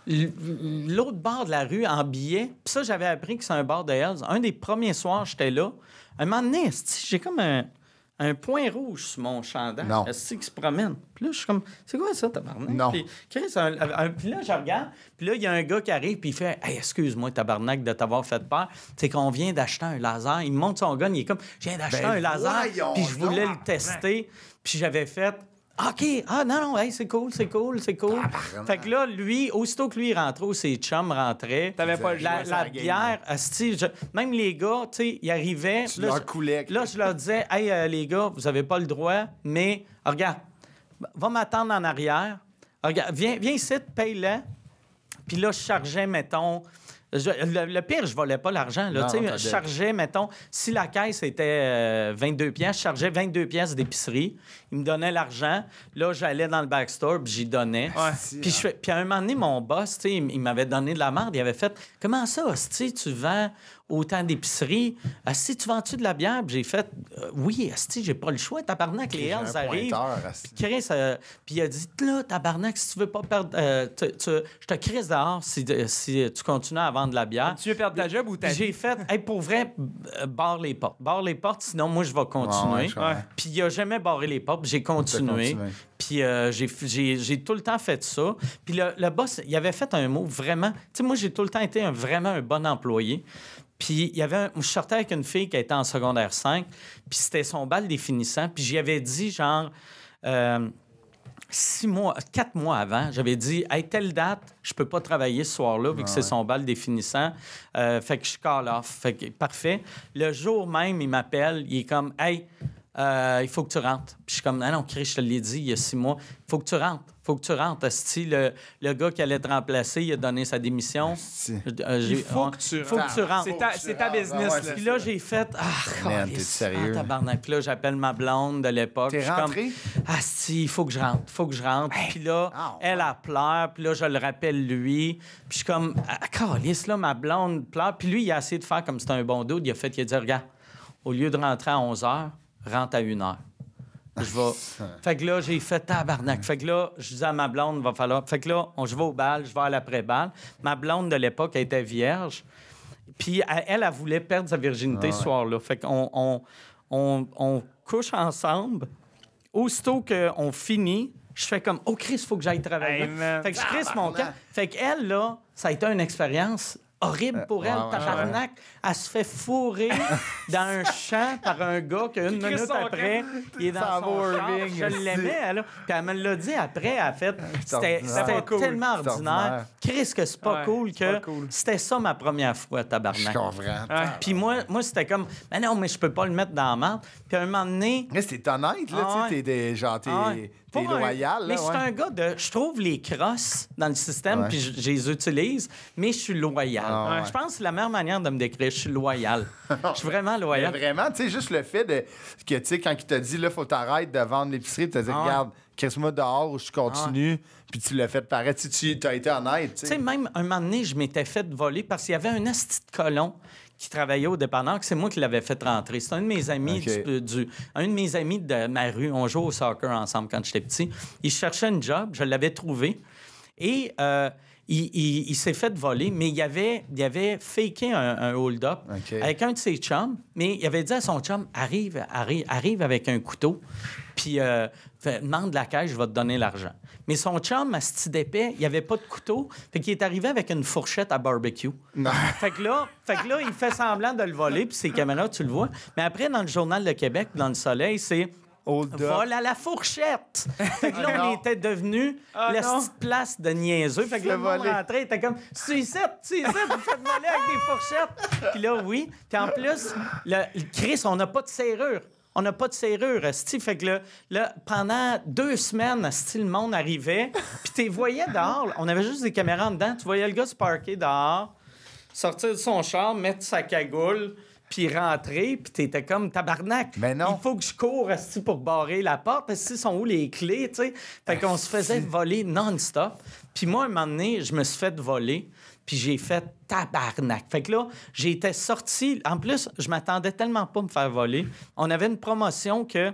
S4: l'autre bar de la rue en billets. Puis ça, j'avais appris que c'est un bar de Hells. Un des premiers soirs, j'étais là. Un moment donné, esti, j'ai comme un point rouge sur mon chandail.
S1: Non.
S4: Est-ce qui se promène? Puis là, je suis comme, c'est quoi ça, tabarnak?
S1: Non.
S4: Puis, Chris, puis là, je regarde. Puis là, il y a un gars qui arrive, puis il fait, hey, excuse-moi, tabarnak, de t'avoir fait peur. C'est qu'on vient d'acheter un laser. Il me montre son gun, il est comme, je viens d'acheter
S1: Ben
S4: un laser.
S1: voyons
S4: Puis je voulais
S1: donc.
S4: le tester. Puis j'avais fait, OK, non, hey, c'est cool. Fait que là, lui, aussitôt que lui rentrait, ou ses chums rentraient,
S2: T'avais pas le choix,
S4: la
S1: ça, la
S4: bière, asti, même les gars, tu sais, ils arrivaient.
S1: Tu
S4: là,
S1: leur
S4: je-
S1: coulais.
S4: Là, je leur disais, hey, les gars, vous avez pas le droit, mais regarde, va m'attendre en arrière. Regarde, viens ici, paye-le. Puis là, je chargeais, mettons. Le pire, je volais pas l'argent. Là,
S1: Non,
S4: tu sais,
S1: t'as
S4: je chargeais, mettons, si la caisse était 22$, je chargeais 22$ d'épicerie. Il me donnait l'argent. Là, j'allais dans le backstore, puis j'y donnais.
S1: Si,
S4: Puis, puis à un moment donné, mon boss, tu sais, il m'avait donné de la merde. Il avait fait, comment ça, hostie, tu vends autant d'épicerie? Asti, tu vends-tu de la bière? Puis j'ai fait, oui, asti, j'ai pas le choix. Tabarnak, les
S1: J'ai un
S4: Hells arrivent.
S1: pointeur, asti.
S4: Puis Chris, puis il a dit, là, tabarnak, si tu veux pas perdre, je te crisse dehors si tu continues à vendre de la bière.
S2: Tu veux perdre ta job ou ta
S4: Puis j'ai fait, hey, pour vrai, barre les portes. Barre les portes, sinon moi, je vais continuer.
S1: Ouais, je comprends.
S4: Puis il a jamais barré les portes, puis j'ai continué.
S1: continué.
S4: Puis j'ai tout le temps fait ça. Puis le boss, il avait fait un mot vraiment... Tu sais, moi, j'ai tout le temps été vraiment un bon employé. Puis il y avait je sortais avec une fille qui était en secondaire 5, puis c'était son bal définissant. Puis j'y avais dit, genre... 4 mois avant, j'avais dit, hey, telle date, je peux pas travailler ce soir-là, vu que c'est son bal définissant. Fait que je call off. Fait que parfait. Le jour même, il m'appelle, il est comme, hey, il faut que tu rentres. Puis je suis comme, non, Chris, je te l'ai dit il y a 6 mois, il faut que tu rentres. Asti, le gars qui allait te remplacer, il a donné sa démission.
S1: Asti.
S2: Il faut que tu
S4: faut que tu rentres.
S2: C'est ta business.
S1: Ouais,
S2: là.
S4: Puis là, j'ai fait,
S1: Man,
S4: câlisse,
S1: t'es sérieux?
S4: tabarnak. Puis là, j'appelle ma blonde de l'époque.
S1: T'es
S4: Je suis comme,
S1: rentré?
S4: si, il faut que je rentre. Puis là, elle pleure. Puis là, je le rappelle lui. Puis je suis comme, câlisse, là, ma blonde pleure. Puis lui, il a essayé de faire comme c'était un bon dos. Il a dit, regarde, au lieu de rentrer à 11h, rentre à 1h. Je vais. Fait que là, j'ai fait tabarnak. Fait que là, je disais à ma blonde, va falloir. Fait que là, je vais au bal, je vais à l'après-bal. Ma blonde de l'époque, elle était vierge. Puis elle voulait perdre sa virginité ce soir-là. Fait qu'on on couche ensemble. Aussitôt qu'on finit, je fais comme, oh Chris, il faut que j'aille travailler.
S2: Hey, man.
S4: Fait que je crisse mon camp. Fait qu'elle, là, ça a été une expérience horrible pour elle, tabarnak. Elle se fait fourrer dans un champ par un gars qu'une minute après, il est dans son char. Je l'aimais, elle. Puis elle me l'a dit après, elle a fait. C'était tellement ordinaire. Chris, que c'est pas cool que c'était ça ma première fois, tabarnak.
S1: Je comprends.
S4: Puis moi c'était comme, mais non, mais je peux pas le mettre dans la merde. Puis à un moment donné...
S1: Mais c'est honnête, là, tu sais, t'es loyal.
S4: Mais je suis un gars de... Je trouve les crosses dans le système, puis je les utilise, mais je suis loyal. Je pense que c'est la meilleure manière de me décrire. Je suis loyal. Je suis vraiment loyal.
S1: Mais vraiment, tu sais, juste le fait que, tu sais, quand il t'a dit, là, faut t'arrêter de vendre l'épicerie, tu t'as dit, regarde, crisse-moi dehors ou je continue, puis tu l'as fait paraître. Tu as été honnête,
S4: tu sais. Même un moment donné, je m'étais fait voler parce qu'il y avait un asti de colon qui travaillait au dépanneur, que c'est moi qui l'avais fait rentrer. C'est un de mes amis un de mes amis de ma rue. On jouait au soccer ensemble quand j'étais petit. Il cherchait un job, je l'avais trouvé. Et il s'est fait voler, mais il avait faké un hold-up avec un de ses chums, mais il avait dit à son chum, arrive avec un couteau, puis demande la caisse, je vais te donner l'argent. Mais son chum, asti d'épais, il n'y avait pas de couteau, fait qu'il est arrivé avec une fourchette à barbecue. Fait que là, il fait semblant de le voler, puis ses caméras, tu le vois. Mais après, dans le Journal de Québec, dans Le Soleil, c'est... Vol à la fourchette! Fait que là, on était devenus la petite place de niaiseux. Fait que là, le monde rentrait, il était comme « Suicide, vous faites voler avec des fourchettes! » Puis là, oui. Puis en plus, Chris, on n'a pas de serrure. On n'a pas de serrure, asti. Fait que là, pendant 2 semaines, asti, le monde arrivait. Puis tu voyais dehors. On avait juste des caméras en dedans. Tu voyais le gars se parquer dehors, sortir de son char, mettre sa cagoule, puis rentrer, puis t'étais comme tabarnak.
S1: Mais non.
S4: Il faut que je cours asti, pour barrer la porte. Asti, sont où les clés, tu sais? Fait qu'on se faisait voler non-stop. Puis moi, un moment donné, je me suis fait voler, puis j'ai fait tabarnak. Fait que là, j'étais sorti. En plus, je m'attendais tellement pas à me faire voler. On avait une promotion que...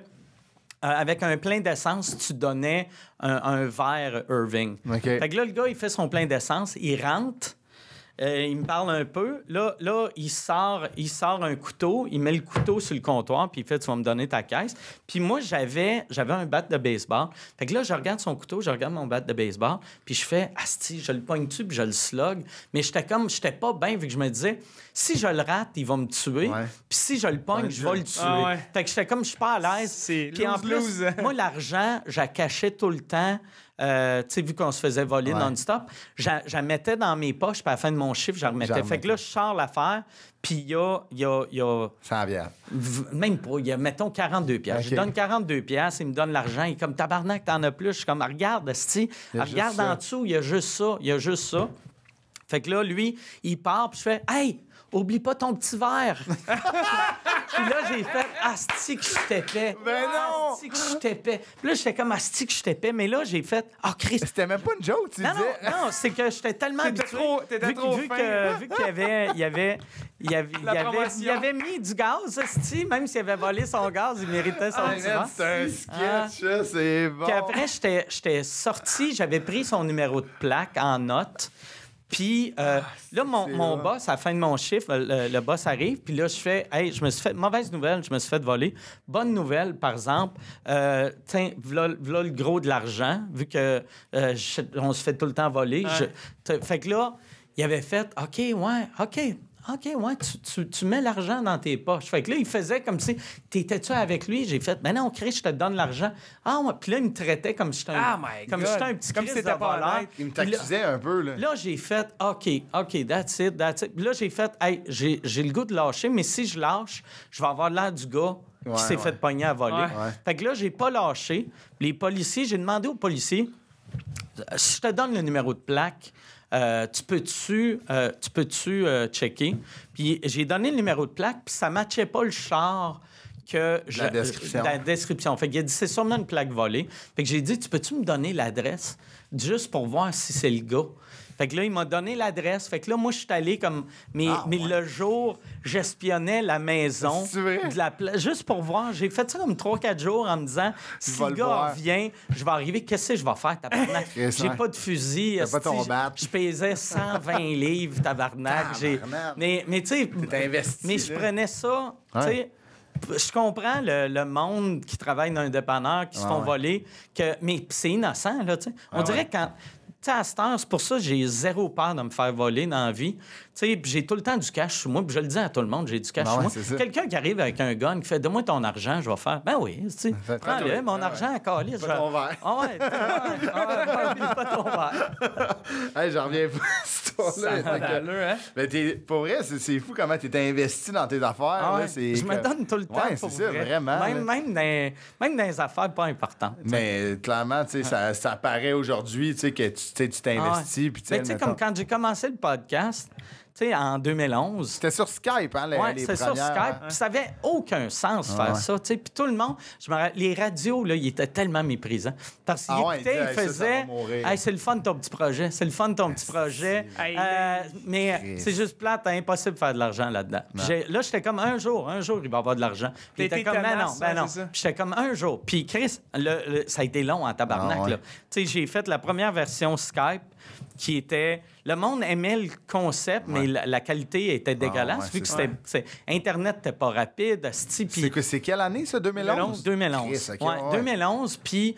S4: avec un plein d'essence, tu donnais un verre Irving. Fait que là, le gars, il fait son plein d'essence, il rentre, il me parle un peu. Là, il sort un couteau, il met le couteau sur le comptoir, puis il fait « Tu vas me donner ta caisse. » Puis moi, j'avais un bat de baseball. Fait que là, je regarde son couteau, je regarde mon bat de baseball, puis je fais « Asti, je le pogne dessus, puis je le slug. » Mais j'étais pas bien, vu que je me disais « Si je le rate, il va me tuer. Puis si je le pogne, je vais le tuer. Fait que j'étais comme « Je suis pas à l'aise. » Puis en plus, moi, l'argent, je la cachais tout le temps. Tu sais, vu qu'on se faisait voler non-stop, je la mettais dans mes poches, puis à la fin de mon chiffre, je la remettais. Fait que là, je sors l'affaire, puis il y a
S1: 100 bières.
S4: Même pas, il y a, mettons, 42 piastres. Je lui donne 42 piastres, il me donne l'argent. Il est comme, tabarnak, t'en as plus. Je suis comme, regarde, esti, regarde en dessous, il y a juste ça. Fait que là, lui, il part, puis je fais, hey, oublie pas ton petit verre. Puis là, j'ai fait asti que je t'épais.
S1: Ben non!
S4: Asti que je t'épais. Puis là, j'étais comme asti que je t'épais. Mais là, j'ai fait Christ.
S1: C'était même pas une joke, tu disais.
S4: Non, c'est que j'étais tellement habitué.
S2: T'étais trop fin.
S4: Vu qu'il avait mis du gaz, asti. Même s'il avait volé son gaz, il méritait son petit verre.
S1: C'est un sketch, c'est bon.
S4: Puis après, j'étais sorti, j'avais pris son numéro de plaque en note. Puis là, mon boss, à la fin de mon chiffre, le boss arrive, puis là, je fais « Hey, je me suis fait... Mauvaise nouvelle, je me suis fait voler. Bonne nouvelle, par exemple, tiens, v'là le gros de l'argent, vu que on se fait tout le temps voler. Fait que là, il avait fait « OK, tu mets l'argent dans tes poches. » Fait que là, il faisait comme si... T'étais-tu avec lui? J'ai fait, ben non, Chris, je te donne l'argent. Ah, ouais. Puis là, il me traitait comme si j'étais un petit Chris de voleur.
S1: Il me t'accusait un peu, là.
S4: Là, j'ai fait, OK, that's it. Puis là, j'ai fait, hey, j'ai le goût de lâcher, mais si je lâche, je vais avoir l'air du gars qui s'est fait pogner à voler. Fait que là, j'ai pas lâché. Les policiers, j'ai demandé aux policiers, si je te donne le numéro de plaque, tu peux-tu checker? Puis j'ai donné le numéro de plaque, puis ça ne matchait pas le char que la description. Fait qu'il a dit, c'est sûrement une plaque volée. Fait que j'ai dit, tu peux-tu me donner l'adresse juste pour voir si c'est le gars? Fait que là, il m'a donné l'adresse. Fait que là, moi, je suis allé comme... Mais le jour, j'espionnais la maison de la place. Juste pour voir. J'ai fait ça comme 3-4 jours en me disant, si le gars revient, je vais arriver. Qu'est-ce que je vais faire, tabarnak? J'ai pas de fusil.
S1: T'as pas ton bat.
S4: Je pesais 120 livres, tabarnak. Mais tu sais... Mais je prenais ça, tu sais... Je comprends le monde qui travaille dans un dépanneur, qui se font voler, mais c'est innocent, là, tu sais. On dirait que quand... Tu sais, à cette heure, c'est pour ça que j'ai zéro peur de me faire voler dans la vie. Tu sais, puis j'ai tout le temps du cash sur moi, puis je le dis à tout le monde, j'ai du cash
S1: Ben
S4: sur
S1: ouais,
S4: moi.
S1: c'est ça.
S4: Quelqu'un qui arrive avec un gun, qui fait « Donne-moi ton argent, je vais faire. » Ben oui, tu sais, prends-le, mon argent à calice.
S1: Pas ton verre.
S4: Ah ouais, pas ton verre.
S1: Hey, j'en reviens pas à cette histoire-là.
S2: Ça a d'allure, hein?
S1: Mais pour vrai, c'est fou comment tu es investi dans tes affaires.
S4: Ah
S1: là,
S4: ouais,
S1: c'est
S4: je me
S1: comme-
S4: donne tout le temps
S1: Ouais,
S4: pour
S1: c'est ça,
S4: vrai.
S1: vraiment.
S4: Même dans les affaires pas importantes. tu sais.
S1: Mais clairement, tu sais, ça paraît aujourd'hui, tu sais, que tu t'investis. Puis,
S4: Mais tu sais, comme quand j'ai commencé le podcast, tu sais, en 2011.
S1: C'était sur Skype, hein, les
S4: C'est sur
S1: premières.
S4: Skype. Puis ça avait aucun sens faire ça. Tu sais. Puis tout le monde, les radios, là, ils étaient tellement méprisants. Parce qu'ils
S1: Ah ouais,
S4: écoutaient,
S1: ils
S4: ils
S1: disaient, ça
S4: faisaient
S1: va mourir.
S4: Hey, c'est le fun ton petit projet. C'est le fun ton petit projet.
S2: Hey,
S4: Mais
S1: Christ.
S4: c'est juste plate, impossible de faire de l'argent là-dedans. Là, j'étais comme un jour, il va y avoir de l'argent. Puis il
S2: T'as
S4: était
S2: été
S4: comme,
S2: tenace,
S4: ben non.
S2: c'est ça.
S4: Puis j'étais comme un jour. Puis Chris, ça a été long en tabarnak.
S1: Ah ouais.
S4: Là. Tu sais, j'ai fait la première version Skype qui était. Le monde aimait le concept, mais la qualité était dégueulasse.
S1: ouais,
S4: vu que
S1: c'est
S4: Internet n'était pas rapide.
S1: C'est quelle année, ça, 2011?
S4: 2011.
S1: Chris, ok,
S4: Ouais,
S1: ouais.
S4: 2011. Puis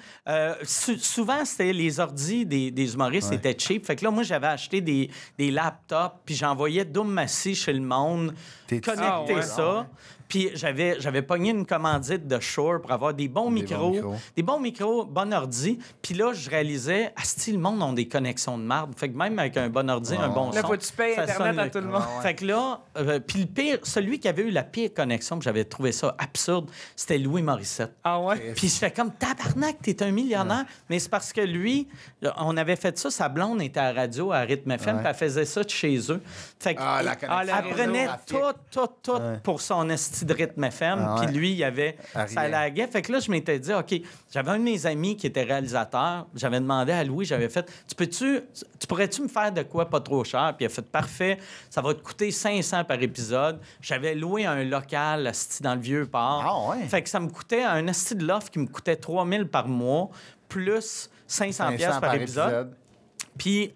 S4: souvent, c'était les ordis des humoristes, c'était cheap. Fait que là, moi, j'avais acheté des laptops, puis j'envoyais Doom Massy chez le monde,
S1: T'es-tu-
S4: connecter
S2: Ah ouais.
S4: ça. Puis j'avais pogné une commandite de Shure pour avoir des bons micros. Des bons micros, bon ordi. Puis là, je réalisais, le monde ont des connexions de marde. Fait que même avec un bon ordi, un bon
S2: Là,
S4: son,
S2: faut que tu payes
S4: ça
S2: Internet
S4: sonne
S2: à
S4: le-
S2: tout le monde.
S4: Fait que là, puis le pire, celui qui avait eu la pire connexion, puis j'avais trouvé ça absurde, c'était Louis Morissette.
S2: Ah ouais?
S4: Puis je fais comme tabarnak, t'es un millionnaire. Mais c'est parce que lui, on avait fait ça, sa blonde était à la radio, à Rythme FM, puis elle faisait ça de chez eux. Fait que
S1: Ah, la connexion.
S4: elle prenait
S1: réseau
S4: tout pour son esti de Rythme FM.
S1: Ah,
S4: Puis
S1: ouais.
S4: lui, il avait.
S1: À
S4: Ça
S1: rien.
S4: laguait. Fait que là, je m'étais dit, OK, j'avais un de mes amis qui était réalisateur. J'avais demandé à Louis, j'avais fait, tu pourrais-tu me faire de quoi pas trop cher? Puis il a fait, parfait, ça va te coûter 500 par épisode. J'avais loué un local asti, dans le Vieux-Port.
S1: Ah ouais?
S4: Fait que ça me coûtait un asti de loft qui me coûtait 3000 par mois, plus 500 pièces par épisode. Puis,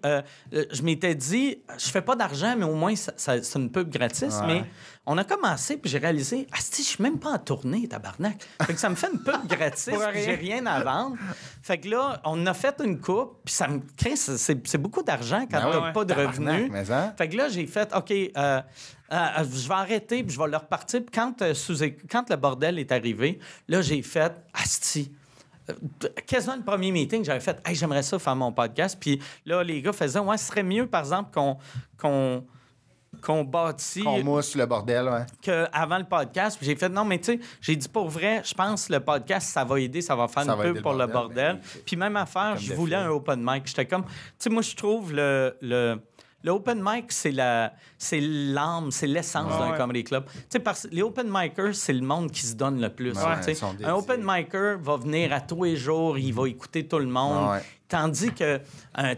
S4: je m'étais dit, je fais pas d'argent, mais au moins, c'est une pub gratis.
S1: Ouais.
S4: Mais on a commencé, puis j'ai réalisé, je suis même pas en tournée, tabarnak. Fait que ça me fait une pub gratis,
S2: Pour
S4: puis
S2: rien.
S4: j'ai rien à vendre. Fait que là, on a fait une coupe, puis ça me crée, c'est beaucoup d'argent quand
S1: Ben
S4: t'as
S1: ouais.
S4: pas de
S1: Tabarnak,
S4: revenus.
S1: mais hein?
S4: Fait que là, j'ai fait, OK, je vais arrêter, puis je vais le repartir. Puis quand le bordel est arrivé, là, j'ai fait, asti. Quasiment le premier meeting, j'avais fait, hey, j'aimerais ça faire mon podcast. Puis là, les gars faisaient, ouais, ce serait mieux, par exemple, qu'on bâtit
S1: On mousse le bordel, ouais.
S4: qu'avant le podcast. Puis j'ai fait, non, mais tu sais, j'ai dit pour vrai, je pense que le podcast, ça va aider, ça va faire
S1: Ça
S4: une
S1: va
S4: pub
S1: aider
S4: pour
S1: le
S4: le
S1: bordel,
S4: bordel.
S1: mais-
S4: Puis même affaire,
S1: Comme
S4: je
S1: de
S4: voulais
S1: fait.
S4: un open mic. J'étais comme, tu sais, moi, je trouve le open mic, c'est l'âme, c'est l'essence d'un
S2: ouais.
S4: comedy club. Tu sais, parce que les open micers, c'est le monde qui se donne le plus.
S1: Ouais,
S4: tu sais.
S1: ils sont dédiés.
S4: Un open micer va venir à tous les jours, il va écouter tout le monde.
S1: Ouais.
S4: Tandis que, tu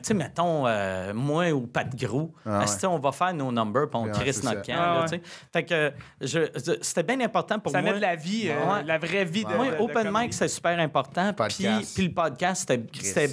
S4: sais, mettons, moi ou Pat Grou,
S1: Ah ouais.
S4: on va faire nos numbers puis on
S1: Ouais,
S4: crisse
S1: c'est
S4: notre
S1: ça.
S4: camp.
S2: Ah
S4: là,
S2: ouais.
S4: tu sais. Fait que c'était bien important pour
S2: Ça
S4: moi.
S2: met de la vie,
S4: Ouais.
S2: la vraie vie de.
S4: Moi,
S2: de
S4: open
S2: comédie.
S4: mic, c'est super important.
S1: Podcast.
S4: Puis le podcast, c'était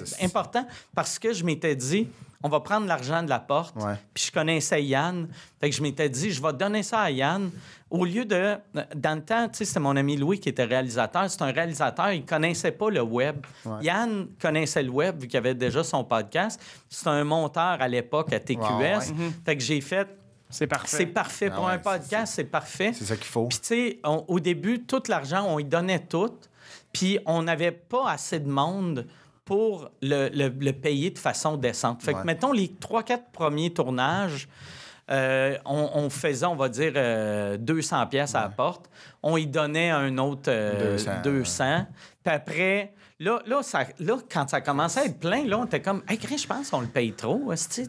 S1: c'est-
S4: important parce que je m'étais dit, on va prendre l'argent de la porte.
S1: Ouais.
S4: Puis je connaissais Yann. Fait que je m'étais dit, je vais donner ça à Yann. Au lieu de... Dans le temps, tu sais, c'était mon ami Louis qui était réalisateur. C'est un réalisateur, il connaissait pas le web.
S1: Ouais.
S4: Yann connaissait le web vu qu'il avait déjà son podcast. C'est un monteur à l'époque à TQS.
S1: Ouais.
S4: Fait que j'ai fait...
S2: C'est parfait.
S4: C'est parfait.
S1: Ah
S4: Pour
S1: ouais,
S4: un podcast, c'est parfait.
S1: C'est ça qu'il faut.
S4: Puis, tu sais, au début, tout l'argent, on y donnait tout. Puis, on n'avait pas assez de monde pour le payer de façon décente. Fait que,
S1: Ouais.
S4: mettons, les 3-4 premiers tournages, on faisait, on va dire, 200 pièces à la porte. On y donnait un autre 200. Puis après... Là, quand ça commençait à être plein, là, on était comme, hey, Chris, je pense qu'on le paye trop. Tu sais.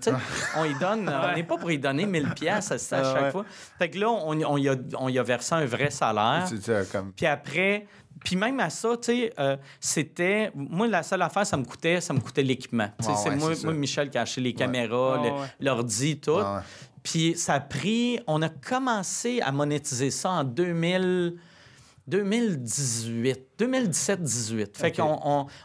S4: On y donne, on n'est pas pour y donner 1000 pièces à chaque
S1: ouais.
S4: fois. Fait que là, on y a versé un vrai salaire.
S1: C'est ça, comme.
S4: Puis après, puis même à ça, tu sais, c'était... Moi, la seule affaire, ça me coûtait l'équipement. Tu sais,
S1: Ouais,
S4: c'est
S1: ouais,
S4: moi,
S1: c'est
S4: moi,
S1: ça.
S4: Michel, qui a acheté les caméras,
S2: Ouais, ouais.
S4: l'ordi, tout.
S1: Ouais, ouais.
S4: Puis ça a pris... On a commencé à monétiser ça en 2017-18. Fait
S1: OK.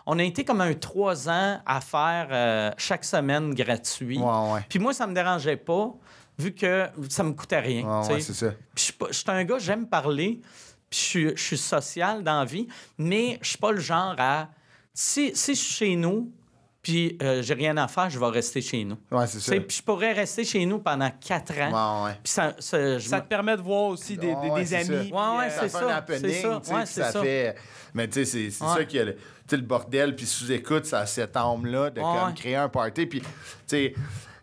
S4: qu'on a été comme un 3 ans à faire chaque semaine gratuit.
S1: Ouais, ouais.
S4: Puis moi, ça me dérangeait pas, vu que ça me coûtait rien.
S1: Ouais,
S4: tu sais.
S1: ouais, c'est ça.
S4: Puis je suis un gars, j'aime parler, puis je suis social dans la vie, mais je suis pas le genre à... Si je suis chez nous, puis j'ai rien à faire, je vais rester chez nous.
S1: Ouais, c'est ça.
S4: Tu sais, puis je pourrais rester chez nous pendant 4 ans.
S1: Ouais, ouais.
S4: Puis ça
S2: Ça te permet de voir aussi des
S1: Ouais, c'est
S2: amis.
S1: ça.
S4: Ouais,
S2: puis,
S4: c'est
S1: Ça
S4: ça.
S1: fait un happening,
S4: c'est ça.
S1: tu sais,
S4: Ouais,
S1: puis
S4: c'est
S1: ça
S4: ça.
S1: fait... Mais tu sais, c'est
S4: Ouais.
S1: ça qu'il y a tu sais, le bordel, puis sous-écoute, ça a cette âme-là de comme
S4: Ouais.
S1: créer un party, puis tu sais...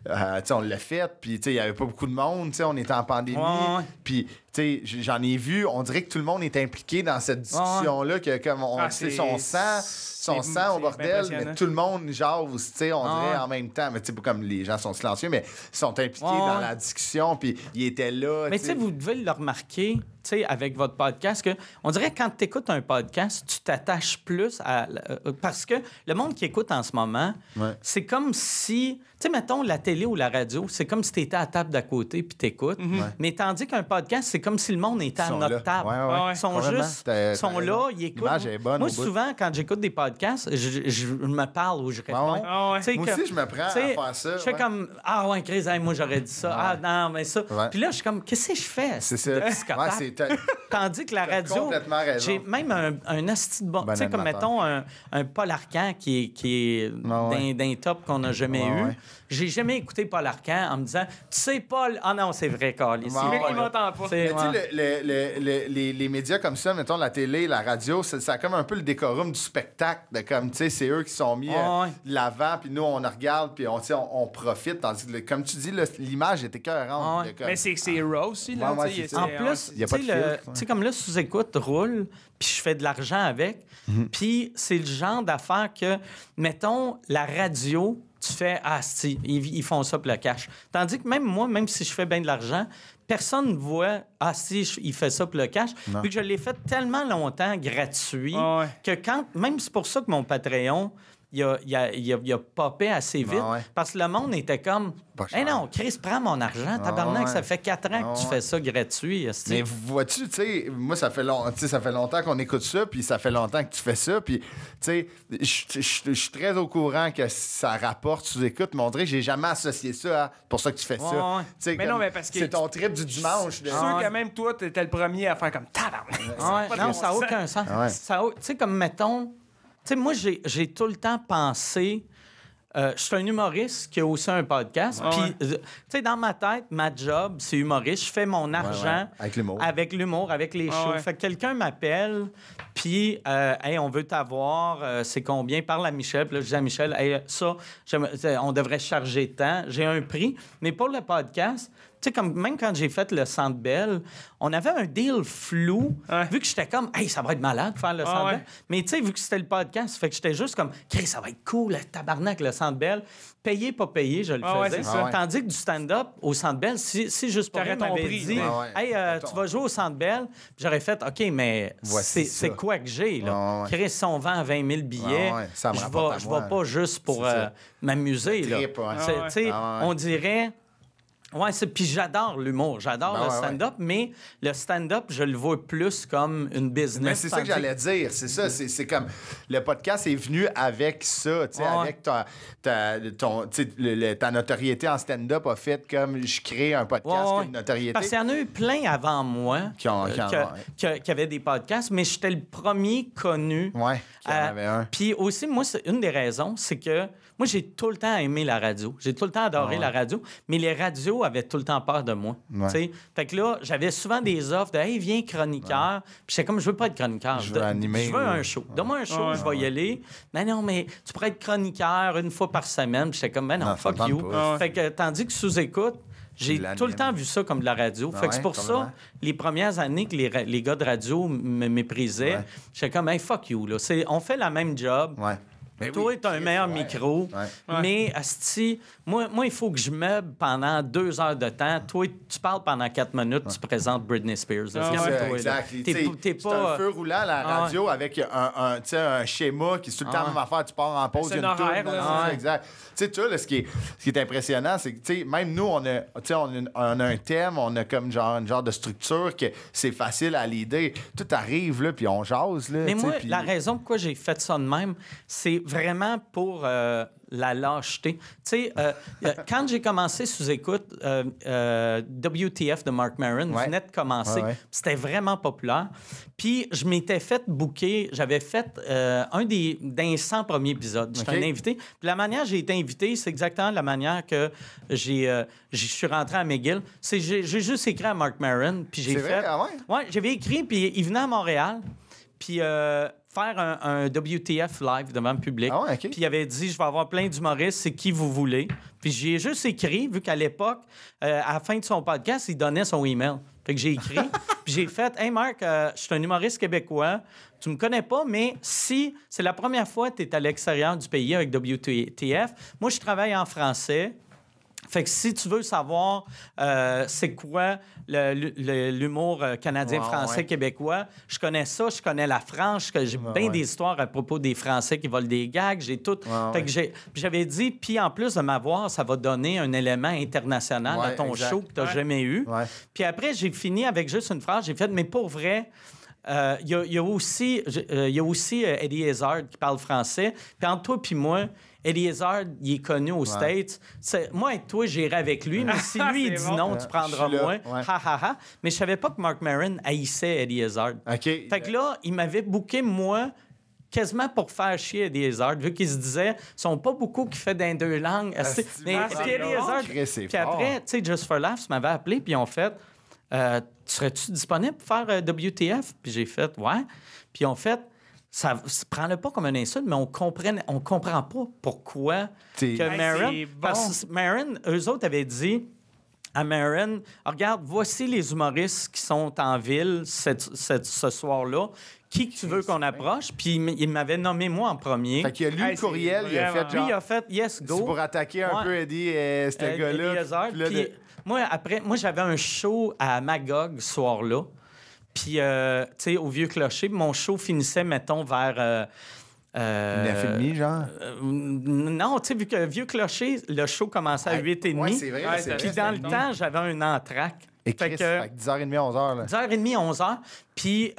S1: tu sais, on l'a fait, puis tu sais, il n'y avait pas beaucoup de monde, tu sais, on était en pandémie,
S4: Ouais.
S1: puis tu sais, j'en ai vu, on dirait que tout le monde est impliqué dans cette discussion-là, que comme on sait son sang au
S2: c'est
S1: bordel,
S2: impressionnant.
S1: mais tout le monde jase, tu sais, on dirait
S4: Ouais.
S1: en même temps, mais tu sais, pas comme les gens sont silencieux, mais ils sont impliqués
S4: Ouais.
S1: dans la discussion, puis ils étaient là,
S4: Mais tu sais, vous devez le remarquer, tu sais, avec votre podcast, que on dirait que quand tu écoutes un podcast, tu t'attaches plus à... parce que le monde qui écoute en ce moment,
S1: Ouais.
S4: c'est comme si... Tu sais, mettons, la télé ou la radio, c'est comme si tu étais à la table d'à côté puis t'écoutes. Mais tandis qu'un podcast, c'est comme si le monde était à
S1: Ils sont
S4: notre
S1: là.
S4: table.
S1: Ouais, ouais,
S2: ouais.
S4: Ils sont
S1: Complètement.
S4: juste...
S1: T'as
S4: Ils sont
S1: raison.
S4: là, ils écoutent.
S1: L'image est bonne
S4: Moi,
S1: au bout.
S4: souvent, quand j'écoute des podcasts, je me parle ou je réponds.
S1: ouais.
S2: Ah ouais.
S4: Tu sais,
S1: Moi aussi, je me prends à
S4: tu sais,
S1: faire ça,
S4: Je fais
S1: ouais.
S4: comme, ah ouais, Chris, hey, moi, j'aurais dit ça.
S1: Ouais.
S4: Ah non, mais ça.
S1: Ouais.
S4: Puis là, je suis comme, qu'est-ce que je fais?
S1: C'est ça.
S4: de psychopathe?
S1: Ouais, c'est...
S4: Tandis que la radio,
S1: complètement raison.
S4: j'ai même un asti de bon...
S1: Bon
S4: Tu sais, comme,
S1: animateur.
S4: mettons, un Paul Arcand qui est
S1: ouais.
S4: d'un top qu'on n'a jamais
S1: Ouais,
S4: eu.
S1: ouais.
S4: J'ai jamais écouté Paul Arcand en me disant, tu sais, Paul... Ah non, c'est vrai, Carl.
S1: Ouais,
S2: Mais
S1: ouais.
S2: il m'entend pas.
S1: Mais tu sais, les médias comme ça, mettons la télé, la radio, ça a comme un peu le décorum du spectacle. De comme, tu sais, c'est eux qui sont mis
S4: Ouais.
S1: de l'avant, puis nous, on regarde, puis on profite. Tandis que, comme tu dis, là, l'image était écœurante.
S4: Ouais.
S1: de comme-
S2: Mais c'est raw aussi, là.
S1: Ouais, ouais,
S2: tu sais,
S1: c'est ça.
S4: En
S2: ouais.
S4: plus,
S1: Il y a
S4: tu
S1: pas
S4: sais,
S1: de filtre, ouais.
S4: tu sais, comme là, sous-écoute roule, puis je fais de l'argent avec. Puis c'est le genre d'affaire que, mettons, la radio, tu fais, ah, si, ils font ça pour le cash. Tandis que même moi, même si je fais bien de l'argent, personne ne voit, ah, si, il fait ça pour le cash. Vu que je l'ai fait tellement longtemps gratuit
S2: Ah ouais.
S4: que quand, même c'est pour ça que mon Patreon, il a popé assez vite.
S1: Ah ouais.
S4: Parce que le monde était comme,
S1: Pas cher.
S4: hey non, Chris, prends mon argent, tabarnak,
S1: ouais.
S4: ça fait 4 ans que tu
S1: ouais.
S4: fais ça gratuit. esti.
S1: Mais vois-tu, tu sais, moi, ça fait longtemps qu'on écoute ça, puis ça fait longtemps que tu fais ça, puis, tu sais, je suis très au courant que ça rapporte sous écoute, mais on dirait que j'ai jamais associé ça à pour ça que tu fais ça.
S4: Ouais.
S1: Tu sais,
S2: Mais
S1: comme,
S2: non, mais parce que-
S1: c'est ton trip du dimanche.
S2: Je suis sûr
S4: Ah ouais.
S2: que même toi, t'étais le premier à faire comme tabarnak.
S4: Ah ouais,
S2: Pas de
S4: non,
S2: bon
S4: ça n'a
S2: sens.
S4: aucun sens.
S1: Ouais.
S4: Tu sais, comme mettons, tu sais, moi, j'ai tout le temps pensé. Je suis un humoriste qui a aussi un podcast.
S2: Ah
S4: Puis,
S2: ouais.
S4: tu sais, dans ma tête, ma job, c'est humoriste. Je fais mon argent
S1: Avec l'humour.
S4: avec l'humour, avec les
S2: Ah
S4: shows.
S2: ouais.
S4: Fait que quelqu'un m'appelle, puis, hey, on veut t'avoir, c'est combien? Parle à Michel. Puis là, je dis à Michel, hey, ça, on devrait charger tant. J'ai un prix. Mais pour le podcast, tu sais, comme même quand j'ai fait le Centre Bell, on avait un deal flou,
S2: Ouais.
S4: vu que j'étais comme, hey, ça va être malade de faire le
S2: Ah
S4: Centre
S2: ouais.
S4: Bell. Mais tu sais, vu que c'était le podcast, fait que j'étais juste comme, Chris, ça va être cool, le tabarnak, le Centre Bell. Payé, pas payé, je le
S2: Ah ouais,
S4: faisais.
S2: c'est ça.
S1: Ah ouais.
S4: Tandis que du stand-up au Centre Bell, si juste pour
S2: T'aurais
S4: rien
S2: ton
S4: m'avait
S2: prix.
S4: dit,
S1: Ouais, ouais.
S4: hey,
S1: Attends.
S4: tu vas jouer au Centre Bell, puis j'aurais fait, OK, mais
S1: Voici
S4: c'est
S1: ça.
S4: quoi que j'ai, là?
S1: Ouais, ouais.
S4: Chris, si on vend 20 000 billets,
S1: Ouais, ouais. Ça me
S4: je
S1: rapporte à
S4: vais
S1: moi.
S4: pas juste pour
S1: C'est ça.
S4: m'amuser, là.
S1: trip, ouais.
S4: C'est-
S2: Ah ouais.
S4: tu sais,
S1: Ah ouais.
S4: on dirait... Ouais, puis j'adore l'humour, j'adore
S1: Ben
S4: le
S1: ouais,
S4: stand-up, mais le stand-up, je le vois plus comme une business.
S1: Mais c'est ça que
S4: tandis
S1: j'allais dire, c'est ça, c'est comme le podcast est venu avec ça, tu sais,
S4: Ouais.
S1: avec ta notoriété en stand-up a fait comme je crée un podcast
S4: Ouais,
S1: qui a
S4: ouais.
S1: une notoriété.
S4: Parce qu'il y en a eu plein avant moi
S1: Qui
S4: avaient des podcasts, mais j'étais le premier connu.
S1: Ouais, qu'il y en
S4: à-
S1: avait un.
S4: Puis aussi, moi, c'est une des raisons, c'est que moi, j'ai tout le temps aimé la radio. J'ai tout le temps adoré la radio, mais les radios avaient tout le temps peur de moi.
S1: Ouais.
S4: tu sais. Fait que là, j'avais souvent des offres de « Hey, viens chroniqueur. Puis j'étais comme « Je veux pas être chroniqueur.
S1: Je veux animer
S4: Je veux
S1: ou-
S4: un show. Donne-moi un show,
S2: Ouais.
S4: je vais y aller. Non, mais tu pourrais être chroniqueur une fois par semaine. Puis j'étais comme « Ben non,
S1: Non, ça
S4: fuck
S1: me tente
S4: you.
S1: pas.
S4: Fait que tandis que sous-écoute, j'ai
S1: Tu l'animes.
S4: tout le temps vu ça comme de la radio. Fait que c'est
S1: ouais,
S4: pour
S1: complètement.
S4: ça, les premières années que les gars de radio me méprisaient,
S1: Ouais.
S4: j'étais comme, hey, fuck you. Là. On fait la même job.
S1: Ouais. Mais
S4: Toi,
S1: oui,
S4: t'as un meilleur
S1: ouais.
S4: micro.
S1: Ouais.
S4: Mais, asti, moi, il faut que je meuble pendant 2 heures de temps. Toi, tu parles pendant 4 minutes, tu présentes Britney Spears. là.
S2: Ah
S4: C'est
S2: ouais.
S4: toi, là.
S1: Exact.
S4: T'es
S1: C'est
S4: pas...
S1: un feu roulant à la
S4: Ah
S1: radio avec tu sais, un schéma qui est tout le temps la même affaire. Tu pars en pause,
S2: C'est
S1: il y a
S2: un
S1: une toune,
S2: horaire,
S1: non,
S2: là,
S1: non,
S2: ouais.
S1: exact. Tu sais, toi, là, ce qui est impressionnant, c'est que tu sais, même nous, on a un thème, on a comme une genre de structure que c'est facile à l'idée. Tout arrive, là, puis on jase. Là,
S4: Mais
S1: tu sais,
S4: moi,
S1: puis-
S4: la raison pourquoi j'ai fait ça de même, c'est vraiment pour la lâcheté. Tu sais, quand j'ai commencé sous-écoute, WTF de Marc Maron venait de commencer.
S1: Ouais.
S4: C'était vraiment populaire. Puis je m'étais fait booker, j'avais fait un des 100 premiers épisodes. J'étais un invité. Puis la manière dont j'ai été invité, c'est exactement la manière que je suis rentré à McGill. J'ai juste écrit à Marc Maron, puis j'ai
S1: C'est
S4: fait...
S1: vrai? Ah ouais?
S4: Ouais, j'avais écrit, puis il venait à Montréal, puis faire un WTF live devant le public.
S1: Ah ouais, OK.
S4: Puis il avait dit, je vais avoir plein d'humoristes, c'est qui vous voulez. Puis j'ai juste écrit, vu qu'à l'époque, à la fin de son podcast, il donnait son email. Fait que j'ai écrit, puis j'ai fait, « Hey Marc, je suis un humoriste québécois, tu me connais pas, mais si c'est la première fois que tu es à l'extérieur du pays avec WTF, moi je travaille en français. » Fait que si tu veux savoir c'est quoi l'humour canadien, français, québécois, je connais ça, je connais la France, j'ai bien des histoires à propos des Français qui volent des gags, j'ai tout. Fait que j'avais dit, puis en plus de m'avoir, ça va donner un élément international à ton show que tu n'as jamais eu. Ouais. Puis après, j'ai fini avec juste une phrase, j'ai fait, mais pour vrai... Il y a aussi Eddie Izzard qui parle français. Puis entre toi et moi, Eddie Izzard, il est connu aux States. Moi et toi, j'irai avec lui, mais si lui, il dit non, tu prendras moi. Ha, ha, ha. Mais je savais pas que Marc Maron haïssait Eddie Izzard. Fait que là, il m'avait booké, moi, quasiment pour faire chier Eddie Izzard, vu qu'il se disait, ils sont pas beaucoup qui fait dans deux langues. Mais Eddie Izzard... Puis après, tu sais, Just for Laughs m'avait appelé, puis ils ont fait... serais-tu disponible pour faire WTF? Puis j'ai fait, ouais. Puis en fait, ça prends-le pas comme un insulte, mais on comprend pas pourquoi que Maron... Parce que Maron, eux autres avaient dit à Maron, regarde, voici les humoristes qui sont en ville ce soir-là. Qui tu veux qu'on approche? Puis il m'avait nommé moi en premier.
S1: Fait qu'il a lu le courriel, il a fait genre...
S4: Lui, il a fait, yes, go.
S1: C'est pour attaquer un peu Eddie, ce gars-là.
S4: Puis moi, j'avais un show à Magog ce soir-là. Puis, tu sais, au Vieux Clocher. Mon show finissait, mettons, vers...
S1: 9h30, genre?
S4: Non, tu sais, vu que Vieux Clocher, le show commençait à 8h30.
S1: Oui, c'est vrai.
S4: Puis dans le temps, j'avais un entracte.
S1: Et Chris, fait que 10h30, 11h. Là.
S4: 10h30, 11h. Puis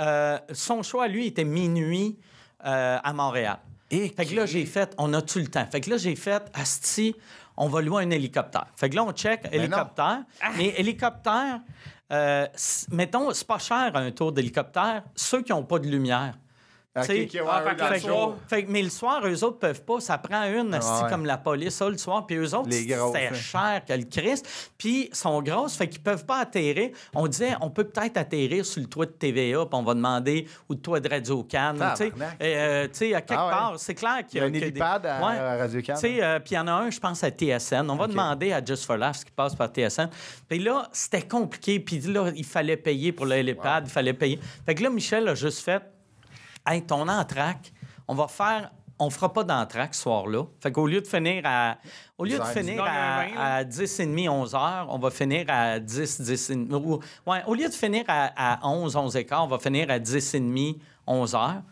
S4: son show à lui était minuit à Montréal. Fait que là, j'ai fait, on a-tu le temps? Fait que là, j'ai fait, asti, on va louer un hélicoptère. Fait que là, on check hélicoptère. Mais hélicoptère, mettons, c'est pas cher un tour d'hélicoptère, ceux qui n'ont pas de lumière.
S1: Mais
S4: le soir, eux autres peuvent pas. Ça prend une, comme la police, ça, le soir. Puis eux autres, c'était cher que le Christ. Puis ils sont grosses, fait qu'ils peuvent pas atterrir. On disait, on peut peut-être atterrir sur le toit de TVA, puis on va demander, ou le toit de Radio-Can. Tu sais, à quelque part, c'est clair qu'il y a
S1: un hélipad à Radio-Can.
S4: Puis il y en a un, je pense, à TSN. On va demander à Just for Laughs qui passe par TSN. Puis là, c'était compliqué. Puis là, il fallait payer pour le hélipad. Il fallait payer. Fait que là, Michel a juste fait... Hey, ton entraque, on fera pas d'entraque ce soir-là. Fait qu'au lieu de finir à 10h30, 11h, on va finir à 10h30. Ouais, au lieu de finir à 11h15, on va finir à 10h30, 11h.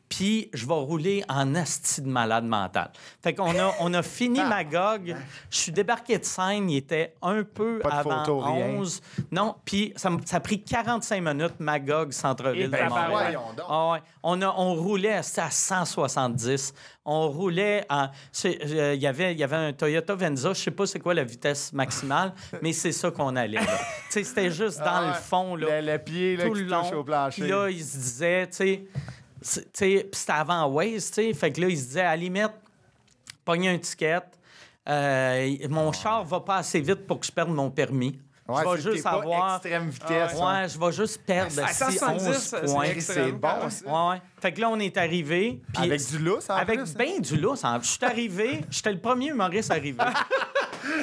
S4: Puis je vais rouler en asti de malade mental. Fait qu'on a fini Magog. Je suis débarqué de scène, il était un peu avant
S1: photo,
S4: 11. Rien. Non, puis ça a pris 45 minutes, Magog, centre-ville de Montréal. On roulait à 170. On roulait en... Il y avait un Toyota Venza, je sais pas c'est quoi la vitesse maximale, mais c'est ça qu'on allait. C'était juste dans le fond. Là,
S1: le pied là,
S4: tout
S1: qui
S4: le long.
S1: touche au plancher.
S4: Puis là, il se disait, tu sais... Puis c'était avant Waze, tu sais. Fait que là, il se disait, à la limite, pogner un ticket. Mon char va pas assez vite pour que je perde mon permis.
S1: Ouais,
S4: je vais juste avoir...
S1: extrême vitesse.
S4: je vais juste perdre 11 points.
S1: C'est bon, ça.
S4: Ouais. Fait que là, on est arrivé.
S1: Avec du lousse, en plus.
S4: Avec bien du lousse. Je suis arrivé. J'étais le premier humoriste arrivé.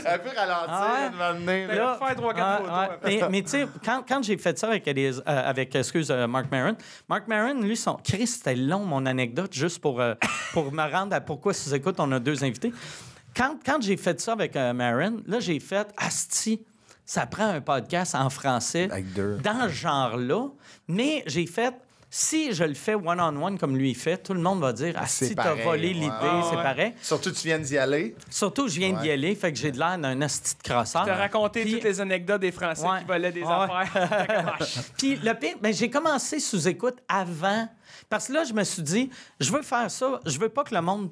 S1: Un peu ralentir,
S2: là, faire 3-4 photos.
S4: Mais tu sais, quand j'ai fait ça avec Marc Maron, lui, Chris, c'était long, mon anecdote, juste pour me rendre à pourquoi, si vous écoutez, on a deux invités. Quand j'ai fait ça avec Maron, là, j'ai fait asti. Ça prend un podcast en français dans ce genre-là. Mais j'ai fait, si je le fais one-on-one comme lui fait, tout le monde va dire, si t'as volé l'idée, c'est pareil.
S1: Surtout, tu viens d'y aller.
S4: Surtout, je viens d'y aller, fait que j'ai de l'air d'un asti de crosseur.
S2: Tu as raconté toutes les anecdotes des Français qui volaient des affaires.
S4: Puis le pire, j'ai commencé sous écoute avant. Parce que là, je me suis dit, je veux faire ça. Je veux pas que le monde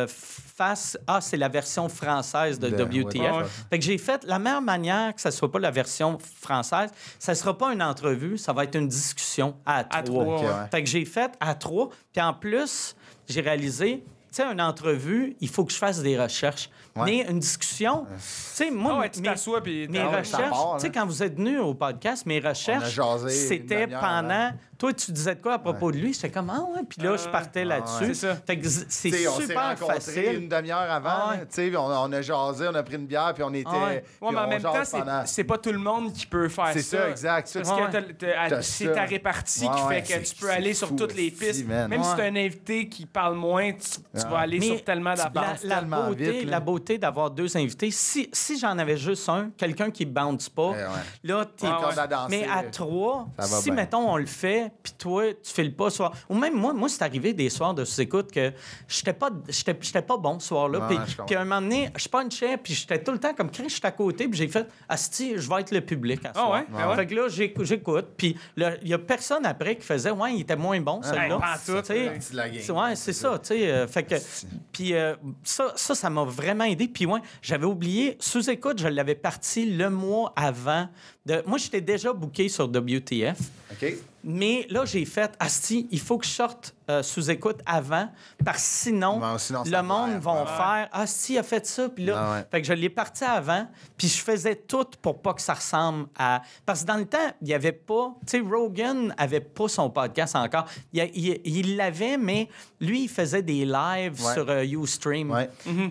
S4: fasse « Ah, c'est la version française de WTF
S1: ouais.
S4: Fait que j'ai fait la meilleure manière que ça soit pas la version française, ça sera pas une entrevue, ça va être une discussion à trois.
S2: trois,
S1: Ok, ouais.
S4: Fait que j'ai fait à 3. Puis en plus, j'ai réalisé, tu sais, une entrevue, il faut que je fasse des recherches.
S1: Ouais.
S4: Mais une discussion, tu sais, moi,
S2: Ah ouais, tu t'assois puis
S4: mes
S1: Ah ouais,
S4: recherches,
S1: ça part,
S4: tu sais,
S1: hein.
S4: quand vous êtes venus au podcast, mes recherches,
S1: jasé
S4: c'était
S1: une demi-heure
S4: pendant.
S1: avant.
S4: Toi, tu disais de quoi à propos de lui? J'étais comme, ah ouais, puis là, je partais là-dessus.
S2: c'est ça.
S4: Fait que c'est
S1: T'sais, on s'est
S4: super
S1: rencontrés
S4: facile.
S1: une demi-heure avant.
S4: Ah ouais.
S1: Tu sais, on a jasé, on a pris une bière, puis on était.
S4: Ah ouais.
S1: puis
S2: Ouais, mais en
S1: on
S2: même temps,
S1: jase pendant-
S2: c'est pas tout le monde qui peut faire ça.
S1: C'est ça, exact.
S2: Parce
S4: Ouais.
S2: que
S1: T'as
S2: c'est
S1: ça.
S2: ta répartie
S1: Ouais,
S2: qui
S1: ouais,
S2: fait que
S1: c'est-
S2: tu peux aller
S1: c'est
S2: sur
S1: fou,
S2: toutes les
S1: aussi,
S2: pistes.
S1: man.
S2: Même si
S4: Ouais.
S2: tu as un invité qui parle moins, tu vas aller
S4: Mais
S2: sur tellement d'affaires.
S1: tellement vite, là.
S4: La beauté d'avoir 2 invités, si j'en avais juste un, quelqu'un qui bounce pas,
S1: Ouais.
S4: là, t'es
S2: Ouais,
S1: Corde à danser,
S4: mais à 3,
S1: ça va
S4: si,
S1: bien.
S4: mettons, on le fait, puis toi, tu files pas soir. Ou même moi c'est arrivé des soirs de sous-écoute que j'étais pas bon ce soir-là.
S1: Ouais,
S4: Puis
S1: je comprends.
S4: puis à un moment donné, je punchais, puis j'étais tout le temps comme Chris, j'étais à côté, puis j'ai fait Asti, je vais être le public à ce
S2: Ah
S4: soir.
S2: ouais? Ben ouais.
S4: Fait que là, j'écoute, puis il y a personne après qui faisait Ouais, il était moins bon, celui-là.
S2: Hey, pas tout,
S4: Tu sais,
S1: C'est de la game.
S4: Ouais, c'est ça, tu sais. Fait que, puis ça m'a vraiment aidé. Puis ouais, j'avais oublié, sous-écoute, je l'avais parti le mois avant. Moi, j'étais déjà booké sur WTF.
S1: OK?
S4: Mais là, j'ai fait Asti, il faut que je sorte sous-écoute avant, parce que sinon,
S1: Non, sinon, ça
S4: le monde
S1: va,
S4: va
S1: ouais.
S4: faire Asti, il a fait ça. Puis là,
S1: Ah ouais.
S4: fait que je l'ai parti avant, puis je faisais tout pour pas que ça ressemble à. Parce que dans le temps, il y avait pas. Tu sais, Rogan avait pas son podcast encore. Il l'avait, mais lui, il faisait des lives
S1: Ouais.
S4: sur Ustream.
S1: Ouais.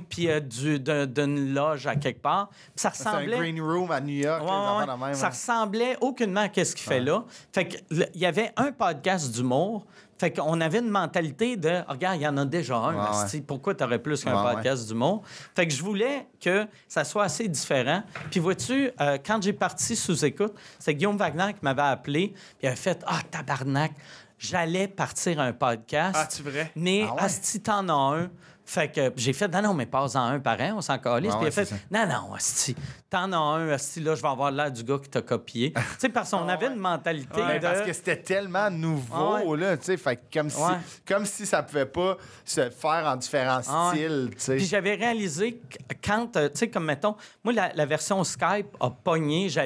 S4: Puis d'une loge à quelque part. Puis ça
S1: C'est un
S4: ressemblait.
S1: green room à New York.
S4: Ouais,
S1: les affaires
S4: ouais.
S1: de même,
S4: Ça
S1: hein.
S4: ressemblait aucunement à ce qu'il fait là. Fait que il y avait un podcast d'humour. Fait qu'on avait une mentalité de regarde, il y en a déjà un.
S1: Ouais,
S4: asti, pourquoi tu aurais plus qu'un
S1: Ouais,
S4: podcast d'humour? Fait que je voulais que ça soit assez différent. Puis vois-tu, quand j'ai parti sous écoute, c'est Guillaume Wagner qui m'avait appelé. Puis il avait fait Ah, tabarnak, j'allais partir un podcast.
S2: Ah, tu vrai?
S4: Mais
S1: Ah ouais?
S4: asti, t'en as un. Fait que j'ai fait, non, mais passe-en un par an, on s'en calisse.
S1: Ah
S4: Puis il a
S1: ouais,
S4: fait,
S1: c'est ça.
S4: non, asti, t'en as un, asti, là, je vais avoir l'air du gars qui t'a copié. Tu sais, parce qu'on avait une mentalité
S1: Mais
S4: de.
S1: parce que c'était tellement nouveau,
S4: Ah ouais.
S1: là, tu sais, fait que
S4: Ouais.
S1: comme si ça pouvait pas se faire en différents
S4: Ah ouais.
S1: styles, tu sais.
S4: Puis j'avais réalisé que quand, tu sais, comme mettons, moi, la version Skype a pogné, ça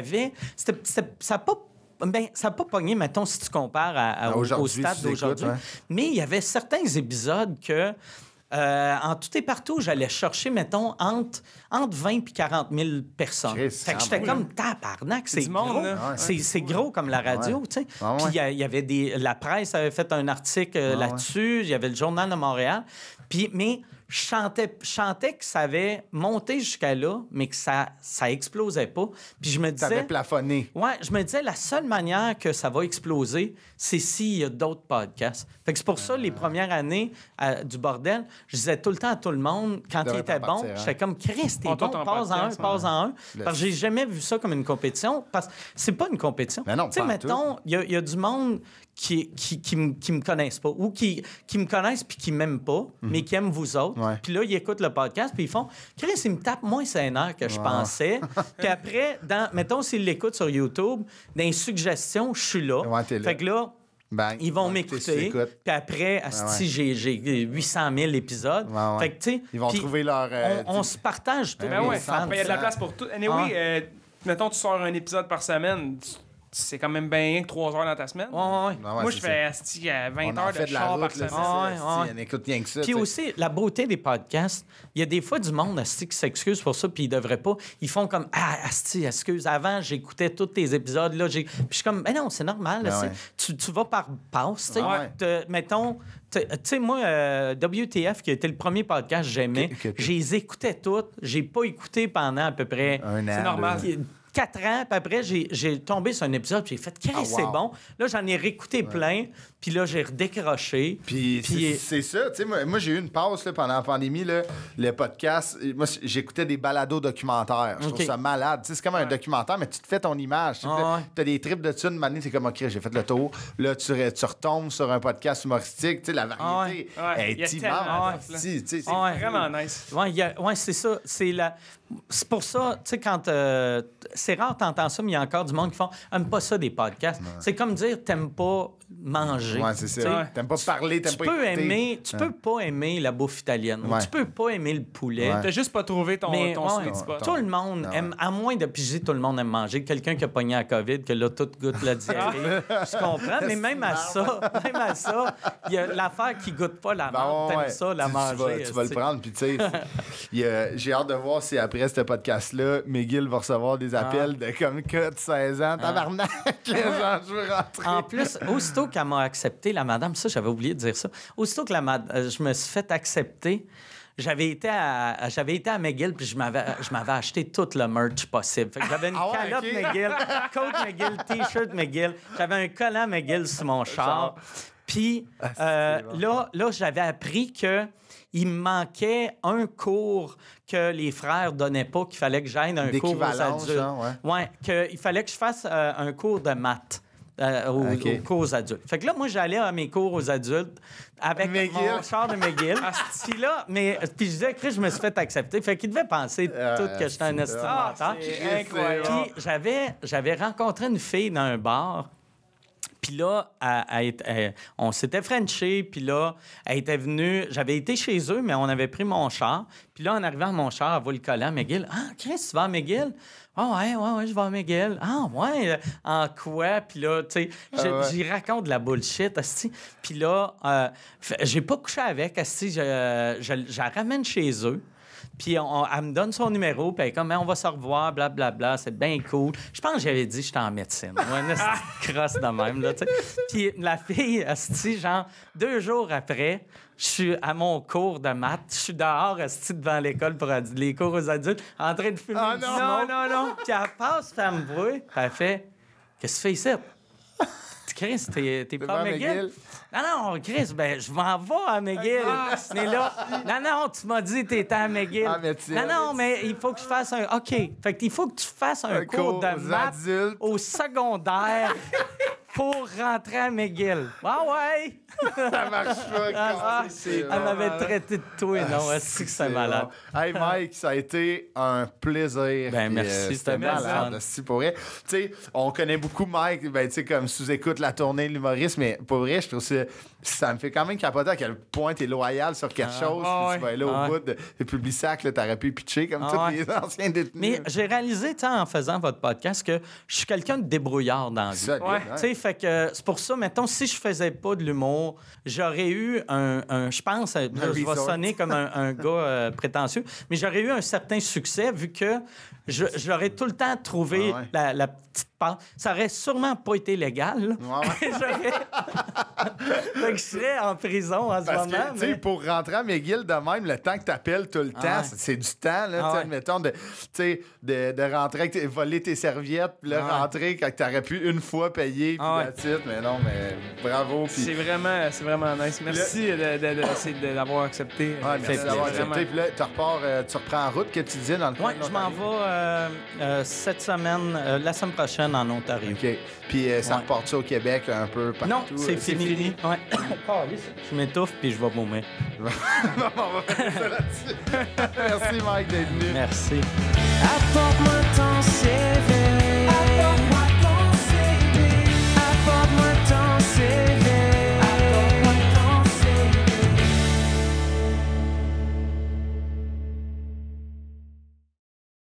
S4: n'a pas. Ben, ça n'a pas pogné, mettons, si tu compares au
S1: Aujourd'hui,
S4: stade
S1: sous-écoute,
S4: d'aujourd'hui.
S1: ouais.
S4: Mais il y avait certains épisodes que, en tout et partout, j'allais chercher, mettons, entre 20 et 40 000 personnes.
S1: Chris,
S4: Fait que
S1: c'est
S4: j'étais
S1: en
S4: comme tabarnak, c'est
S2: du monde,
S4: gros.
S2: là.
S1: Ouais.
S4: C'est gros comme la radio,
S1: Ouais.
S4: tu sais.
S1: Ah ouais.
S4: Puis il y avait la presse avait fait un article là-dessus, il y avait le Journal de Montréal. Puis, mais je chantais que ça avait monté jusqu'à là, mais que ça explosait pas. Puis je me
S1: T'avais
S4: disais...
S1: plafonné.
S4: Ouais, je me disais, la seule manière que ça va exploser, c'est s'il y a d'autres podcasts. Fait que c'est pour ça, les premières années du bordel, je disais tout le temps à tout le monde, quand il
S1: Devrait
S4: était
S1: pas
S4: bon,
S1: partir, hein?
S4: j'étais comme, Chris, t'es
S2: On
S4: bon,
S2: t'entend
S4: passe en un,
S2: podcast,
S4: passe en un.
S1: Le-
S4: Parce que j'ai jamais vu ça comme une compétition. Parce que c'est pas une compétition.
S1: Mais non,
S4: tu sais,
S1: pas en
S4: mettons, il y a du monde qui me connaissent pas ou qui me connaissent puis qui m'aiment pas, mais qui aiment vous autres.
S1: Ouais.
S4: Puis là, ils écoutent le podcast puis ils font, Chris, ils me tapent moins sénère que je pensais. Puis après, mettons, s'ils l'écoutent sur YouTube, dans les suggestions, je suis là.
S1: Ouais, t'es là.
S4: Fait que là,
S1: Bang.
S4: ils vont
S1: Ouais, t'es
S4: m'écouter.
S1: sous-écoute.
S4: Puis après, asti, j'ai 800 000 épisodes.
S1: Ouais, ouais.
S4: Fait que, tu sais,
S1: Ils vont
S4: puis
S1: trouver leur.
S4: on se partage tout.
S2: Ben
S1: oui,
S2: ouais,
S1: fans,
S2: il y a de la
S1: ça.
S2: place pour tout. Anyway, mettons, tu sors un épisode par semaine. C'est quand même bien rien que 3 heures dans ta semaine.
S4: Ouais, ouais.
S1: Ah ouais,
S2: Moi,
S1: c'est
S2: je
S1: ça.
S2: fais asti, 20
S1: On en
S2: heures
S1: fait
S2: de
S1: de la
S2: char par
S1: route, là,
S2: semaine.
S4: Ah ouais,
S1: c'est-
S4: ouais.
S1: on écoute rien que ça.
S4: Puis
S1: tu sais.
S4: aussi, la beauté des podcasts, il y a des fois du monde asti, qui s'excuse pour ça, puis ils devraient pas. Ils font comme Ah, asti, excuse, avant, j'écoutais tous tes épisodes. Là, puis je suis comme, ben non, c'est normal.
S1: Ben
S4: asti.
S1: ouais.
S4: Tu vas par passe. tu sais.
S1: Ouais.
S4: Mettons, tu sais, moi, WTF, qui a été le premier podcast que j'aimais,
S1: Que-
S4: je les écoutais toutes. J'ai pas écouté pendant à peu près.
S1: Un an.
S2: C'est normal.
S4: 4 ans, puis après, j'ai tombé sur un épisode, puis j'ai fait, Chris,
S1: Ah, wow.
S4: c'est bon. Là, j'en ai réécouté plein, puis là, j'ai redécroché.
S1: Puis c'est ça, tu sais, moi j'ai eu une pause là, pendant la pandémie, là, le podcast, moi j'écoutais des balados documentaires, je trouve
S4: Ok.
S1: ça malade, tu sais, c'est comme un documentaire, mais tu te fais ton image, tu
S4: Ah ouais.
S1: as des trips de thunes, maintenant c'est comme, ok, j'ai fait le tour, là tu retombes sur un podcast humoristique, tu sais, la variété
S2: Ah ouais.
S1: est
S2: Il y a
S1: immense,
S2: tellement
S1: tu
S2: d'offres, là.
S1: sais, c'est
S4: Ah ouais.
S2: Vraiment nice.
S4: Ouais, c'est ça. C'est pour ça, tu sais, quand c'est rare t'entends ça, mais il y a encore du monde qui font « Aime pas ça des podcasts. » C'est comme dire « T'aimes pas manger. »
S1: Ouais, c'est ça. T'aimes pas parler, t'aimes
S4: Tu
S1: pas
S4: peux
S1: écouter.
S4: aimer, tu peux pas aimer la bouffe italienne.
S1: Ouais.
S4: Tu peux pas aimer le poulet.
S1: Ouais.
S2: T'as juste pas trouvé ton
S4: Mais
S2: sweet spot.
S4: tout le monde aime, à moins de piger, tout le monde aime manger. Quelqu'un qui a pogné la COVID, que là, tout goûte la diarrhée. Je comprends, mais même à ça, il y a l'affaire qui goûte pas la menthe. T'aimes ça, la manger.
S1: Tu vas le prendre, puis tu sais, j'ai hâte de voir si après ce podcast-là, McGill va recevoir des appels de comme cas de 16 ans. Tabarnak! Genre, je veux rentrer.
S4: En plus, aussitôt qu'elle m'a accepté, la madame, ça, j'avais oublié de dire ça. Aussitôt que je me suis fait accepter, j'avais été à McGill, puis je m'avais acheté tout le merch possible. Fait que j'avais une calotte McGill, coat McGill, T-shirt McGill. J'avais un collant McGill sur mon char. Puis là, j'avais appris que il me manquait un cours que les frères donnaient pas, qu'il fallait que j'aille un cours aux adultes.
S1: Genre,
S4: qu'il fallait que je fasse un cours de maths. Aux cours aux adultes. Fait que là, moi, j'allais à mes cours aux adultes avec mon char de McGill. Puis je disais, Chris, je me suis fait accepter. Fait qu'il devait penser tout que j'étais un estimateur.
S2: C'est incroyable.
S4: Puis j'avais rencontré une fille dans un bar. Puis là, on s'était frenché. Puis là, elle était venue. J'avais été chez eux, mais on avait pris mon char. Puis là, en arrivant à mon char, elle voit le collant à McGill. « Ah, Chris, tu vas à McGill? » « Ah ouais, je vais à McGill. »« Ah ouais, en quoi? » Puis là, tu sais, j'y raconte de la bullshit, asti. Puis là, j'ai pas couché avec, asti. Je la ramène chez eux. Puis elle me donne son numéro, puis elle est comme, on va se revoir, blablabla, c'est bien cool. Je pense que j'avais dit que j'étais en médecine. Ouais, une petite crosse de même, là, tu sais. Puis la fille, asti, genre, 2 jours après, je suis à mon cours de maths, je suis dehors, asti, devant l'école pour les cours aux adultes, en train de fumer du smoke. Non. Puis elle passe, puis elle me voit, puis elle fait, qu'est-ce que tu fais ici? Chris, t'es pas à McGill? Non, Chris, je m'en vais à McGill. Mais là, non, tu m'as dit que t'étais à McGill. Non, mais il faut que je fasse un... OK. Fait qu'il faut que tu fasses un cours de maths au secondaire pour rentrer à McGill. Ah ouais!
S1: Ça marche pas.
S4: Elle m'avait traité de tout et non. Est-ce que c'est malade?
S1: Hey Mike, ça a été un plaisir.
S4: Merci, c'était
S1: malade. Si pour vrai, tu sais, on connaît beaucoup Mike, tu sais, comme sous-écoute la tournée de l'humoriste, mais pour vrai, je trouve ça me fait quand même capoter à quel point t'es loyal sur quelque chose. Puis tu vas aller au bout de Publisac, là, t'aurais pu pitcher comme tous les anciens détenus.
S4: Mais j'ai réalisé, en faisant votre podcast, que je suis quelqu'un de débrouillard dans la vie. Tu sais, fait que c'est pour ça, mettons, si je faisais pas de l'humour, j'aurais eu je pense, je vais sonner comme un gars prétentieux, mais j'aurais eu un certain succès vu que j'aurais tout le temps trouvé la petite part. Ça aurait sûrement pas été légal. Fait que je serais en prison en ce moment.
S1: Parce que, tu sais, pour rentrer à McGill de même, le temps que t'appelles tout le temps, c'est du temps, là, admettons, de rentrer, voler tes serviettes, puis là, rentrer quand t'aurais pu une fois payer, puis là-dessus. Mais non, mais bravo. Pis...
S2: C'est vraiment nice. Merci d'avoir accepté.
S1: Merci d'avoir accepté. Puis là, tu reprends en route, que tu disais, dans le coin.
S4: Oui, je m'en vais cette semaine, la semaine prochaine en Ontario.
S1: OK. Puis ça repart-tu au Québec un peu partout?
S4: Non, c'est fini. Ouais. Je m'étouffe puis je vais vomir.
S1: On va faire ça là-dessus. Merci, Mike, d'être venu.
S4: Merci.
S3: Apporte-moi ton CV.